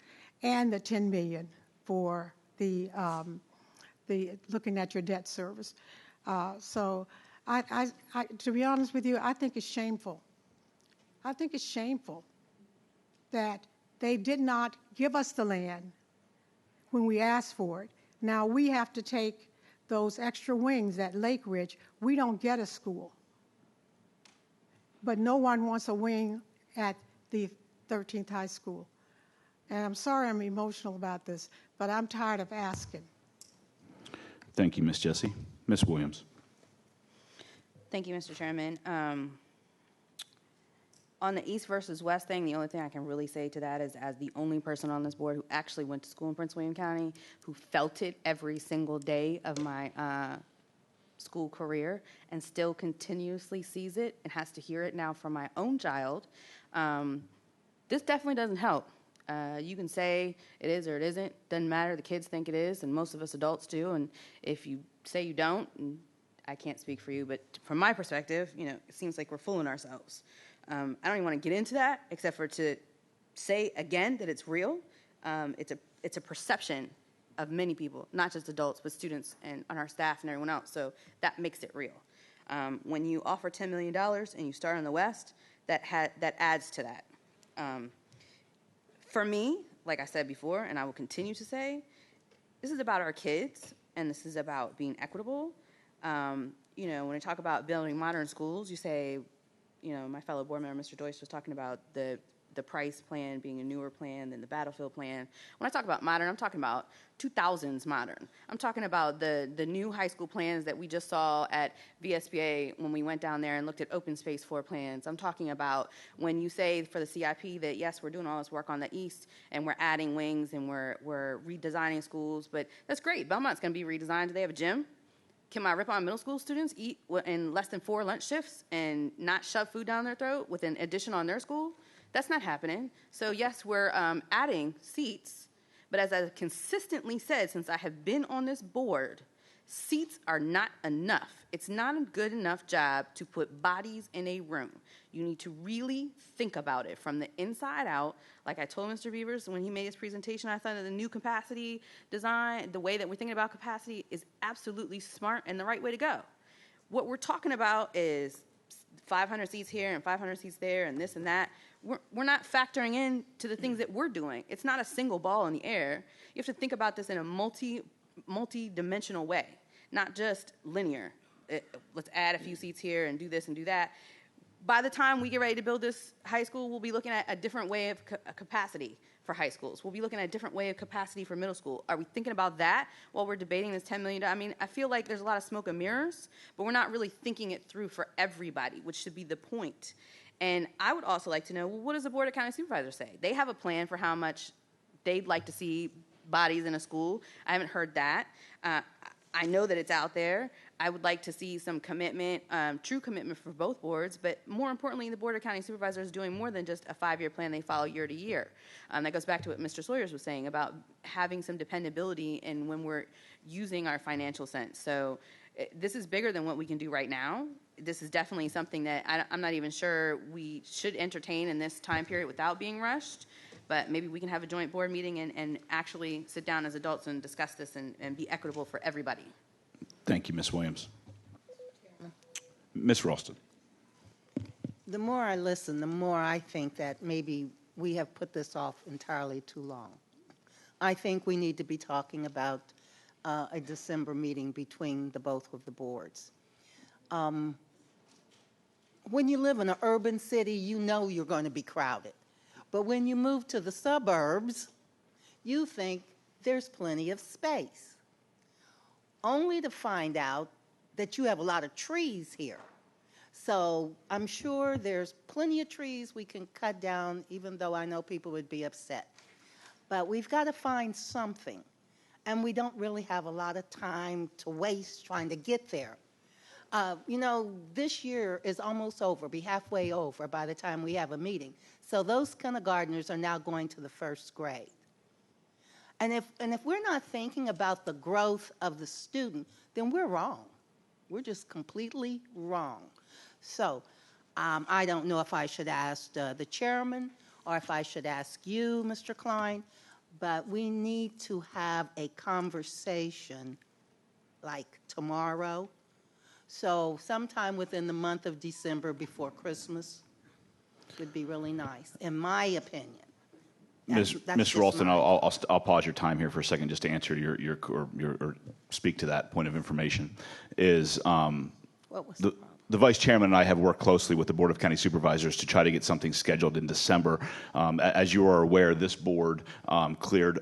and the $10 million for the looking at your debt service. So to be honest with you, I think it's shameful. I think it's shameful that they did not give us the land when we asked for it. Now we have to take those extra wings at Lake Ridge. We don't get a school. But no one wants a wing at the 13th High School. And I'm sorry I'm emotional about this, but I'm tired of asking. Thank you, Ms. Jessie. Ms. Williams. Thank you, Mr. Chairman. On the East versus West thing, the only thing I can really say to that is, as the only person on this board who actually went to school in Prince William County, who felt it every single day of my school career and still continuously sees it and has to hear it now from my own child, this definitely doesn't help. You can say it is or it isn't, doesn't matter. The kids think it is, and most of us adults do. And if you say you don't, and I can't speak for you, but from my perspective, it seems like we're fooling ourselves. I don't even want to get into that, except for to say again that it's real. It's a perception of many people, not just adults, but students and our staff and everyone else. So that makes it real. When you offer $10 million and you start in the West, that adds to that. For me, like I said before, and I will continue to say, this is about our kids, and this is about being equitable. When I talk about building modern schools, you say, my fellow board member, Mr. Deutsch, was talking about the price plan being a newer plan than the battlefield plan. When I talk about modern, I'm talking about 2000s modern. I'm talking about the new high school plans that we just saw at VSBA when we went down there and looked at open space floor plans. I'm talking about when you say for the CIP that, yes, we're doing all this work on the east and we're adding wings and we're redesigning schools, but that's great. Belmont's going to be redesigned. Do they have a gym? Can my Ripon Middle School students eat in less than 4 lunch shifts and not shove food down their throat with an addition on their school? That's not happening. So yes, we're adding seats, but as I consistently said since I have been on this board, seats are not enough. It's not a good enough job to put bodies in a room. You need to really think about it from the inside out. Like I told Mr. Beavers when he made his presentation, I thought that the new capacity design, the way that we're thinking about capacity is absolutely smart and the right way to go. What we're talking about is 500 seats here and 500 seats there and this and that. We're not factoring in to the things that we're doing. It's not a single ball in the air. You have to think about this in a multi-dimensional way, not just linear. Let's add a few seats here and do this and do that. By the time we get ready to build this high school, we'll be looking at a different way of capacity for high schools. We'll be looking at a different way of capacity for middle school. Are we thinking about that while we're debating this $10 million? I mean, I feel like there's a lot of smoke and mirrors, but we're not really thinking it through for everybody, which should be the point. And I would also like to know, well, what does the Board of County Supervisors say? They have a plan for how much they'd like to see bodies in a school. I haven't heard that. I know that it's out there. I would like to see some commitment, true commitment for both boards, but more importantly, the Board of County Supervisors is doing more than just a 5-year plan they follow year to year. That goes back to what Mr. Sawyers was saying about having some dependability in when we're using our financial sense. So this is bigger than what we can do right now. This is definitely something that I'm not even sure we should entertain in this time period without being rushed. But maybe we can have a joint board meeting and actually sit down as adults and discuss this and be equitable for everybody. Thank you, Ms. Williams. Ms. Ralston. The more I listen, the more I think that maybe we have put this off entirely too long. I think we need to be talking about a December meeting between the both of the boards. When you live in an urban city, you know you're going to be crowded. But when you move to the suburbs, you think there's plenty of space, only to find out that you have a lot of trees here. So I'm sure there's plenty of trees we can cut down, even though I know people would be upset. But we've got to find something, and we don't really have a lot of time to waste trying to get there. This year is almost over, be halfway over by the time we have a meeting. So those kindergartners are now going to the first grade. And if we're not thinking about the growth of the student, then we're wrong. We're just completely wrong. So I don't know if I should ask the chairman or if I should ask you, Mr. Klein, but we need to have a conversation like tomorrow. So sometime within the month of December before Christmas would be really nice, in my opinion. Ms. Ralston, I'll pause your time here for a second just to answer your or speak to that point of information. The Vice Chairman and I have worked closely with the Board of County Supervisors to try to get something scheduled in December. As you are aware, this board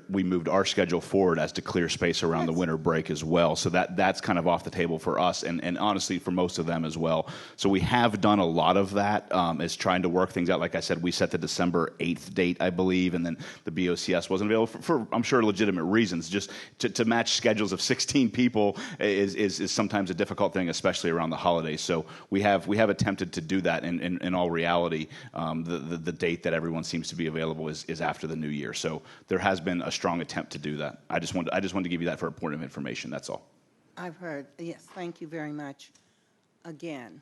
we moved our schedule forward as to clear space around the winter break as well. So that's kind of off the table for us and honestly for most of them as well. So we have done a lot of that as trying to work things out. Like I said, we set the December 8th date, I believe, and then the BOCS wasn't available for I'm sure, legitimate reasons. Just to match schedules of 16 people is sometimes a difficult thing, especially around the holidays. So we have attempted to do that. In all reality, the date that everyone seems to be available is after the new year. So there has been a strong attempt to do that. I just wanted to give you that for a point of information. That's all. I've heard. Yes, thank you very much. Again,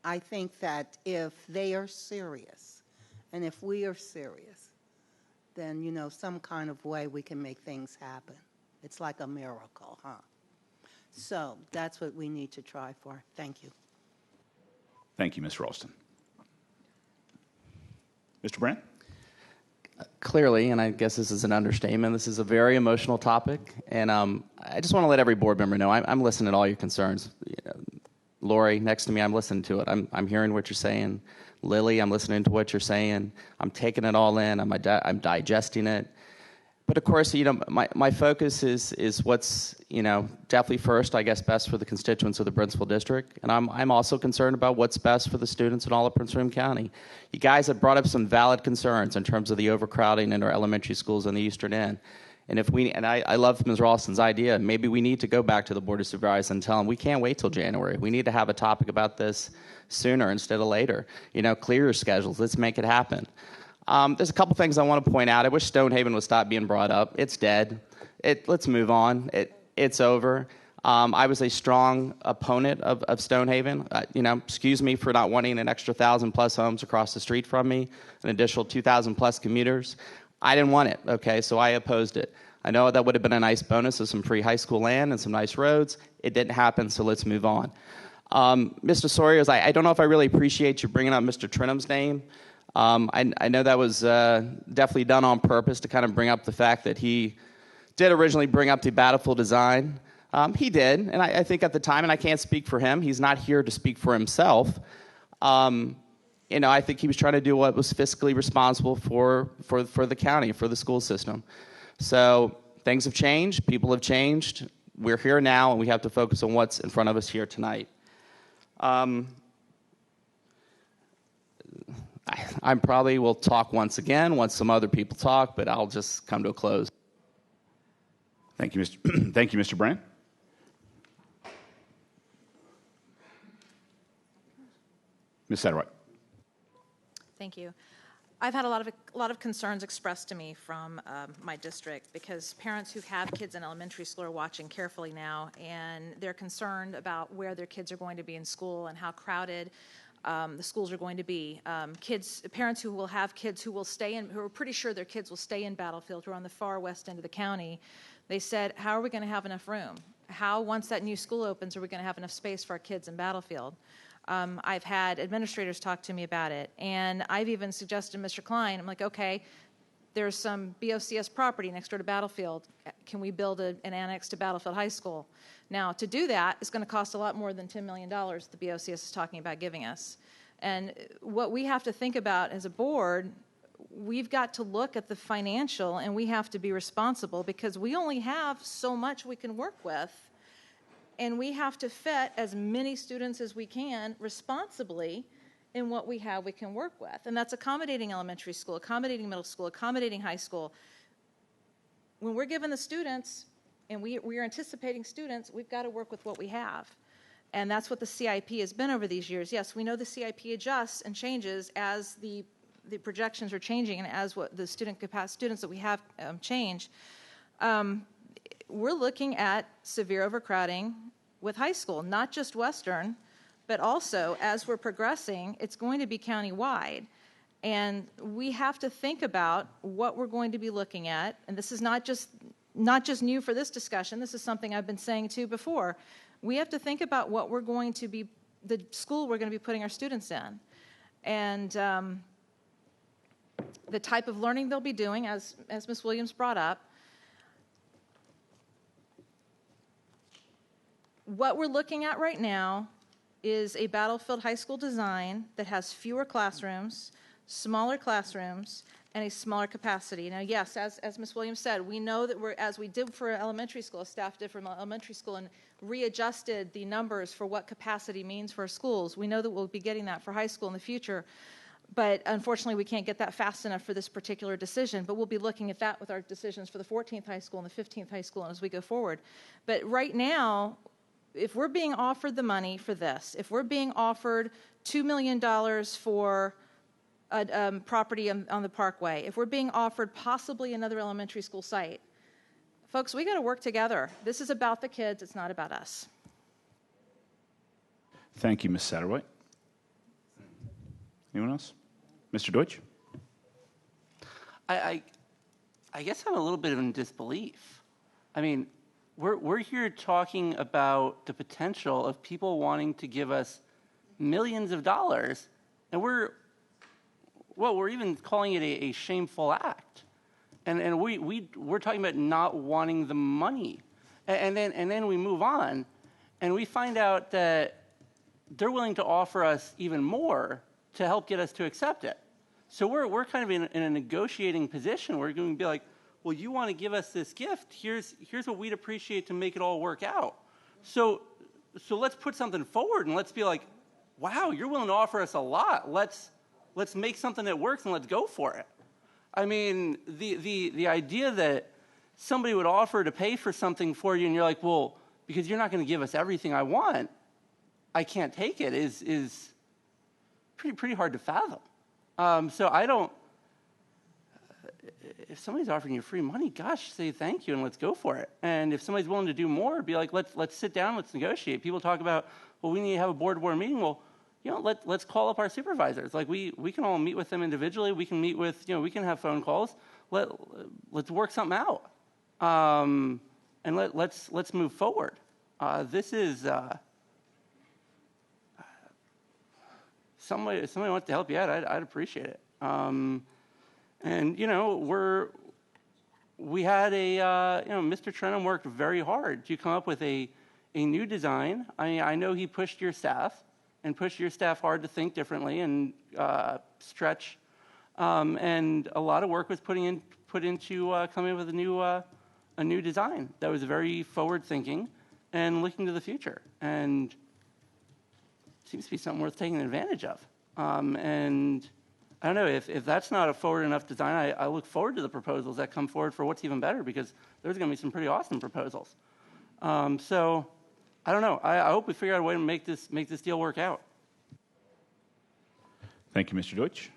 I think that if they are serious, and if we are serious, then, some kind of way we can make things happen. It's like a miracle, huh? So that's what we need to try for. Thank you. Thank you, Ms. Ralston. Mr. Brandt? Clearly, and I guess this is an understatement, this is a very emotional topic, and I just want to let every board member know I'm listening to all your concerns. Lori, next to me, I'm listening to it. I'm hearing what you're saying. Lily, I'm listening to what you're saying. I'm taking it all in. I'm digesting it. But of course, my focus is what's, definitely first, I guess, best for the constituents of the Brentsville District. And I'm also concerned about what's best for the students in all of Prince William County. You guys have brought up some valid concerns in terms of the overcrowding in our elementary schools on the Eastern End. And I love Ms. Ralston's idea, maybe we need to go back to the Board of Supervisors and tell them we can't wait till January. We need to have a topic about this sooner instead of later. Clear your schedules. Let's make it happen. There's a couple things I want to point out. I wish Stonehaven would stop being brought up. It's dead. Let's move on. It's over. I was a strong opponent of Stonehaven. Excuse me for not wanting an extra 1,000+ homes across the street from me, an additional 2,000+ commuters. I didn't want it, okay, so I opposed it. I know that would have been a nice bonus of some free high school land and some nice roads. It didn't happen, so let's move on. Mr. Sawyers, I don't know if I really appreciate you bringing up Mr. Trinham's name. I know that was definitely done on purpose to kind of bring up the fact that he did originally bring up the battlefield design. He did, and I think at the time, and I can't speak for him, he's not here to speak for himself. I think he was trying to do what was fiscally responsible for the county, for the school system. So things have changed, people have changed. We're here now, and we have to focus on what's in front of us here tonight. I probably will talk once again once some other people talk, but I'll just come to a close. Thank you, Mr. Brandt. Ms. Satterwhite. Thank you. I've had a lot of concerns expressed to me from my district because parents who have kids in elementary school are watching carefully now, and they're concerned about where their kids are going to be in school and how crowded the schools are going to be. Parents who will have kids who are pretty sure their kids will stay in Battlefield, who are on the far west end of the county, they said, how are we going to have enough room? How, once that new school opens, are we going to have enough space for our kids in Battlefield? I've had administrators talk to me about it, and I've even suggested to Mr. Klein, I'm like, okay, there's some PWCS property next door to Battlefield. Can we build an annex to Battlefield High School? Now, to do that is going to cost a lot more than $10 million the PWCS is talking about giving us. And what we have to think about as a board, we've got to look at the financial, and we have to be responsible because we only have so much we can work with. And we have to fit as many students as we can responsibly in what we have we can work with. And that's accommodating elementary school, accommodating middle school, accommodating high school. When we're given the students and we are anticipating students, we've got to work with what we have. And that's what the CIP has been over these years. Yes, we know the CIP adjusts and changes as the projections are changing and as what the students that we have change. We're looking at severe overcrowding with high school, not just Western, but also as we're progressing, it's going to be countywide. And we have to think about what we're going to be looking at. And this is not just new for this discussion. This is something I've been saying too before. We have to think about what we're going to be, the school we're going to be putting our students in. And the type of learning they'll be doing, as Ms. Williams brought up. What we're looking at right now is a Battlefield High School design that has fewer classrooms, smaller classrooms, and a smaller capacity. Now, yes, as Ms. Williams said, we know that as we did for elementary school, staff did for elementary school and readjusted the numbers for what capacity means for our schools. We know that we'll be getting that for high school in the future. But unfortunately, we can't get that fast enough for this particular decision. But we'll be looking at that with our decisions for the 14th high school and the 15th high school and as we go forward. But right now, if we're being offered the money for this, if we're being offered $2 million for a property on the Parkway, if we're being offered possibly another elementary school site, folks, we got to work together. This is about the kids. It's not about us. Thank you, Ms. Satterwhite. Anyone else? Mr. Deutsch? I I guess I'm a little bit in disbelief. I mean, we're here talking about the potential of people wanting to give us millions of dollars, and we're even calling it a shameful act. And we're talking about not wanting the money. And then we move on, and we find out that they're willing to offer us even more to help get us to accept it. So we're kind of in a negotiating position. We're going to be like, well, you want to give us this gift. Here's what we'd appreciate to make it all work out. So let's put something forward, and let's be like, wow, you're willing to offer us a lot. Let's make something that works, and let's go for it. I mean, the idea that somebody would offer to pay for something for you, and you're like, well, because you're not going to give us everything I want, I can't take it, is pretty hard to fathom. So I don't. If somebody's offering you free money, gosh, say thank you and let's go for it. And if somebody's willing to do more, be like, let's sit down, let's negotiate. People talk about, well, we need to have a board meeting. Well, let's call up our supervisors. Like we can all meet with them individually. We can meet with, we can have phone calls. Let's work something out, and let's move forward. This is somebody wants to help you out. I'd appreciate it. And we had Mr. Trenum worked very hard to come up with a new design. I know he pushed your staff hard to think differently and stretch. And a lot of work was put into coming up with a new design that was very forward thinking and looking to the future. And seems to be something worth taking advantage of. And I don't know, if that's not a forward enough design, I look forward to the proposals that come forward for what's even better, because there's going to be some pretty awesome proposals. So I don't know. I hope we figure out a way to make this deal work out. Thank you, Mr. Deutsch.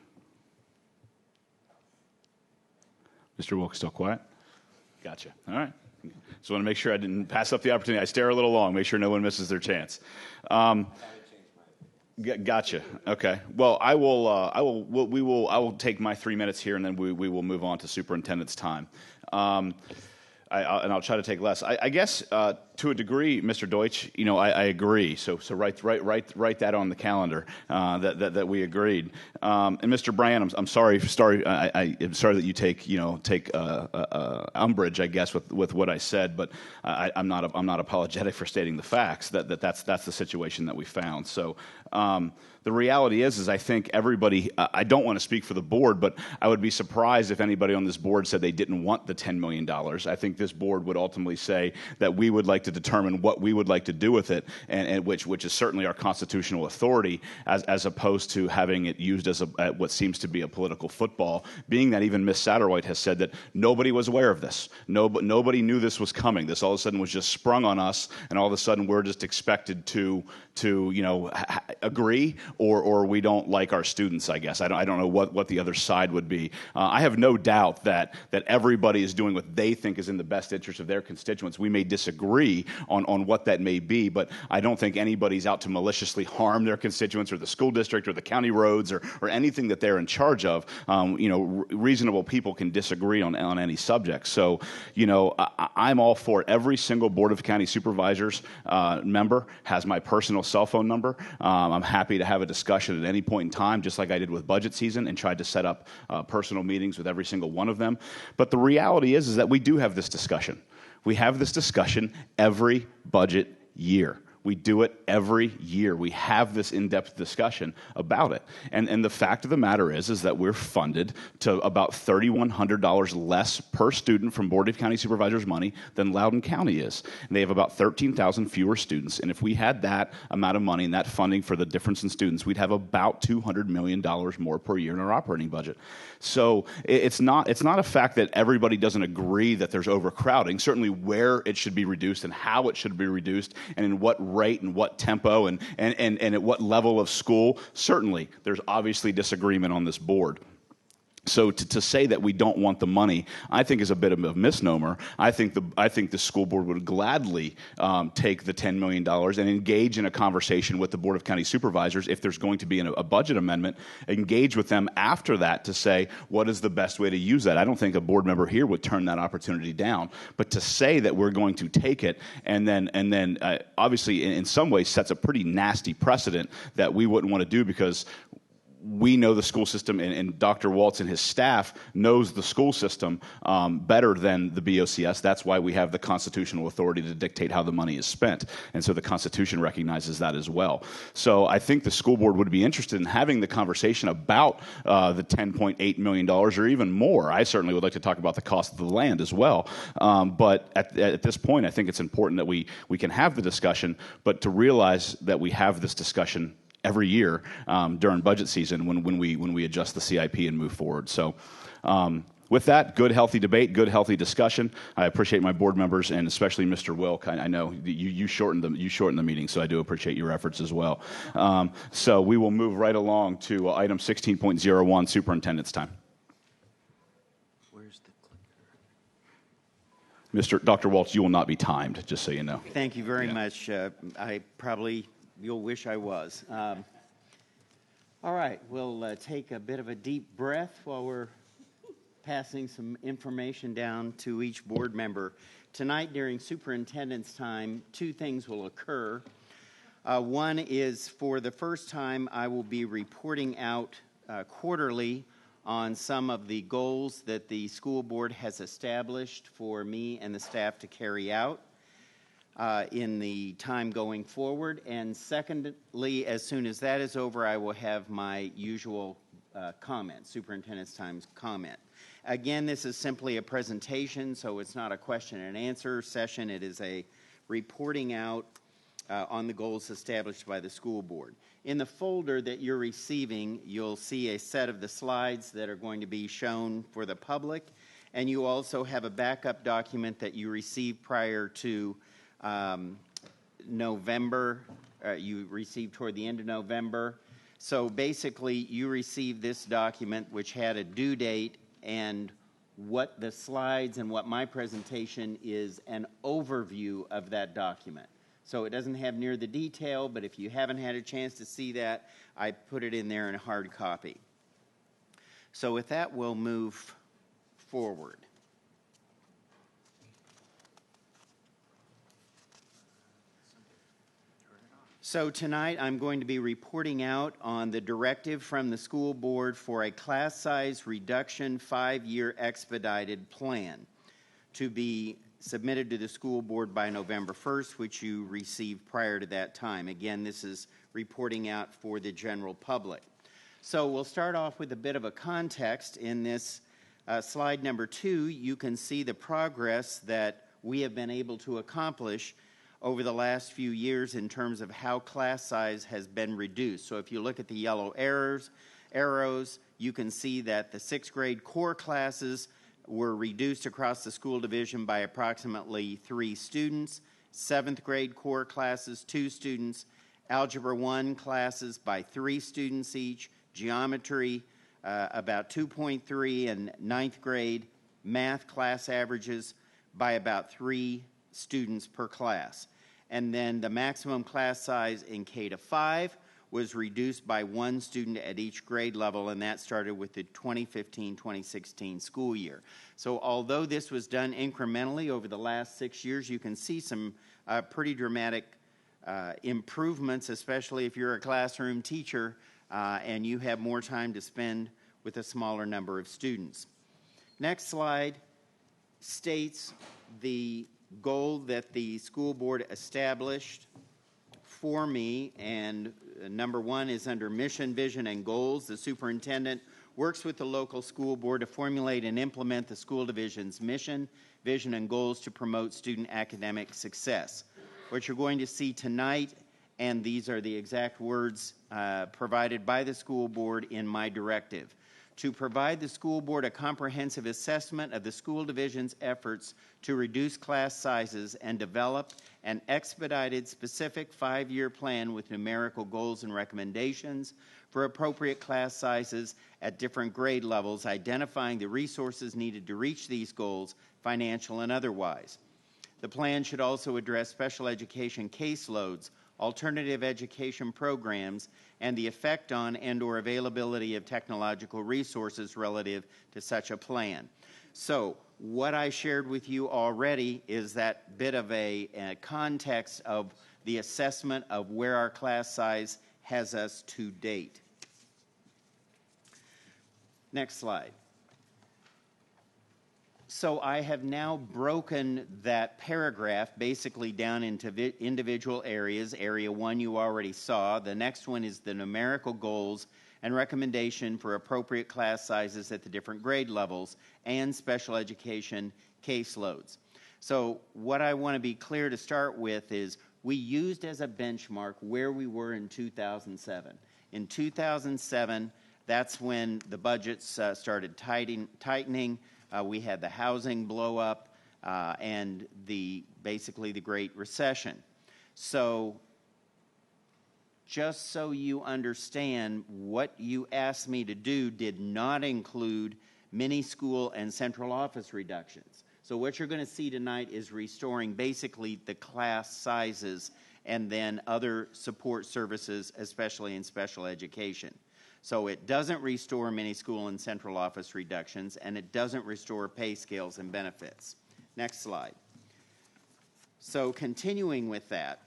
Mr. Wilk, still quiet? Gotcha. All right. Just want to make sure I didn't pass up the opportunity. I stare a little long, make sure no one misses their chance. Gotcha. Okay. Well, I will take my 3 minutes here, and then we will move on to superintendent's time. And I'll try to take less. I guess to a degree, Mr. Deutsch, I agree. So write that on the calendar that we agreed. And Mr. Brand, I'm sorry. I'm sorry that you take umbrage, I guess, with what I said. But I'm not apologetic for stating the facts. That's the situation that we found. So. The reality is I think everybody, I don't want to speak for the board, but I would be surprised if anybody on this board said they didn't want the $10 million. I think this board would ultimately say that we would like to determine what we would like to do with it, and which is certainly our constitutional authority, as opposed to having it used as what seems to be a political football, being that even Ms. Satterwhite has said that nobody was aware of this. Nobody knew this was coming. This all of a sudden was just sprung on us, and all of a sudden we're just expected to agree or we don't like our students, I guess. I don't know what the other side would be. I have no doubt that everybody is doing what they think is in the best interest of their constituents. We may disagree on what that may be, but I don't think anybody's out to maliciously harm their constituents or the school district or the county roads or anything that they're in charge of. Reasonable people can disagree on any subject. So, I'm all for every single Board of County Supervisors member has my personal cell phone number. I'm happy to have a discussion at any point in time, just like I did with budget season, and tried to set up personal meetings with every single one of them. But the reality is that we do have this discussion. We have this discussion every budget year. We do it every year. We have this in-depth discussion about it. And the fact of the matter is that we're funded to about $3,100 less per student from Board of County Supervisors money than Loudoun County is. And they have about 13,000 fewer students. And if we had that amount of money and that funding for the difference in students, we'd have about $200 million more per year in our operating budget. So it's not a fact that everybody doesn't agree that there's overcrowding. Certainly where it should be reduced and how it should be reduced and in what rate and what tempo and at what level of school, certainly there's obviously disagreement on this board. So to say that we don't want the money, I think is a bit of a misnomer. I think the school board would gladly take the $10 million and engage in a conversation with the Board of County Supervisors if there's going to be a budget amendment, engage with them after that to say what is the best way to use that. I don't think a board member here would turn that opportunity down. But to say that we're going to take it and then obviously in some ways sets a pretty nasty precedent that we wouldn't want to do, because we know the school system, and Dr. Waltz and his staff knows the school system better than the BOCS. That's why we have the constitutional authority to dictate how the money is spent. And so the Constitution recognizes that as well. So I think the school board would be interested in having the conversation about the $10.8 million or even more. I certainly would like to talk about the cost of the land as well. But at this point, I think it's important that we can have the discussion, but to realize that we have this discussion every year during budget season when we adjust the CIP and move forward. So with that, good, healthy debate, good, healthy discussion. I appreciate my board members and especially Mr. Wilk. I know you shortened the meeting, so I do appreciate your efforts as well. So we will move right along to item 16.01, superintendent's time. Where's the Dr. Waltz, you will not be timed, just so you know. Thank you very much. You'll wish I was. All right, we'll take a bit of a deep breath while we're passing some information down to each board member. Tonight, during superintendent's time, two things will occur. One is, for the first time, I will be reporting out quarterly on some of the goals that the school board has established for me and the staff to carry out in the time going forward. And secondly, as soon as that is over, I will have my usual comment, superintendent's times comment. Again, this is simply a presentation, so it's not a question and answer session. It is a reporting out on the goals established by the school board. In the folder that you're receiving, you'll see a set of the slides that are going to be shown for the public, and you also have a backup document that you received prior to November. You received toward the end of November. So basically, you received this document which had a due date, and what the slides and what my presentation is an overview of that document. So it doesn't have near the detail, but if you haven't had a chance to see that, I put it in there in a hard copy. So with that, we'll move forward. So tonight I'm going to be reporting out on the directive from the school board for a class size reduction 5-year expedited plan to be submitted to the school board by November 1st, which you received prior to that time. Again, this is reporting out for the general public. So we'll start off with a bit of a context. In this slide number 2, you can see the progress that we have been able to accomplish over the last few years in terms of how class size has been reduced. So if you look at the yellow arrows, you can see that the 6th grade core classes were reduced across the school division by approximately 3 students, 7th grade core classes, 2 students, Algebra 1 classes by 3 students each, geometry about 2.3, and 9th grade math class averages by about 3 students per class. And then the maximum class size in K-5 was reduced by 1 student at each grade level, and that started with the 2015-2016 school year. So although this was done incrementally over the last 6 years, you can see some pretty dramatic improvements, especially if you're a classroom teacher and you have more time to spend with a smaller number of students. Next slide states the goal that the school board established for me, and number 1 is under mission, vision, and goals. The superintendent works with the local school board to formulate and implement the school division's mission, vision, and goals to promote student academic success. What you're going to see tonight, and these are the exact words provided by the school board in my directive, to provide the school board a comprehensive assessment of the school division's efforts to reduce class sizes and develop an expedited specific 5-year plan with numerical goals and recommendations for appropriate class sizes at different grade levels, identifying the resources needed to reach these goals, financial and otherwise. The plan should also address special education caseloads, alternative education programs, and the effect on and/or availability of technological resources relative to such a plan. So what I shared with you already is that bit of a context of the assessment of where our class size has us to date. Next slide. So I have now broken that paragraph basically down into individual areas. Area 1 you already saw. The next one is the numerical goals and recommendation for appropriate class sizes at the different grade levels and special education caseloads. So what I want to be clear to start with is we used as a benchmark where we were in 2007. In 2007, that's when the budgets started tightening. We had the housing blow up and basically the Great Recession. So just so you understand, what you asked me to do did not include mini school and central office reductions. So what you're going to see tonight is restoring basically the class sizes and then other support services, especially in special education. So it doesn't restore mini school and central office reductions, and it doesn't restore pay scales and benefits. Next slide. So continuing with that,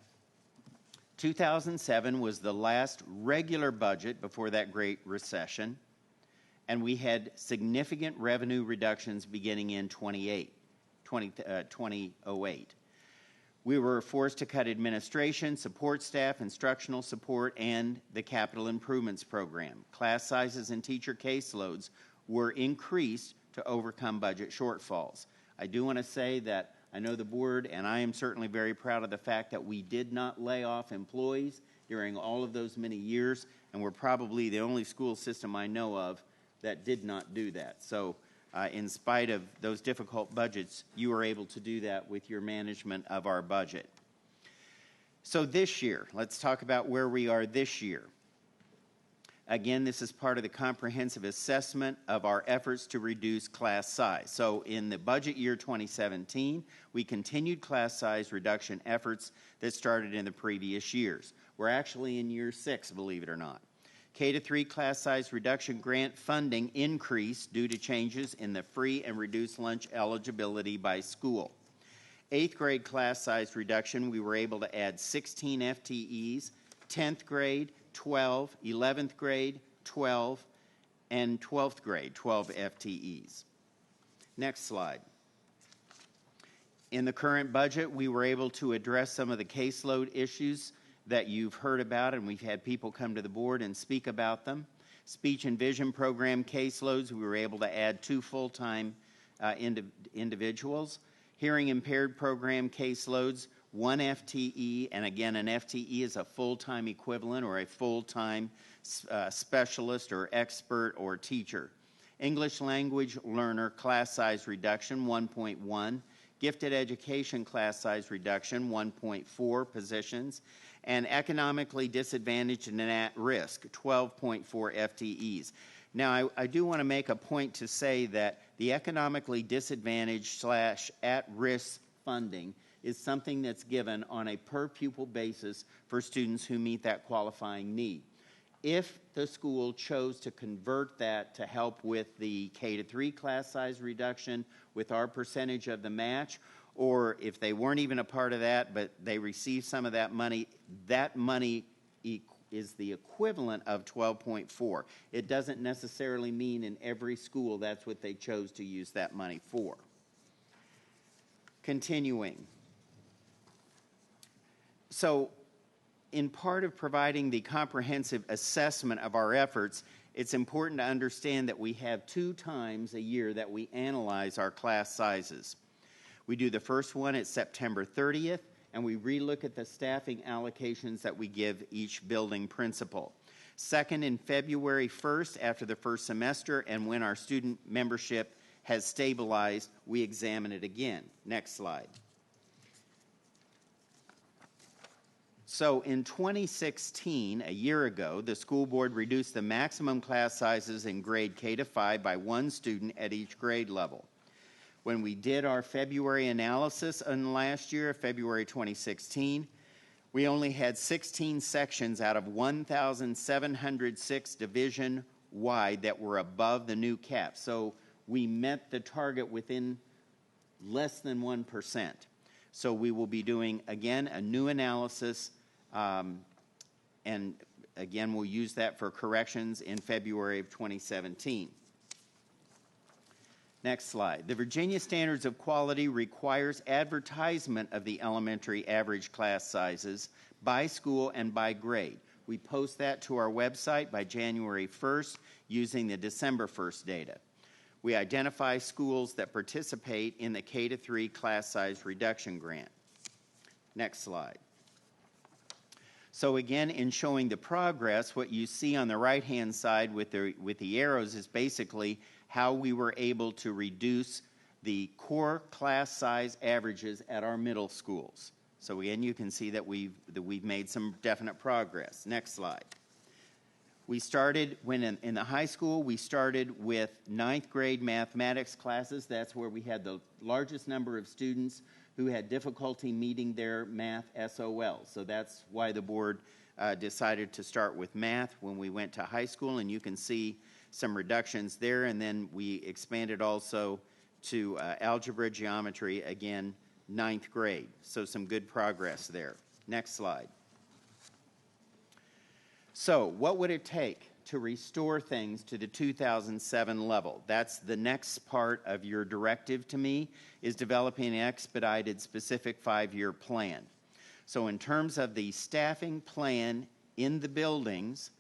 2007 was the last regular budget before that Great Recession, and we had significant revenue reductions beginning in 2008. We were forced to cut administration, support staff, instructional support, and the capital improvements program. Class sizes and teacher caseloads were increased to overcome budget shortfalls. I do want to say that I know the board, and I am certainly very proud of the fact that we did not lay off employees during all of those many years, and we're probably the only school system I know of that did not do that. So in spite of those difficult budgets, you were able to do that with your management of our budget. So this year, let's talk about where we are this year. Again, this is part of the comprehensive assessment of our efforts to reduce class size. So in the budget year 2017, we continued class size reduction efforts that started in the previous years. We're actually in year 6, believe it or not. K-3 class size reduction grant funding increased due to changes in the free and reduced lunch eligibility by school. 8th grade class size reduction, we were able to add 16 FTEs, 10th grade, 12, 11th grade, 12, and 12th grade, 12 FTEs. Next slide. In the current budget, we were able to address some of the caseload issues that you've heard about, and we've had people come to the board and speak about them. Speech and vision program caseloads, we were able to add 2 full-time individuals. Hearing impaired program caseloads, 1 FTE, and again, an FTE is a full-time equivalent or a full-time specialist or expert or teacher. English language learner class size reduction, 1.1. Gifted education class size reduction, 1.4 positions. And economically disadvantaged and at risk, 12.4 FTEs. Now, I do want to make a point to say that the economically disadvantaged / at-risk funding is something that's given on a per-pupil basis for students who meet that qualifying need. If the school chose to convert that to help with the K-3 class size reduction with our percentage of the match, or if they weren't even a part of that, but they received some of that money is the equivalent of 12.4. It doesn't necessarily mean in every school that's what they chose to use that money for. Continuing. So, in part of providing the comprehensive assessment of our efforts, it's important to understand that we have 2 times a year that we analyze our class sizes. We do the first one at September 30th, and we relook at the staffing allocations that we give each building principal. Second, in February 1st, after the first semester, and when our student membership has stabilized, we examine it again. Next slide. So in 2016, a year ago, the school board reduced the maximum class sizes in grade K to 5 by 1 student at each grade level. When we did our February analysis in last year, February 2016, we only had 16 sections out of 1,706 division-wide that were above the new cap. So we met the target within less than 1%. So we will be doing, again, a new analysis, and again, we'll use that for corrections in February of 2017. Next slide. The Virginia Standards of Quality requires advertisement of the elementary average class sizes by school and by grade. We post that to our website by January 1st using the December 1st data. We identify schools that participate in the K-3 class size reduction grant. Next slide. So again, in showing the progress, what you see on the right-hand side with the arrows is basically how we were able to reduce the core class size averages at our middle schools. So again, you can see that we've made some definite progress. Next slide. We started, when in the high school, we started with 9th grade mathematics classes. That's where we had the largest number of students who had difficulty meeting their math SOL. So that's why the board decided to start with math when we went to high school, and you can see some reductions there. And then we expanded also to algebra, geometry, again, 9th grade. So some good progress there. Next slide. So what would it take to restore things to the 2007 level? That's the next part of your directive to me, is developing an expedited specific 5-year plan. So in terms of the staffing plan in the buildings,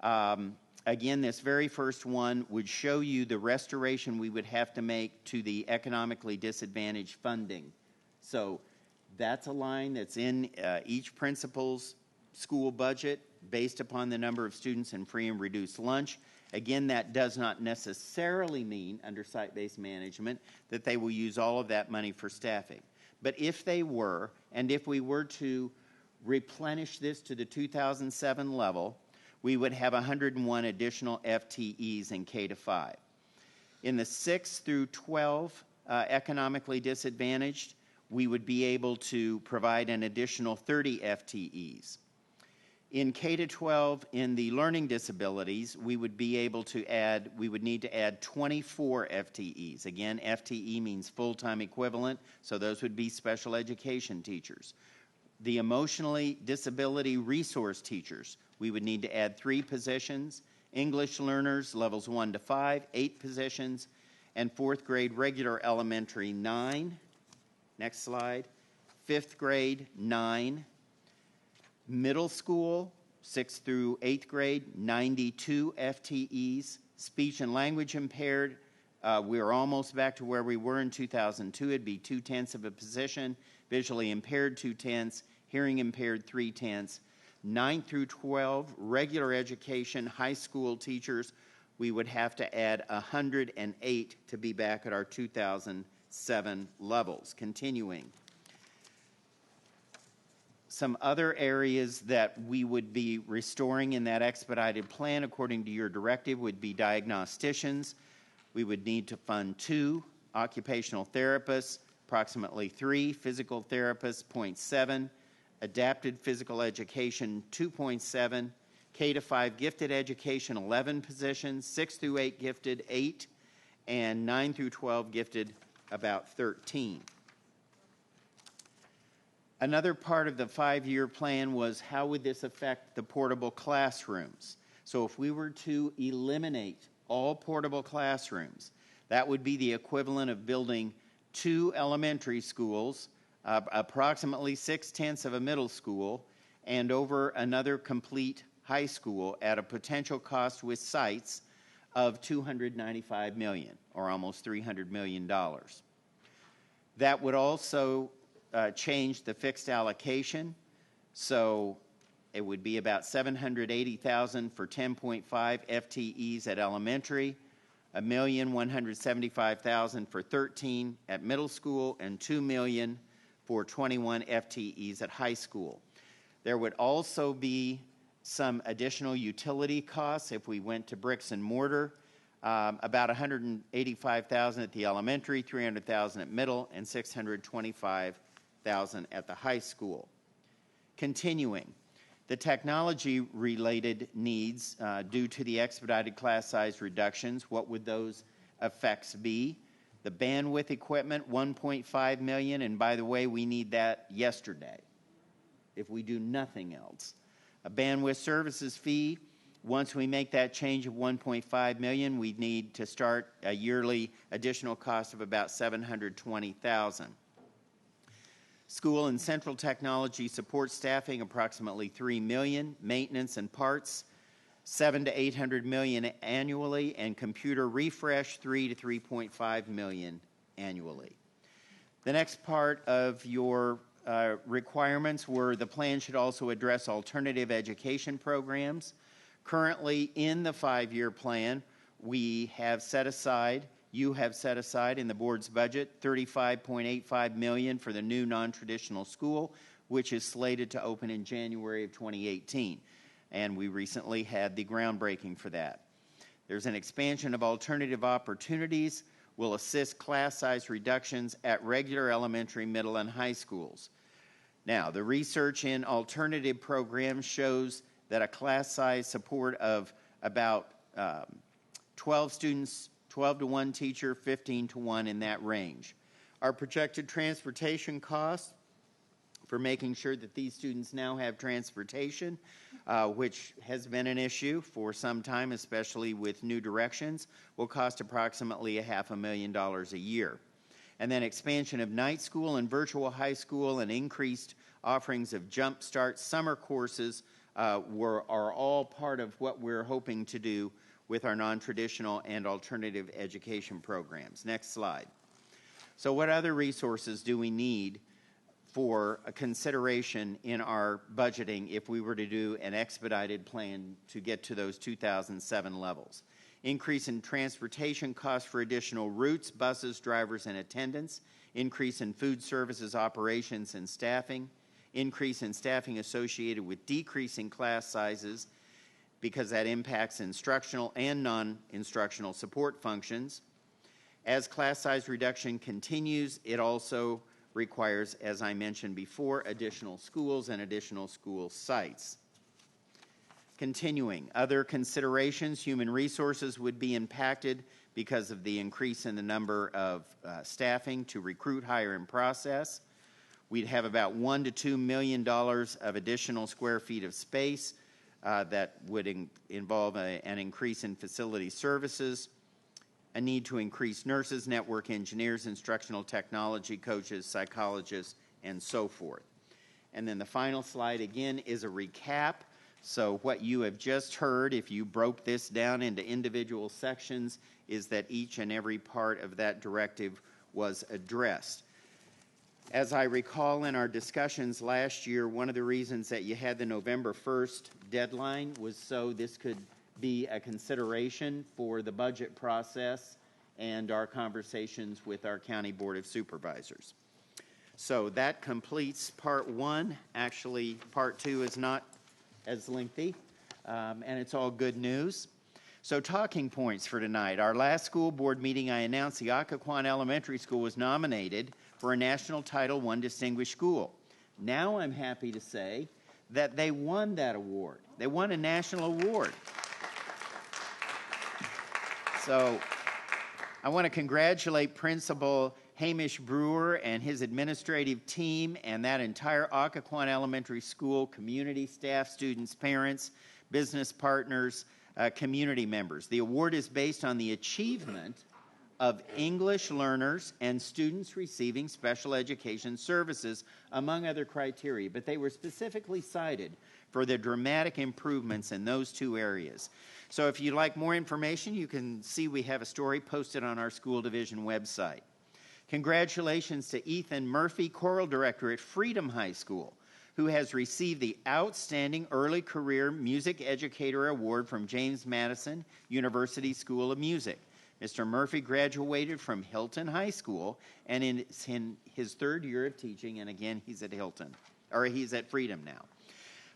again, this very first one would show you the restoration we would have to make to the economically disadvantaged funding. So that's a line that's in each principal's school budget based upon the number of students in free and reduced lunch. Again, that does not necessarily mean, under site-based management, that they will use all of that money for staffing. But if they were, and if we were to replenish this to the 2007 level, we would have 101 additional FTEs in K-5. In the 6 through 12 economically disadvantaged, we would be able to provide an additional 30 FTEs. In K-12, in the learning disabilities, we would be able to add, we would need to add 24 FTEs. Again, FTE means full-time equivalent, so those would be special education teachers. The emotionally disability resource teachers, we would need to add 3 positions. English learners, levels 1 to 5, 8 positions. And 4th grade regular elementary, 9. Next slide. 5th grade, 9. Middle school, 6th through 8th grade, 92 FTEs. Speech and language impaired, we're almost back to where we were in 2002. It'd be 2/10 of a position. Visually impaired, 2/10. Hearing impaired, 3/10. 9 through 12, regular education, high school teachers, we would have to add 108 to be back at our 2007 levels. Continuing. Some other areas that we would be restoring in that expedited plan, according to your directive, would be diagnosticians. We would need to fund 2, occupational therapists, approximately 3, physical therapists, 0.7, adapted physical education, 2.7, K-5 gifted education, 11 positions, 6 through 8 gifted, 8, and 9 through 12 gifted, about 13. Another part of the 5-year plan was how would this affect the portable classrooms? So if we were to eliminate all portable classrooms, that would be the equivalent of building 2 elementary schools, approximately 6/10 of a middle school, and over another complete high school at a potential cost with sites of $295 million, or almost $300 million. That would also change the fixed allocation. So it would be about $780,000 for 10.5 FTEs at elementary, $1,175,000 for 13 at middle school, and $2 million for 21 FTEs at high school. There would also be some additional utility costs if we went to bricks and mortar, about $185,000 at the elementary, $300,000 at middle, and $625,000 at the high school. Continuing, the technology-related needs due to the expedited class size reductions, what would those effects be? The bandwidth equipment, $1.5 million, and by the way, we need that yesterday if we do nothing else. A bandwidth services fee, once we make that change of $1.5 million, we need to start a yearly additional cost of about $720,000. School and central technology support staffing, approximately $3 million. Maintenance and parts, $700 to $800 million annually, and computer refresh, $3 to $3.5 million annually. The next part of your requirements were the plan should also address alternative education programs. Currently, in the 5-year plan, we have set aside, you have set aside in the board's budget, $35.85 million for the new non-traditional school, which is slated to open in January of 2018. And we recently had the groundbreaking for that. There's an expansion of alternative opportunities, will assist class size reductions at regular elementary, middle, and high schools. Now, the research in alternative programs shows that a class size support of about 12 students, 12 to 1 teacher, 15 to 1 in that range. Our projected transportation costs for making sure that these students now have transportation, which has been an issue for some time, especially with new directions, will cost approximately $500,000 a year. And then expansion of night school and virtual high school and increased offerings of Jump Start summer courses are all part of what we're hoping to do with our non-traditional and alternative education programs. Next slide. So what other resources do we need for a consideration in our budgeting if we were to do an expedited plan to get to those 2007 levels? Increase in transportation costs for additional routes, buses, drivers, and attendants. Increase in food services operations and staffing. Increase in staffing associated with decreasing class sizes because that impacts instructional and non-instructional support functions. As class size reduction continues, it also requires, as I mentioned before, additional schools and additional school sites. Continuing, other considerations, human resources would be impacted because of the increase in the number of staffing to recruit, hire, and process. We'd have about $1 to $2 million of additional square feet of space that would involve an increase in facility services, a need to increase nurses, network engineers, instructional technology coaches, psychologists, and so forth. And then the final slide, again, is a recap. So what you have just heard, if you broke this down into individual sections, is that each and every part of that directive was addressed. As I recall in our discussions last year, one of the reasons that you had the November 1st deadline was so this could be a consideration for the budget process and our conversations with our County Board of Supervisors. So that completes part one. Actually, part two is not as lengthy, and it's all good news. So talking points for tonight. Our last school board meeting, I announced the Occoquan Elementary School was nominated for a National Title I Distinguished School. Now I'm happy to say that they won that award. They won a national award. So I want to congratulate Principal Hamish Brewer and his administrative team and that entire Occoquan Elementary School, community, staff, students, parents, business partners, community members. The award is based on the achievement of English learners and students receiving special education services, among other criteria, but they were specifically cited for the dramatic improvements in those two areas. So if you'd like more information, you can see we have a story posted on our school division website. Congratulations to Ethan Murphy, choral director at Freedom High School, who has received the Outstanding Early Career Music Educator Award from James Madison University School of Music. Mr. Murphy graduated from Hilton High School and is in his third year of teaching, and again, he's at he's at Freedom now.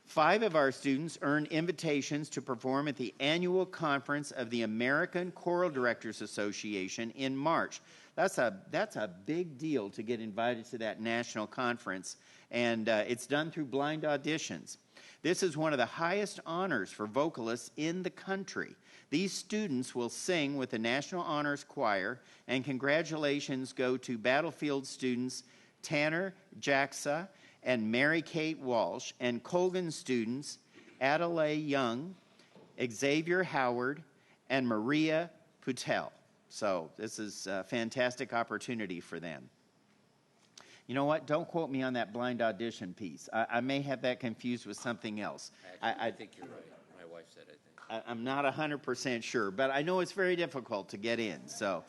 5 of our students earned invitations to perform at the annual conference of the American Choral Directors Association in March. That's a big deal to get invited to that national conference, and it's done through blind auditions. This is one of the highest honors for vocalists in the country. These students will sing with the National Honors Choir, and congratulations go to Battlefield students Tanner Jacksa and Mary Kate Walsh, and Colgan students Adelaide Young, Xavier Howard, and Maria Putel. So this is a fantastic opportunity for them. You know what? Don't quote me on that blind audition piece. I may have that confused with something else. Actually, I think you're right. My wife said I think. I'm not 100% sure, but I know it's very difficult to get in. So,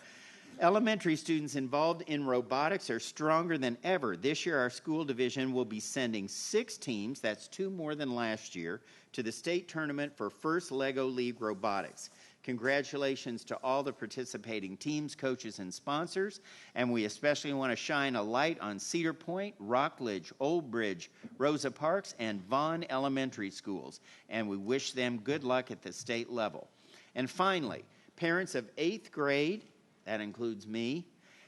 elementary students involved in robotics are stronger than ever. This year, our school division will be sending 6 teams, that's 2 more than last year, to the state tournament for First Lego League Robotics. Congratulations to all the participating teams, coaches, and sponsors. And we especially want to shine a light on Cedar Point, Rockledge, Old Bridge, Rosa Parks, and Vaughn Elementary Schools. And we wish them good luck at the state level. And finally, parents of 8th grade, that includes me,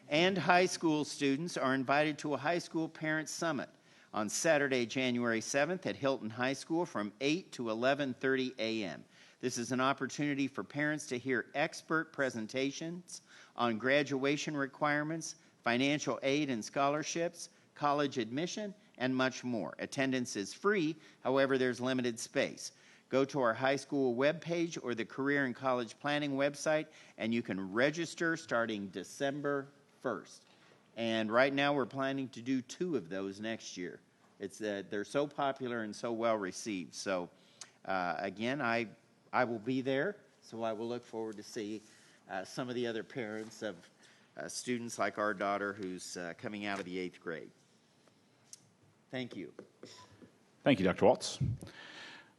and high school students are invited to a high school parent summit on Saturday, January 7th at Hilton High School from 8 to 11:30 a.m. This is an opportunity for parents to hear expert presentations on graduation requirements, financial aid and scholarships, college admission, and much more. Attendance is free, however, there's limited space. Go to our high school webpage or the Career and College Planning website, and you can register starting December 1st. And right now we're planning to do 2 of those next year. They're so popular and so well received. So again, I will be there, so I will look forward to see some of the other parents of students like our daughter who's coming out of the 8th grade. Thank you. Thank you, Dr. Waltz.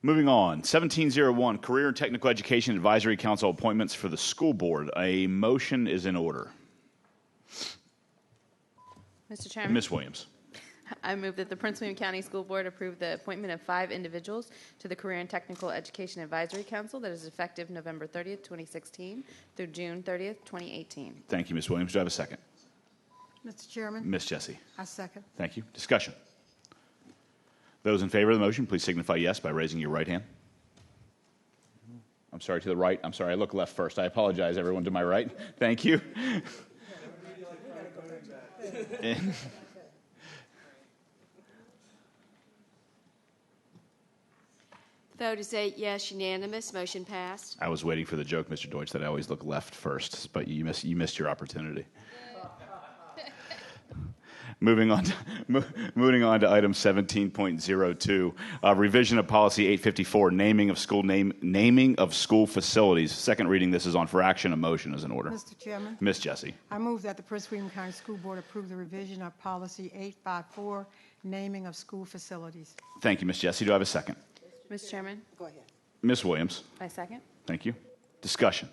Moving on, 1701, Career and Technical Education Advisory Council appointments for the school board. A motion is in order. Mr. Chairman. Ms. Williams. I move that the Prince William County School Board approve the appointment of 5 individuals to the Career and Technical Education Advisory Council that is effective November 30th, 2016 through June 30th, 2018. Thank you, Ms. Williams. Do I have a second? Mr. Chairman. Ms. Jessie. I second. Thank you. Discussion. Those in favor of the motion, please signify yes by raising your right hand. I'm sorry, to the right. I'm sorry, I look left first. I apologize, everyone to my right. Thank you. Vote is 8 yes, unanimous. Motion passed. I was waiting for the joke, Mr. Deutsch, that I always look left first, but you missed your opportunity. Moving on to item 17.02, revision of policy 854, naming of school facilities. Second reading. This is on for action. A motion is in order. Mr. Chairman. Ms. Jessie. I move that the Prince William County School Board approve the revision of policy 854, naming of school facilities. Thank you, Ms. Jessie. Do I have a second? Mr. Chairman. Go ahead. Ms. Williams. I second. Thank you. Discussion.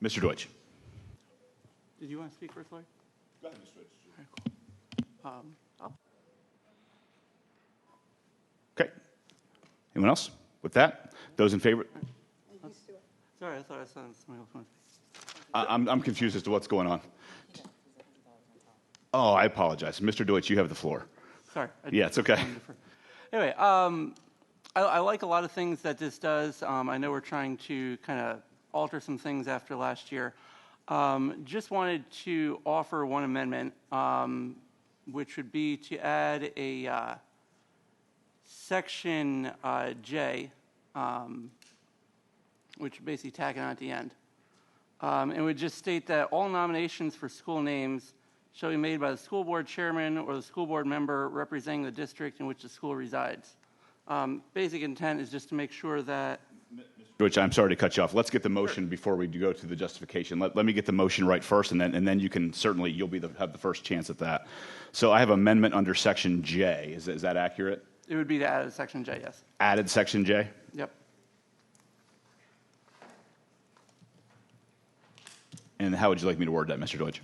Mr. Deutsch. Did you want to speak first, Lloyd? Go ahead, Mr. Deutsch. Okay. Anyone else? With that, those in favor? Sorry, I thought I saw somebody else want to speak. I'm confused as to what's going on. Oh, I apologize. Mr. Deutsch, you have the floor. Sorry. Yeah, it's okay. Anyway, I like a lot of things that this does. I know we're trying to kind of alter some things after last year. Just wanted to offer one amendment, which would be to add a section J, which would basically tack it on at the end. It would just state that all nominations for school names shall be made by the school board chairman or the school board member representing the district in which the school resides. Basic intent is just to make sure that Which I'm sorry to cut you off. Let's get the motion before we go to the justification. Let me get the motion right first, and then you can certainly have the first chance at that. So I have amendment under section J. Is that accurate? It would be to add section J, yes. Added section J. Yep. And how would you like me to word that, Mr. Deutsch?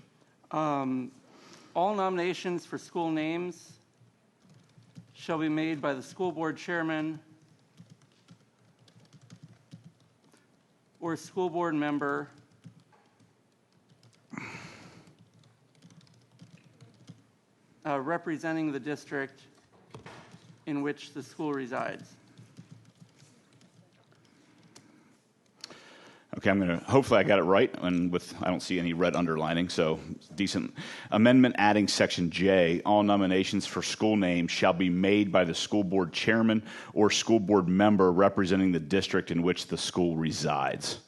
All nominations for school names shall be made by the school board chairman or school board member representing the district in which the school resides. Okay, hopefully I got it right, and I don't see any red underlining, so decent. Amendment adding section J, all nominations for school names shall be made by the school board chairman or school board member representing the district in which the school resides.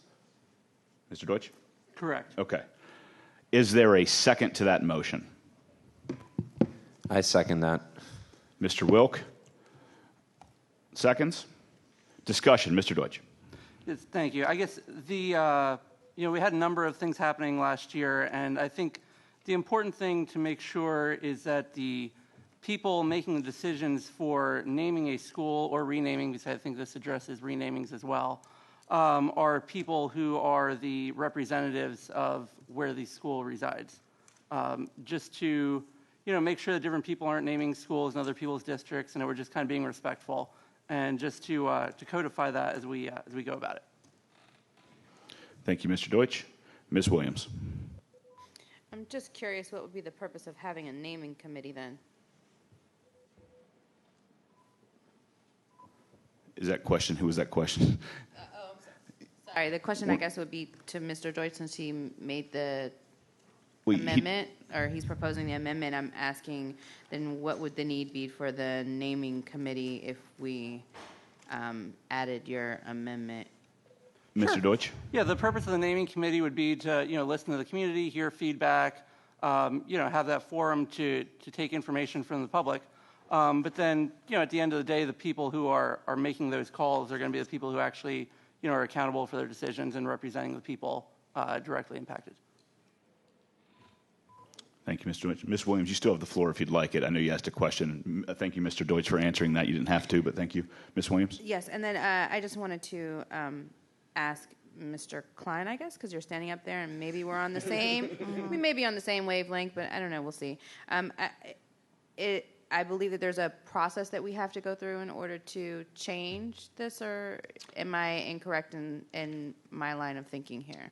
Mr. Deutsch? Correct. Okay. Is there a second to that motion? I second that. Mr. Wilk? Seconds? Discussion, Mr. Deutsch. Yes, thank you. I guess we had a number of things happening last year, and I think the important thing to make sure is that the people making the decisions for naming a school or renaming, because I think this addresses renamings as well, are people who are the representatives of where the school resides. Just to make sure that different people aren't naming schools in other people's districts, and that we're just kind of being respectful, and just to codify that as we go about it. Thank you, Mr. Deutsch. Ms. Williams. I'm just curious, what would be the purpose of having a naming committee then? Is that question? Who was that question? Sorry, the question I guess would be to Mr. Deutsch, since he made the amendment, or he's proposing the amendment. I'm asking, then what would the need be for the naming committee if we added your amendment? Mr. Deutsch? Yeah, the purpose of the naming committee would be to listen to the community, hear feedback, have that forum to take information from the public. But then at the end of the day, the people who are making those calls are going to be the people who actually are accountable for their decisions and representing the people directly impacted. Thank you, Mr. Deutsch. Ms. Williams, you still have the floor if you'd like it. I know you asked a question. Thank you, Mr. Deutsch, for answering that. You didn't have to, but thank you. Ms. Williams? Yes, and then I just wanted to ask Mr. Klein, I guess, because you're standing up there, and maybe we're on the same, we may be on the same wavelength, but I don't know, we'll see. I believe that there's a process that we have to go through in order to change this, or am I incorrect in my line of thinking here?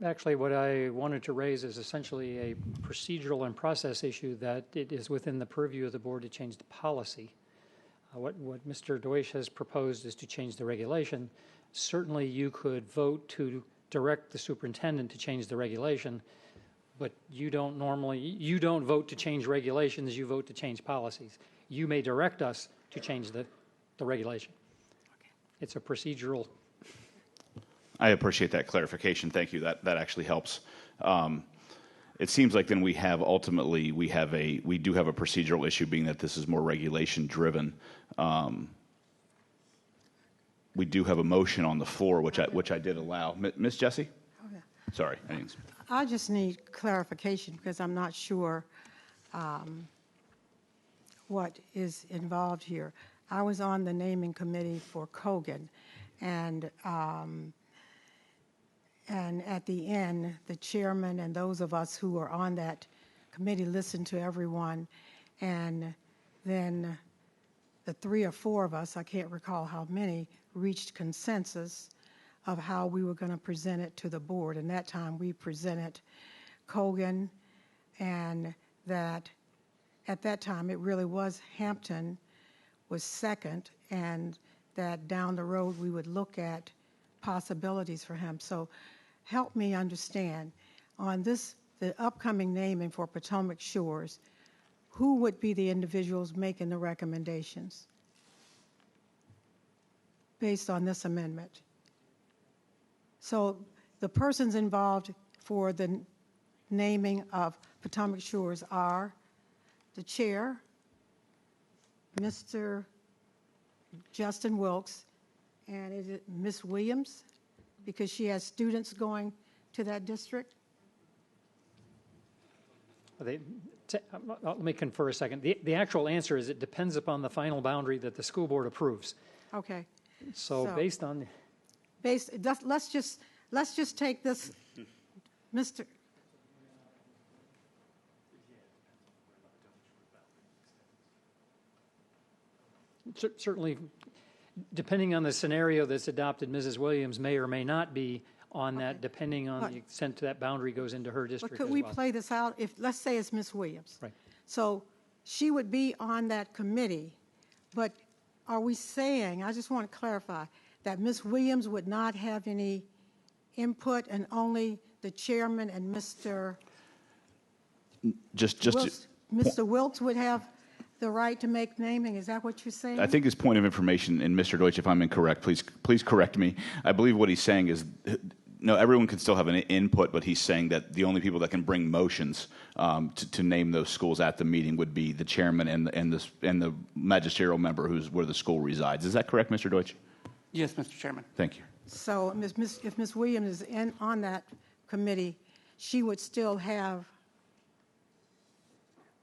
Actually, what I wanted to raise is essentially a procedural and process issue that it is within the purview of the board to change the policy. What Mr. Deutsch has proposed is to change the regulation. Certainly, you could vote to direct the superintendent to change the regulation, but you don't vote to change regulations, you vote to change policies. You may direct us to change the regulation. Okay. It's a procedural. I appreciate that clarification. Thank you. That actually helps. It seems like then we do have a procedural issue, being that this is more regulation driven. We do have a motion on the floor, which I did allow. Ms. Jessie? Oh, yeah. Sorry. I just need clarification because I'm not sure what is involved here. I was on the naming committee for Kogan, and at the end, the chairman and those of us who were on that committee listened to everyone, and then the 3 or 4 of us, I can't recall how many, reached consensus of how we were going to present it to the board. And that time we presented Kogan, and that at that time it really was Hampton was second, and that down the road we would look at possibilities for him. So help me understand, on the upcoming naming for Potomac Shores, who would be the individuals making the recommendations based on this amendment? So the persons involved for the naming of Potomac Shores are the chair, Mr. Justin Wilkes, And is it Ms. Williams? Because she has students going to that district? Let me confer a second. The actual answer is it depends upon the final boundary that the school board approves. Okay. So based on... Let's just take this, Mr. Certainly, depending on the scenario that's adopted, Mrs. Williams may or may not be on that, depending on the extent that boundary goes into her district. But could we play this out? If, let's say it's Ms. Williams. Right. So she would be on that committee, but are we saying, I just want to clarify, that Ms. Williams would not have any input and only the chairman and Mr. Mr. Wiltz would have the right to make naming? Is that what you're saying? I think his point of information, and Mr. Deutsch, if I'm incorrect, please correct me. I believe what he's saying is, no, everyone can still have an input, but he's saying that the only people that can bring motions to name those schools at the meeting would be the chairman and the magisterial member where the school resides. Is that correct, Mr. Deutsch? Yes, Mr. Chairman. Thank you. So if Ms. Williams is on that committee, she would still have,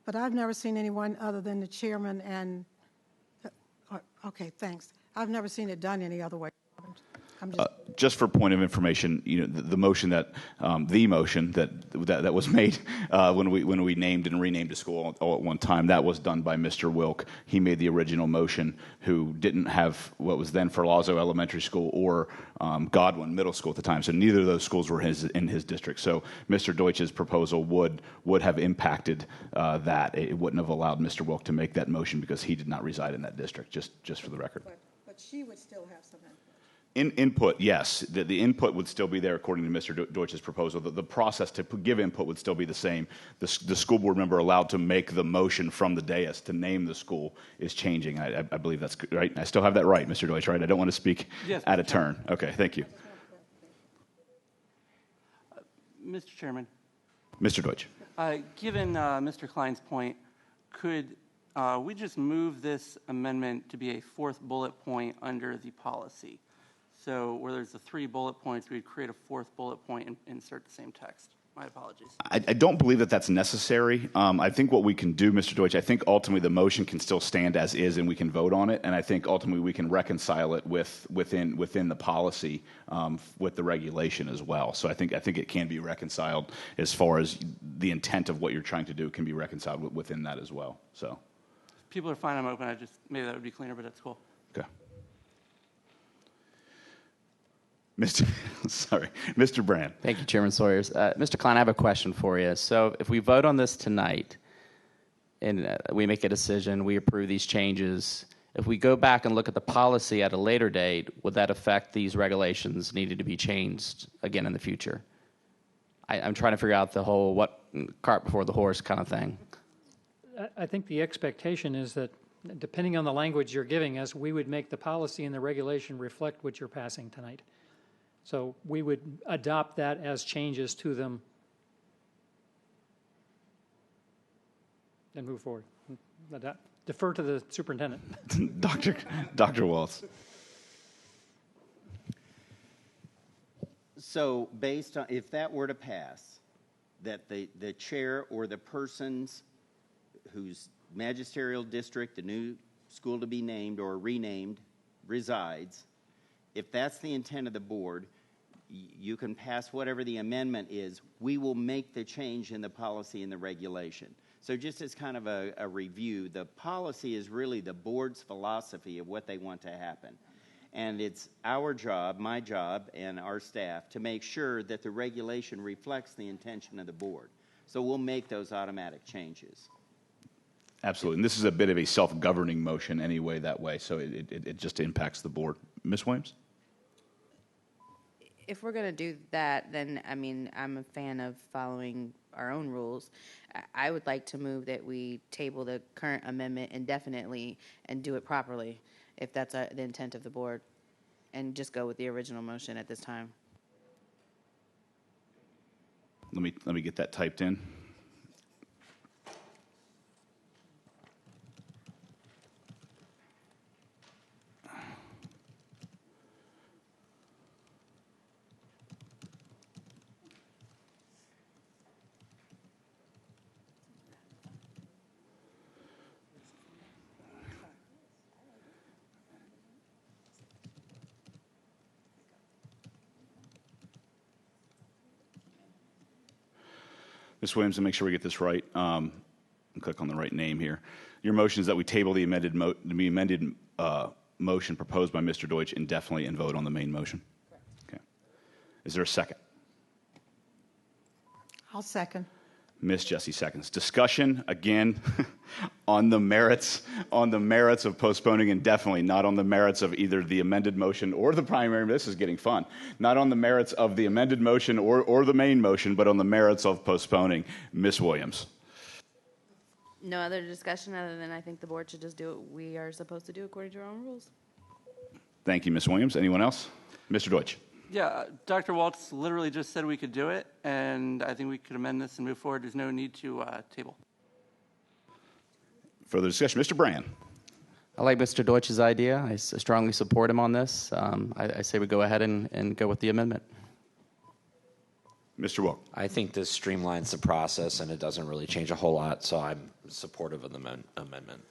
but I've never seen anyone other than the chairman and, okay, thanks. I've never seen it done any other way. Just for point of information, the motion that was made when we named and renamed a school all at one time, that was done by Mr. Wilk. He made the original motion, who didn't have what was then Ferlazzo Elementary School or Godwin Middle School at the time. So neither of those schools were in his district. So Mr. Deutsch's proposal would have impacted that. It wouldn't have allowed Mr. Wilk to make that motion because he did not reside in that district. Just for the record. But she would still have some input. Input, yes. The input would still be there according to Mr. Deutsch's proposal. The process to give input would still be the same. The school board member allowed to make the motion from the dais to name the school is changing. I believe that's right. I still have that right, Mr. Deutsch, right? I don't want to speak out of turn. Okay, thank you. Mr. Chairman. Mr. Deutsch. Given Mr. Klein's point, could we just move this amendment to be a fourth bullet point under the policy? So where there's the 3 bullet points, we'd create a 4th bullet point and insert the same text. My apologies. I don't believe that that's necessary. I think what we can do, Mr. Deutsch, I think ultimately the motion can still stand as is and we can vote on it. And I think ultimately we can reconcile it within the policy with the regulation as well. So I think it can be reconciled as far as the intent of what you're trying to do can be reconciled within that as well. So people are fine. I'm open. Maybe that would be cleaner, but that's cool. Okay. Mr. Brand. Thank you, Chairman Sawyers. Mr. Klein, I have a question for you. So if we vote on this tonight and we make a decision, we approve these changes, if we go back and look at the policy at a later date, would that affect these regulations needed to be changed again in the future? I'm trying to figure out the whole what cart before the horse kind of thing. I think the expectation is that depending on the language you're giving us, we would make the policy and the regulation reflect what you're passing tonight. So we would adopt that as changes to them and move forward. Defer to the superintendent. Dr. Waltz. So based on, if that were to pass, that the chair or the persons whose magisterial district, the new school to be named or renamed, resides, if that's the intent of the board, you can pass whatever the amendment is. We will make the change in the policy and the regulation. So just as kind of a review, the policy is really the board's philosophy of what they want to happen. And it's our job, my job, and our staff to make sure that the regulation reflects the intention of the board. So we'll make those automatic changes. Absolutely. And this is a bit of a self-governing motion anyway that way, so it just impacts the board. Ms. Williams? If we're going to do that, then, I mean, I'm a fan of following our own rules. I would like to move that we table the current amendment indefinitely and do it properly, if that's the intent of the board, and just go with the original motion at this time. Let me get that typed in. Ms. Williams, to make sure we get this right, click on the right name here. Your motion is that we table the amended motion proposed by Mr. Deutsch indefinitely and vote on the main motion? Okay. Is there a second? I'll second. Ms. Jessie seconds. Discussion, again, on the merits of postponing indefinitely, not on the merits of either the amended motion or the primary. This is getting fun. Not on the merits of the amended motion or the main motion, but on the merits of postponing. Ms. Williams. No other discussion other than I think the board should just do what we are supposed to do according to our own rules. Thank you, Ms. Williams. Anyone else? Mr. Deutsch. Yeah, Dr. Waltz literally just said we could do it, and I think we could amend this and move forward. There's no need to table. Further discussion. Mr. Brand. I like Mr. Deutsch's idea. I strongly support him on this. I say we go ahead and go with the amendment. Mr. Wilk. I think this streamlines the process, and it doesn't really change a whole lot, so I'm supportive of the amendment.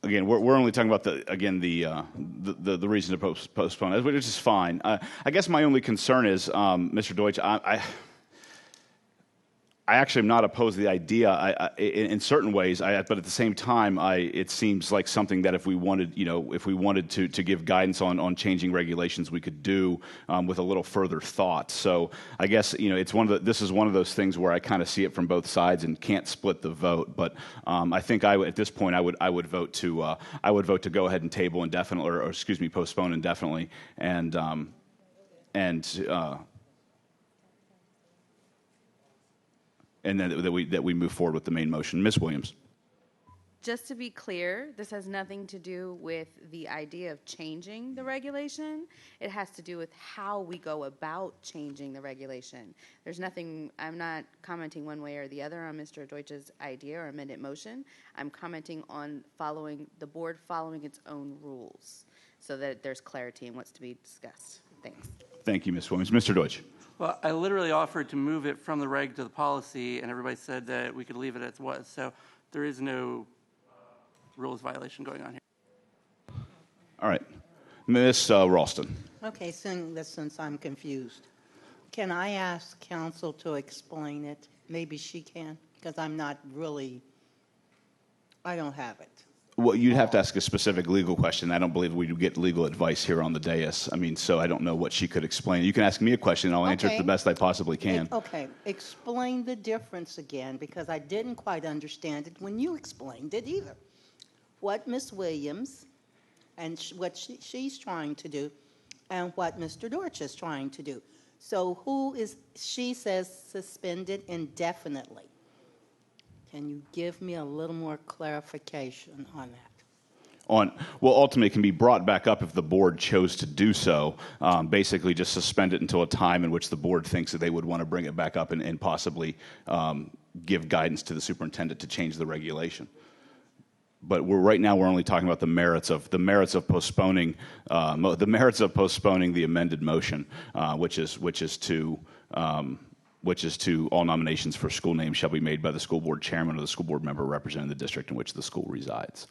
Again, we're only talking about the reason to postpone it, which is fine. I guess my only concern is, Mr. Deutsch, I actually am not opposed to the idea in certain ways, but at the same time, it seems like something that if we wanted to give guidance on changing regulations, we could do with a little further thought. So I guess this is one of those things where I kind of see it from both sides and can't split the vote. But I think at this point I would vote to go ahead and table indefinitely, or excuse me, postpone indefinitely, and then that we move forward with the main motion. Ms. Williams. Just to be clear, this has nothing to do with the idea of changing the regulation. It has to do with how we go about changing the regulation. There's nothing, I'm not commenting one way or the other on Mr. Deutsch's idea or amended motion. I'm commenting on the board following its own rules so that there's clarity in what's to be discussed. Thanks. Thank you, Ms. Williams. Mr. Deutsch. Well, I literally offered to move it from the reg to the policy, and everybody said that we could leave it as was. So there is no rules violation going on here. All right. Ms. Ralston. Okay, since I'm confused, can I ask counsel to explain it? Maybe she can, because I'm not really, I don't have it. Well, you'd have to ask a specific legal question. I don't believe we get legal advice here on the dais. I mean, so I don't know what she could explain. You can ask me a question, and I'll answer it the best I possibly can. Okay, explain the difference again, because I didn't quite understand it when you explained it either. What Ms. Williams and what she's trying to do, and what Mr. Deutsch is trying to do. So she says suspended indefinitely. Can you give me a little more clarification on that? Ultimately, it can be brought back up if the board chose to do so. Basically, just suspend it until a time in which the board thinks that they would want to bring it back up and possibly give guidance to the superintendent to change the regulation. But right now we're only talking about the merits of postponing the amended motion, which is to all nominations for school names shall be made by the school board chairman or the school board member representing the district in which the school resides.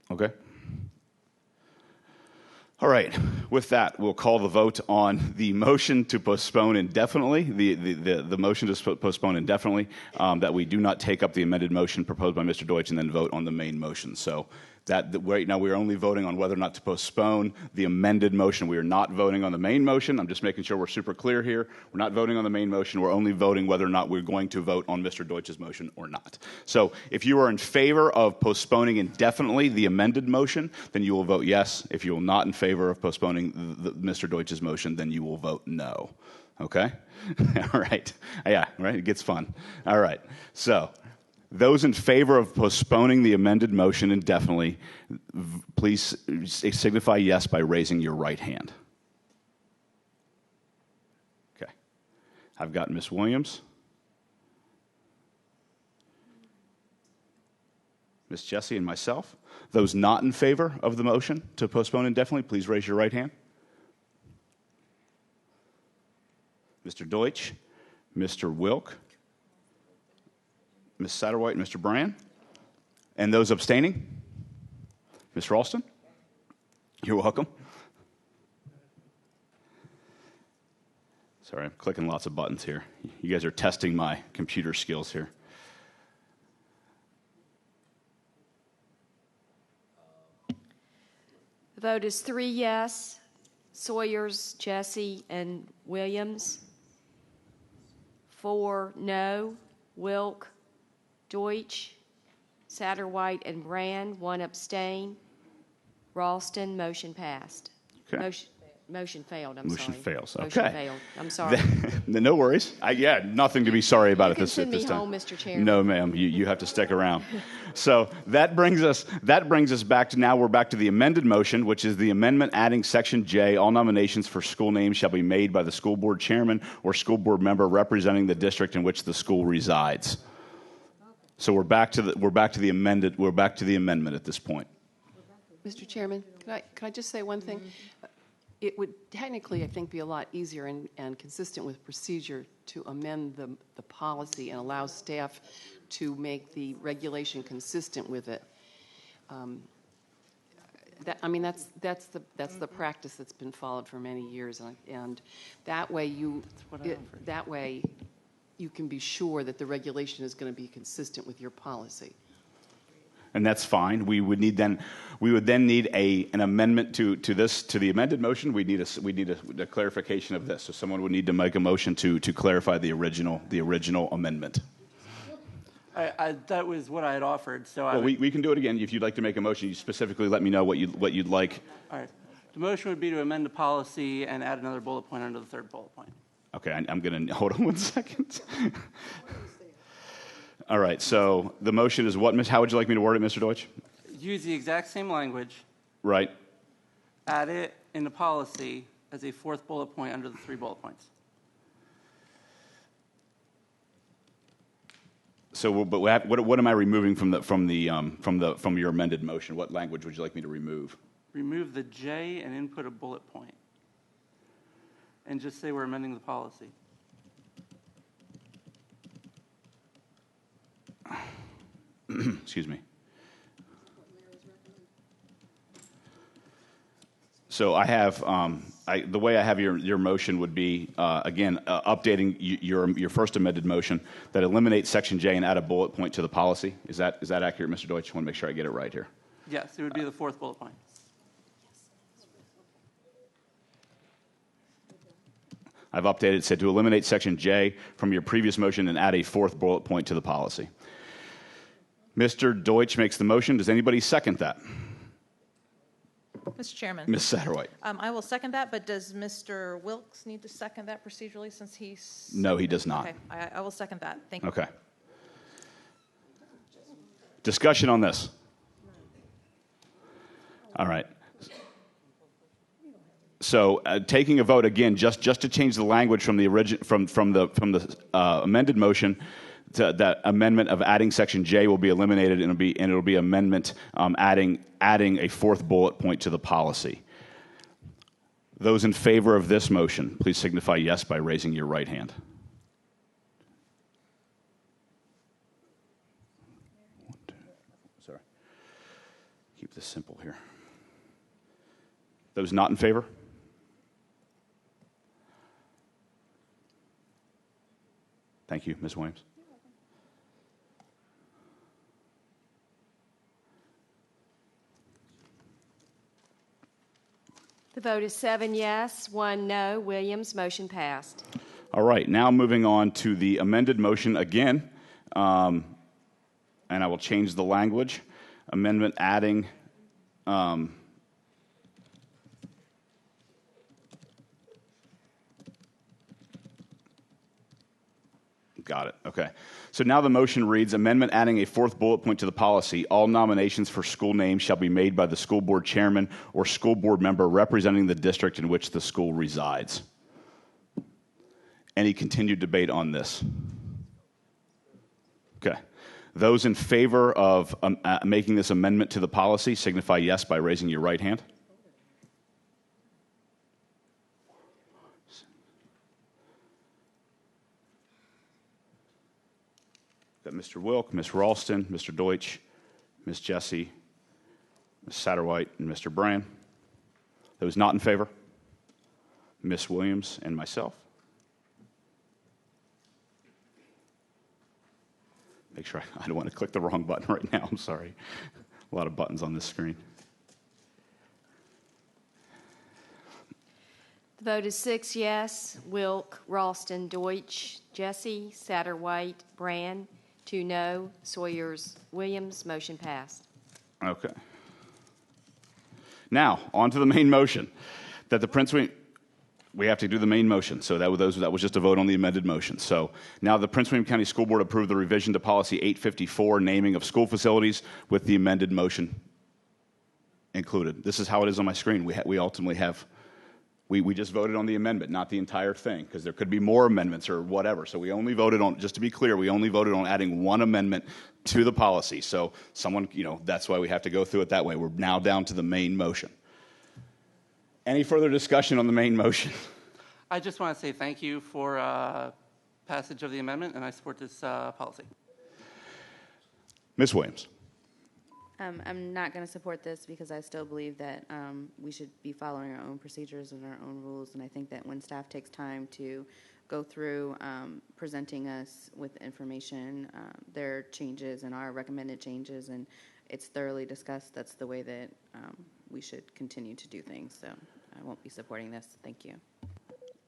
Okay. All right. With that, we'll call the vote on the motion to postpone indefinitely, the motion to postpone indefinitely, that we do not take up the amended motion proposed by Mr. Deutsch and then vote on the main motion. So right now we are only voting on whether or not to postpone the amended motion. We are not voting on the main motion. I'm just making sure we're super clear here. We're not voting on the main motion. We're only voting whether or not we're going to vote on Mr. Deutsch's motion or not. So if you are in favor of postponing indefinitely the amended motion, then you will vote yes. If you are not in favor of postponing Mr. Deutsch's motion, then you will vote no. Okay? All right. Yeah, right? It gets fun. All right. So those in favor of postponing the amended motion indefinitely, please signify yes by raising your right hand. Okay. I've got Ms. Williams, Ms. Jessie, and myself. Those not in favor of the motion to postpone indefinitely, please raise your right hand. Mr. Deutsch, Mr. Wilk, Ms. Satterwhite, Mr. Brand, and those abstaining? Ms. Ralston? You're welcome. Sorry, I'm clicking lots of buttons here. You guys are testing my computer skills here. The vote is 3 yes. Sawyers, Jesse, and Williams. 4 no. Wilk, Deutsch, Satterwhite, and Brand. 1 abstain. Ralston, motion passed. Okay. Motion failed, I'm Motion sorry. fails. Motion Okay. failed. I'm sorry. No worries. Nothing to be sorry about at can this send me this time. home, Mr. Chairman. No, ma'am. You have to stick around. So that brings us back to now. We're back to the amended motion, which is the amendment adding Section J. All nominations for school names shall be made by the school board chairman or school board member representing the district in which the school resides. So we're back to the amendment at this point. Mr. Chairman, can I just say one thing? It would technically, I think, be a lot easier and consistent with procedure to amend the policy and allow staff to make the regulation consistent with it. That's the practice that's been followed for many years, and that way you can be sure that the regulation is going to be consistent with your policy. And that's fine. We would then need an amendment to the amended motion. We need a clarification of this. So someone would need to make a motion to clarify the original amendment. That was what I had offered. So we can do it again if you'd like to make a motion. You specifically let me know what you'd like. All right. The motion would be to amend the policy and add another bullet point under the third bullet point. Okay, I'm going to hold on 1 second. All right, so the motion is what, Miss? How would you like me to word it, Mr. Deutsch? Use the exact same language. Right. Add it in the policy as a fourth bullet point under the 3 bullet points. So, but what am I removing from your amended motion? What language would you like me to remove? Remove the J and input a bullet point, and just say we're amending the policy. Excuse me. So I have the way I have your motion would be again updating your first amended motion that eliminates Section J and add a bullet point to the policy. Is that accurate, Mr. Deutsch? I want to make sure I get it right here. Yes, it would be the fourth bullet point. I've updated, said to eliminate Section J from your previous motion and add a fourth bullet point to the policy. Mr. Deutsch makes the motion. Does anybody second that? Mr. Chairman. Ms. Satterwhite. I will second that, but does Mr. Wilkes need to second that procedurally since he's... No, he does not. Okay, I will second that. Thank you. Okay. Discussion on this. All right. So taking a vote again, just to change the language from the amended motion, that amendment of adding Section J will be eliminated, and it'll be amendment adding a fourth bullet point to the policy. Those in favor of this motion, please signify yes by raising your right hand. Sorry. Keep this simple here. Those not in favor? Thank you, Ms. Williams. The vote is 7 yes, 1 no. Williams, motion passed. All right, now moving on to the amended motion again, and I will change the language. Amendment adding got it. Okay. So now the motion reads, amendment adding a fourth bullet point to the policy. All nominations for school names shall be made by the school board chairman or school board member representing the district in which the school resides. Any continued debate on this? Okay. Those in favor of making this amendment to the policy signify yes by raising your right hand. Got Mr. Wilk, Ms. Ralston, Mr. Deutsch, Ms. Jesse, Ms. Satterwhite, and Mr. Brand. Those not in favor? Ms. Williams and myself. Make sure I don't want to click the wrong button right now. I'm sorry. A lot of buttons on this screen. The vote is 6 yes. Wilk, Ralston, Deutsch, Jesse, Satterwhite, Brand. 2 no. Sawyers, Williams. Motion passed. Okay. Now, on to the main motion. That the Prince William, we have to do the main motion. So that was just a vote on the amended motion. So now the Prince William County School Board approved the revision to policy 854, naming of school facilities, with the amended motion included. This is how it is on my screen. We ultimately have, we just voted on the amendment, not the entire thing, because there could be more amendments or whatever. So we only voted on, just to be clear, we only voted on adding one amendment to the policy. So someone, that's why we have to go through it that way. We're now down to the main motion. Any further discussion on the main motion? I just want to say thank you for passage of the amendment, and I support this policy. Ms. Williams. I'm not going to support this because I still believe that we should be following our own procedures and our own rules, and I think that when staff takes time to go through presenting us with information, their changes and our recommended changes, and it's thoroughly discussed, that's the way that we should continue to do things. So I won't be supporting this. Thank you.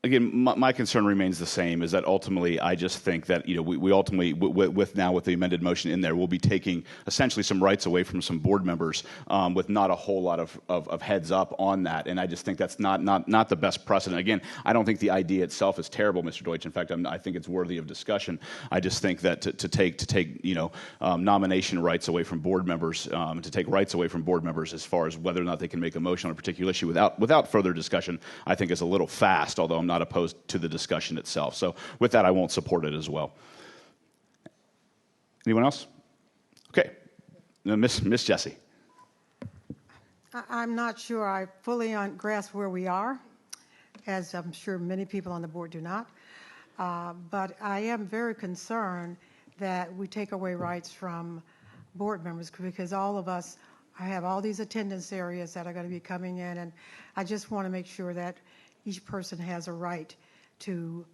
Again, my concern remains the same, is that ultimately I just think that, we ultimately, with the amended motion in there, we'll be taking essentially some rights away from some board members with not a whole lot of heads up on that. And I just think that's not the best precedent. Again, I don't think the idea itself is terrible, Mr. Deutsch. In fact, I think it's worthy of discussion. I just think that to take nomination rights away from board members, to take rights away from board members as far as whether or not they can make a motion on a particular issue without further discussion, I think is a little fast, although I'm not opposed to the discussion itself. So with that, I won't support it as well. Anyone else? Okay. Miss Jessie. I'm not sure I fully grasp where we are, as I'm sure many people on the board do not. But I am very concerned that we take away rights from board members, because all of us, I have all these attendance areas that are going to be coming in, and I just want to make sure that each person has a right to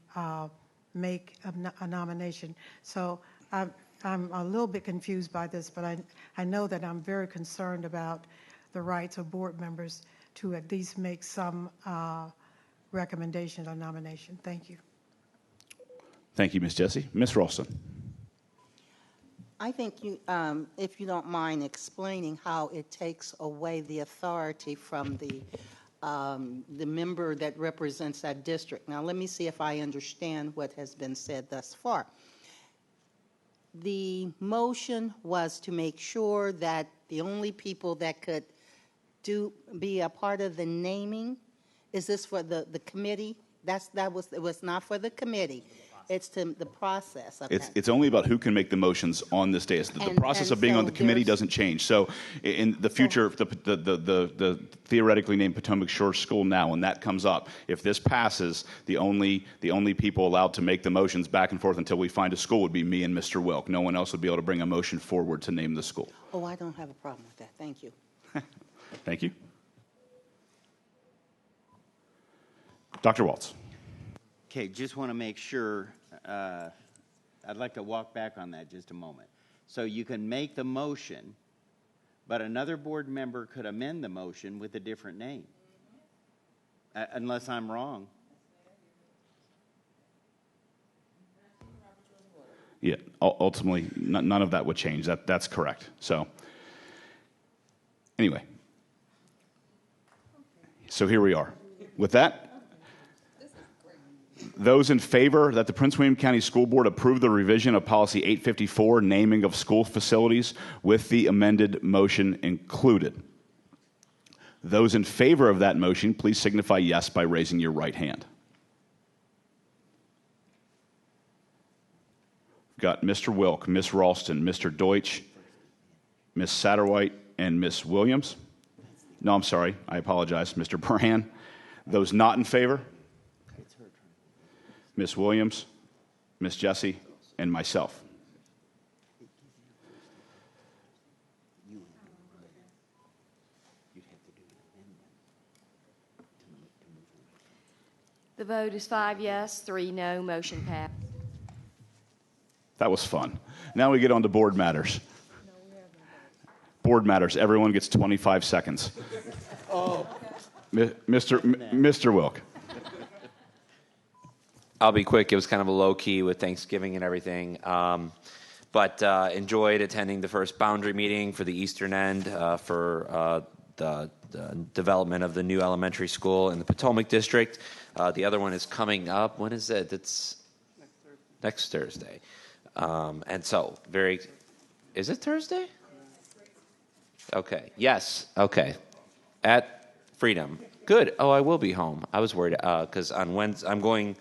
make a nomination. So I'm a little bit confused by this, but I know that I'm very concerned about the rights of board members to at least make some recommendation or nomination. Thank you. Thank you, Ms. Jessie. Ms. Ralston. I think you, if you don't mind explaining how it takes away the authority from the member that represents that district. Now, let me see if I understand what has been said thus far. The motion was to make sure that the only people that could be a part of the naming, is this for the committee? It was not for the committee. It's to the process of that. It's only about who can make the motions on this day. The process of being on the committee doesn't change. So in the future, the theoretically named Potomac Shores School now, when that comes up, if this passes, the only people allowed to make the motions back and forth until we find a school would be me and Mr. Wilk. No one else would be able to bring a motion forward to name the school. Oh, I don't have a problem with that. Thank you. Thank you. Dr. Waltz. Okay, just want to make sure, I'd like to walk back on that just a moment. So you can make the motion, but another board member could amend the motion with a different name, unless I'm wrong. Yeah, ultimately, none of that would change. That's correct. So anyway, so here we are. With that, those in favor that the Prince William County School Board approve the revision of Policy 854, naming of school facilities, with the amended motion included. Those in favor of that motion, please signify yes by raising your right hand. Got Mr. Wilk, Ms. Ralston, Mr. Deutsch, Ms. Satterwhite, and Ms. Williams. No, I'm sorry. I apologize. Mr. Brand. Those not in favor? Ms. Williams, Ms. Jessie, and myself. The vote is 5 yes, 3 no, motion passed. That was fun. Now we get on to board matters. Board matters. Everyone gets 25 seconds. Oh. Mr. Wilk. I'll be quick. It was kind of a low key with Thanksgiving and everything. But enjoyed attending the first boundary meeting for the Eastern End for the development of the new elementary school in the Potomac District. The other one is coming up. When is it? It's next Thursday. And so, is it Thursday? Okay. Yes. Okay. At Freedom. Good. Oh, I will be home. I was worried because on Wednesday I'm going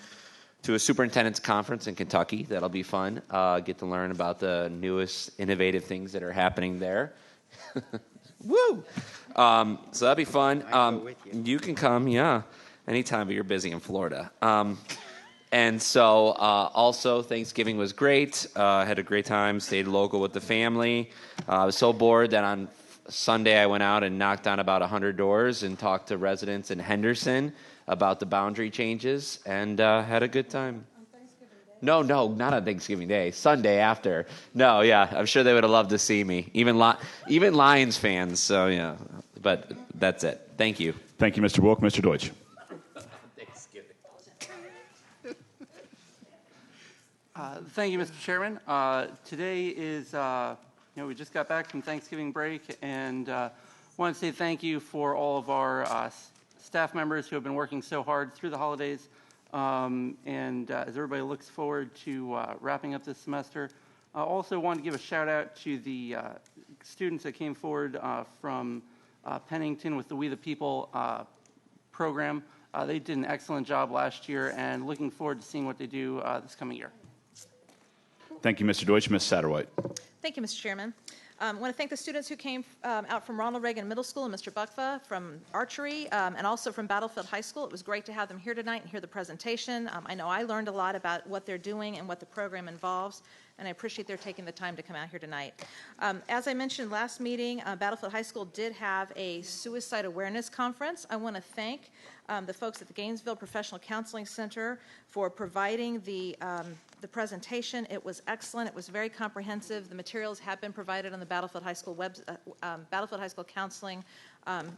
to a superintendent's conference in Kentucky. That'll be fun. Get to learn about the newest innovative things that are happening there. Woo! So that'll be fun. You can come, yeah, anytime, but you're busy in Florida. And so also Thanksgiving was great. Had a great time, stayed local with the family. I was so bored that on Sunday I went out and knocked on about 100 doors and talked to residents in Henderson about the boundary changes and had a good time. No, not on Thanksgiving Day. Sunday after. No, yeah, I'm sure they would have loved to see me. Even Lions fans. So yeah, but that's it. Thank you. Thank you, Mr. Wilk. Mr. Deutsch. Thank you, Mr. Chairman. Today is, we just got back from Thanksgiving break, and want to say thank you for all of our staff members who have been working so hard through the holidays. And as everybody looks forward to wrapping up this semester, I also want to give a shout out to the students that came forward from Pennington with the We the People program. They did an excellent job last year, and looking forward to seeing what they do this coming year. Thank you, Mr. Deutsch. Ms. Satterwhite. Thank you, Mr. Chairman. I want to thank the students who came out from Ronald Reagan Middle School and Mr. Buckfa from archery and also from Battlefield High School. It was great to have them here tonight and hear the presentation. I know I learned a lot about what they're doing and what the program involves, and I appreciate their taking the time to come out here tonight. As I mentioned last meeting, Battlefield High School did have a suicide awareness conference. I want to thank the folks at the Gainesville Professional Counseling Center for providing the presentation. It was excellent. It was very comprehensive. The materials have been provided on the Battlefield High School Battlefield High School Counseling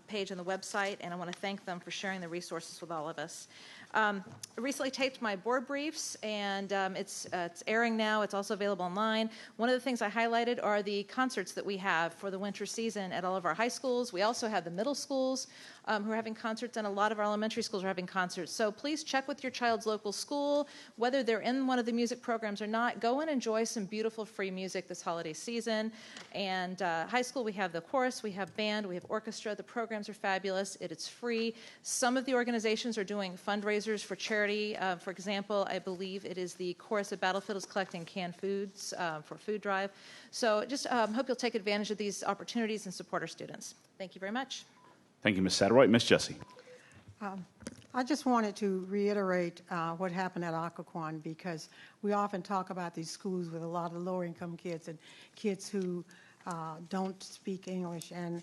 page on the website, and I want to thank them for sharing the resources with all of us. I recently taped my board briefs, and it's airing now. It's also available online. One of the things I highlighted are the concerts that we have for the winter season at all of our high schools. We also have the middle schools who are having concerts, and a lot of our elementary schools are having concerts. So please check with your child's local school, whether they're in one of the music programs or not. Go and enjoy some beautiful free music this holiday season. And high school, we have the chorus, we have band, we have orchestra. The programs are fabulous. It's free. Some of the organizations are doing fundraisers for charity. For example, I believe it is the chorus of Battlefield is collecting canned foods for food drive. So just hope you'll take advantage of these opportunities and support our students. Thank you very much. Thank you, Ms. Satterwhite. Ms. Jessie. I just wanted to reiterate what happened at Occoquan, because we often talk about these schools with a lot of lower-income kids and kids who don't speak English. And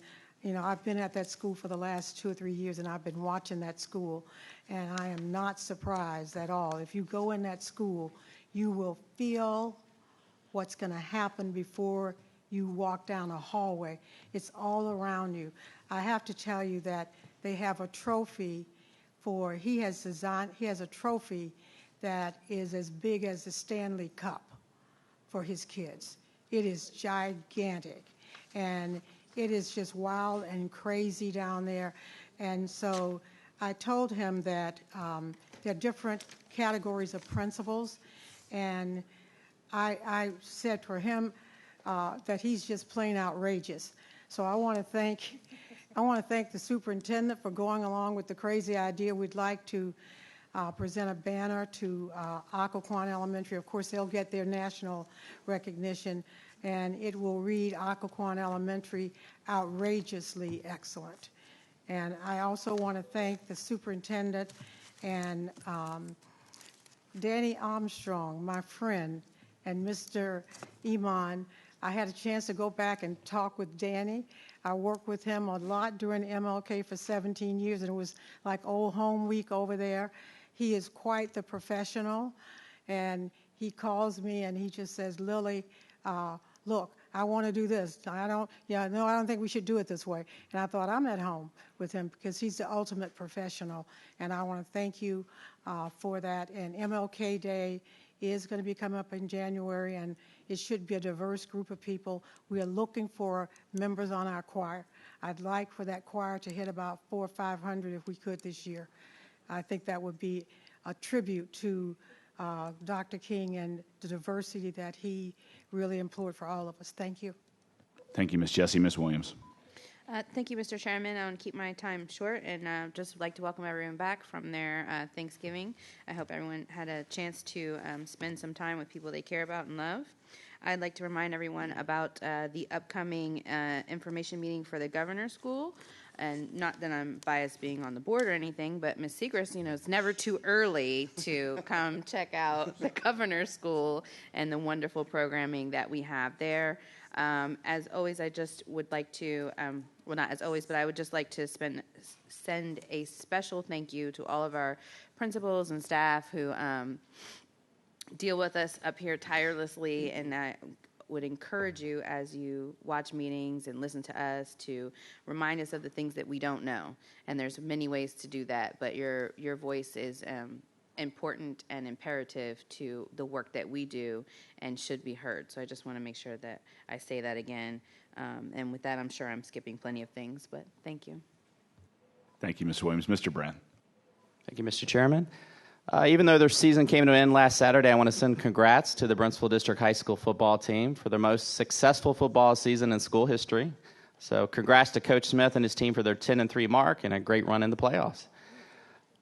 I've been at that school for the last 2 or 3 years, and I've been watching that school, and I am not surprised at all. If you go in that school, you will feel what's going to happen before you walk down a hallway. It's all around you. I have to tell you that they have a trophy he has a trophy that is as big as the Stanley Cup for his kids. It is gigantic, and it is just wild and crazy down there. And so I told him that there are different categories of principals, and I said for him that he's just plain outrageous. So I want to thank the superintendent for going along with the crazy idea. We'd like to present a banner to Occoquan Elementary. Of course, they'll get their national recognition, and it will read Occoquan Elementary, outrageously excellent. And I also want to thank the superintendent and Danny Armstrong, my friend, and Mr. Iman. I had a chance to go back and talk with Danny. I worked with him a lot during MLK for 17 years, and it was like old home week over there. he is quite the professional, and he calls me and he just says, Lily, look, I want to do this. I don't think we should do it this way. And I thought, I'm at home with him because he's the ultimate professional, and I want to thank you for that. And MLK Day is going to be coming up in January, and it should be a diverse group of people. We are looking for members on our choir. I'd like for that choir to hit about 400 or 500 if we could this year. I think that would be a tribute to Dr. King and the diversity that he really implored for all of us. Thank you. Thank you, Ms. Jessie. Ms. Williams. Thank you, Mr. Chairman. I want to keep my time short and just like to welcome everyone back from their Thanksgiving. I hope everyone had a chance to spend some time with people they care about and love. I'd like to remind everyone about the upcoming information meeting for the governor's school. And not that I'm biased being on the board or anything, but Ms. Segrist, it's never too early to come check out the governor's school and the wonderful programming that we have there. As always, I just would like to, well, not as always, but I would just like to send a special thank you to all of our principals and staff who deal with us up here tirelessly, and I would encourage you as you watch meetings and listen to us to remind us of the things that we don't know. And there's many ways to do that, but your voice is important and imperative to the work that we do and should be heard. So I just want to make sure that I say that again. And with that, I'm sure I'm skipping plenty of things, but thank you. Thank you, Ms. Williams. Mr. Brand. Thank you, Mr. Chairman. Even though their season came to an end last Saturday, I want to send congrats to the Brentsville District High School football team for their most successful football season in school history. So congrats to Coach Smith and his team for their 10-3 mark and a great run in the playoffs.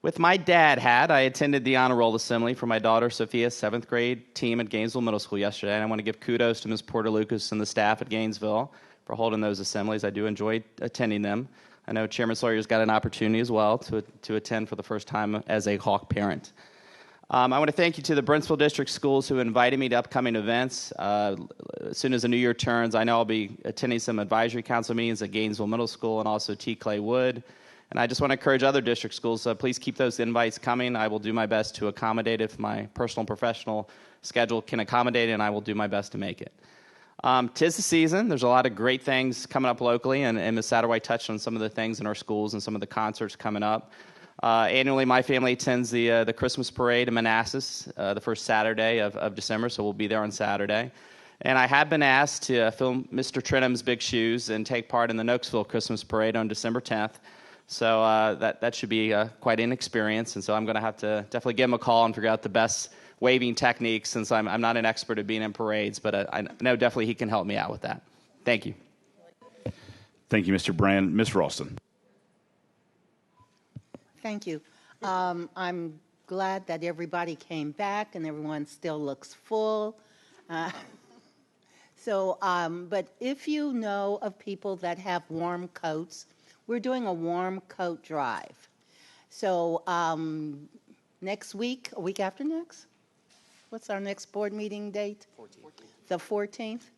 With my dad hat, I attended the honor roll assembly for my daughter Sophia's 7th grade team at Gainesville Middle School yesterday, and I want to give kudos to Ms. Porter Lucas and the staff at Gainesville for holding those assemblies. I do enjoy attending them. I know Chairman Sawyer's got an opportunity as well to attend for the first time as a Hawk parent. I want to thank you to the Brentsville District schools who invited me to upcoming events. As soon as the new year turns, I know I'll be attending some advisory council meetings at Gainesville Middle School and also T. Clay Wood. And I just want to encourage other district schools, please keep those invites coming. I will do my best to accommodate if my personal and professional schedule can accommodate it, and I will do my best to make it. 'Tis the season. There's a lot of great things coming up locally, and Ms. Satterwhite touched on some of the things in our schools and some of the concerts coming up. Annually, my family attends the Christmas parade in Manassas the first Saturday of December, so we'll be there on Saturday. And I have been asked to fill Mr. Trenum's big shoes and take part in the Nokesville Christmas parade on December 10th. So that should be quite an experience, and so I'm going to have to definitely give him a call and figure out the best waving techniques, since I'm not an expert at being in parades, but I know definitely he can help me out with that. Thank you. Thank you, Mr. Brand. Ms. Ralston. Thank you. I'm glad that everybody came back and everyone still looks full. But if you know of people that have warm coats, we're doing a warm coat drive. So next week, a week after next? What's our next board meeting date? 14th. The 14th?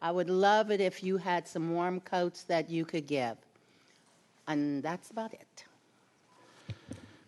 I would love it if you had some warm coats that you could give. And that's about it.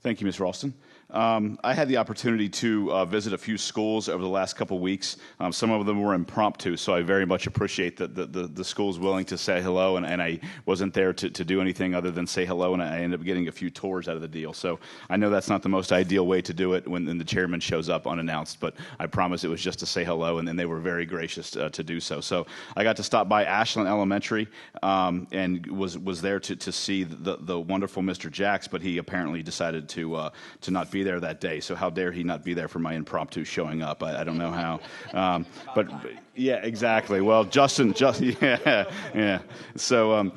Thank you, Ms. Ralston. I had the opportunity to visit a few schools over the last couple weeks. Some of them were impromptu, so I very much appreciate the schools willing to say hello, and I wasn't there to do anything other than say hello, and I ended up getting a few tours out of the deal. So I know that's not the most ideal way to do it when the chairman shows up unannounced, but I promise it was just to say hello, and then they were very gracious to do so. So I got to stop by Ashland Elementary and was there to see the wonderful Mr. Jacks, but he apparently decided to not be there that day. So how dare he not be there for my impromptu showing up? I don't know how. But yeah, exactly. Well, Justin, yeah. So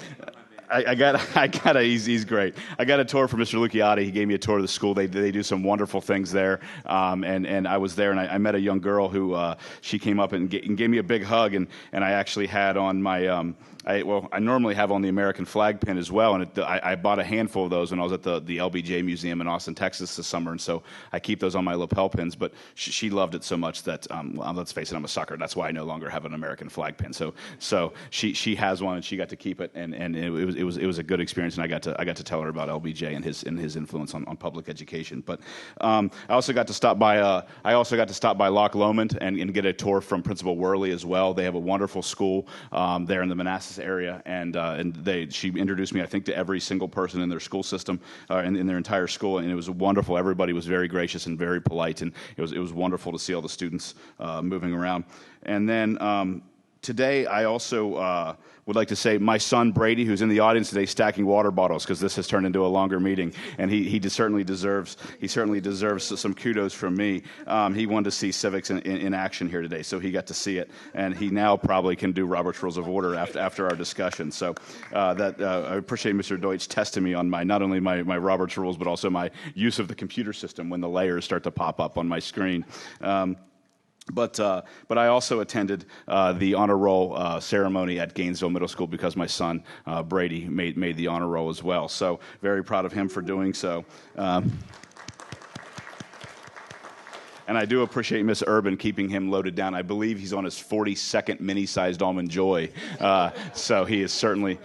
he's great. I got a tour from Mr. Lucchiotti. He gave me a tour of the school. They do some wonderful things there. And I was there, and I met a young girl who she came up and gave me a big hug, and I actually had on my I normally have on the American flag pin as well, and I bought a handful of those when I was at the LBJ Museum in Austin, Texas this summer, and so I keep those on my lapel pins, but she loved it so much that, let's face it, I'm a sucker, and that's why I no longer have an American flag pin. So she has one, and she got to keep it, and it it was a good experience, and I got to tell her about LBJ and his influence on public education. But I also got to stop by Loch Lomond and get a tour from Principal Worley as well. They have a wonderful school there in the Manassas area, and she introduced me, I think, to every single person in their school system, in their entire school, and it was wonderful. Everybody was very gracious and very polite, and it was wonderful to see all the students moving around. And then today, I also would like to say my son Brady, who's in the audience today, stacking water bottles, because this has turned into a longer meeting, and he certainly deserves some kudos from me. He wanted to see civics in action here today, so he got to see it, and he now probably can do Robert's Rules of Order after our discussion. So I appreciate Mr. Deutsch testing me on not only my Robert's Rules, but also my use of the computer system when the layers start to pop up on my screen. But I also attended the honor roll ceremony at Gainesville Middle School because my son Brady made the honor roll as well. So very proud of him for doing so. And I do appreciate Miss Urban keeping him loaded down. I believe he's on his 42nd mini-sized Almond Joy. So he is certainly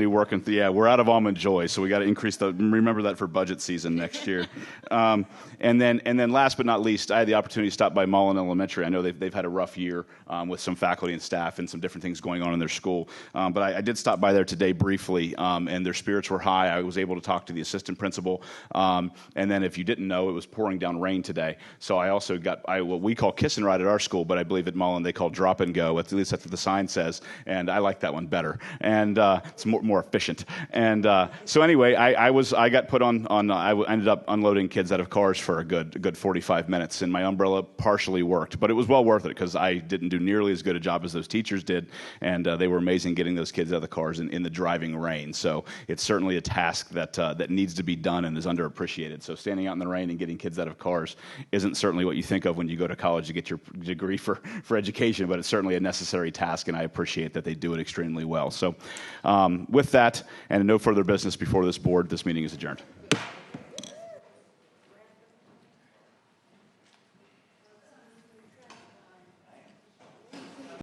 working. We're out of Almond Joy, so we got to increase remember that for budget season next year. And then last but not least, I had the opportunity to stop by Mullen Elementary. I know they've had a rough year with some faculty and staff and some different things going on in their school. But I did stop by there today briefly, and their spirits were high. I was able to talk to the assistant principal. And then if you didn't know, it was pouring down rain today. So I also got what we call kiss and ride at our school, but I believe at Mullen they call drop and go. At least that's what the sign says, and I like that one better. And it's more efficient. And so anyway, I got put on. I ended up unloading kids out of cars for a good 45 minutes, and my umbrella partially worked, but it was well worth it because I didn't do nearly as good a job as those teachers did, and they were amazing getting those kids out of the cars in the driving rain. So it's certainly a task that needs to be done and is underappreciated. So standing out in the rain and getting kids out of cars isn't certainly what you think of when you go to college to get your degree for education, but it's certainly a necessary task, and I appreciate that they do it extremely well. So with that, and no further business before this board, this meeting is adjourned.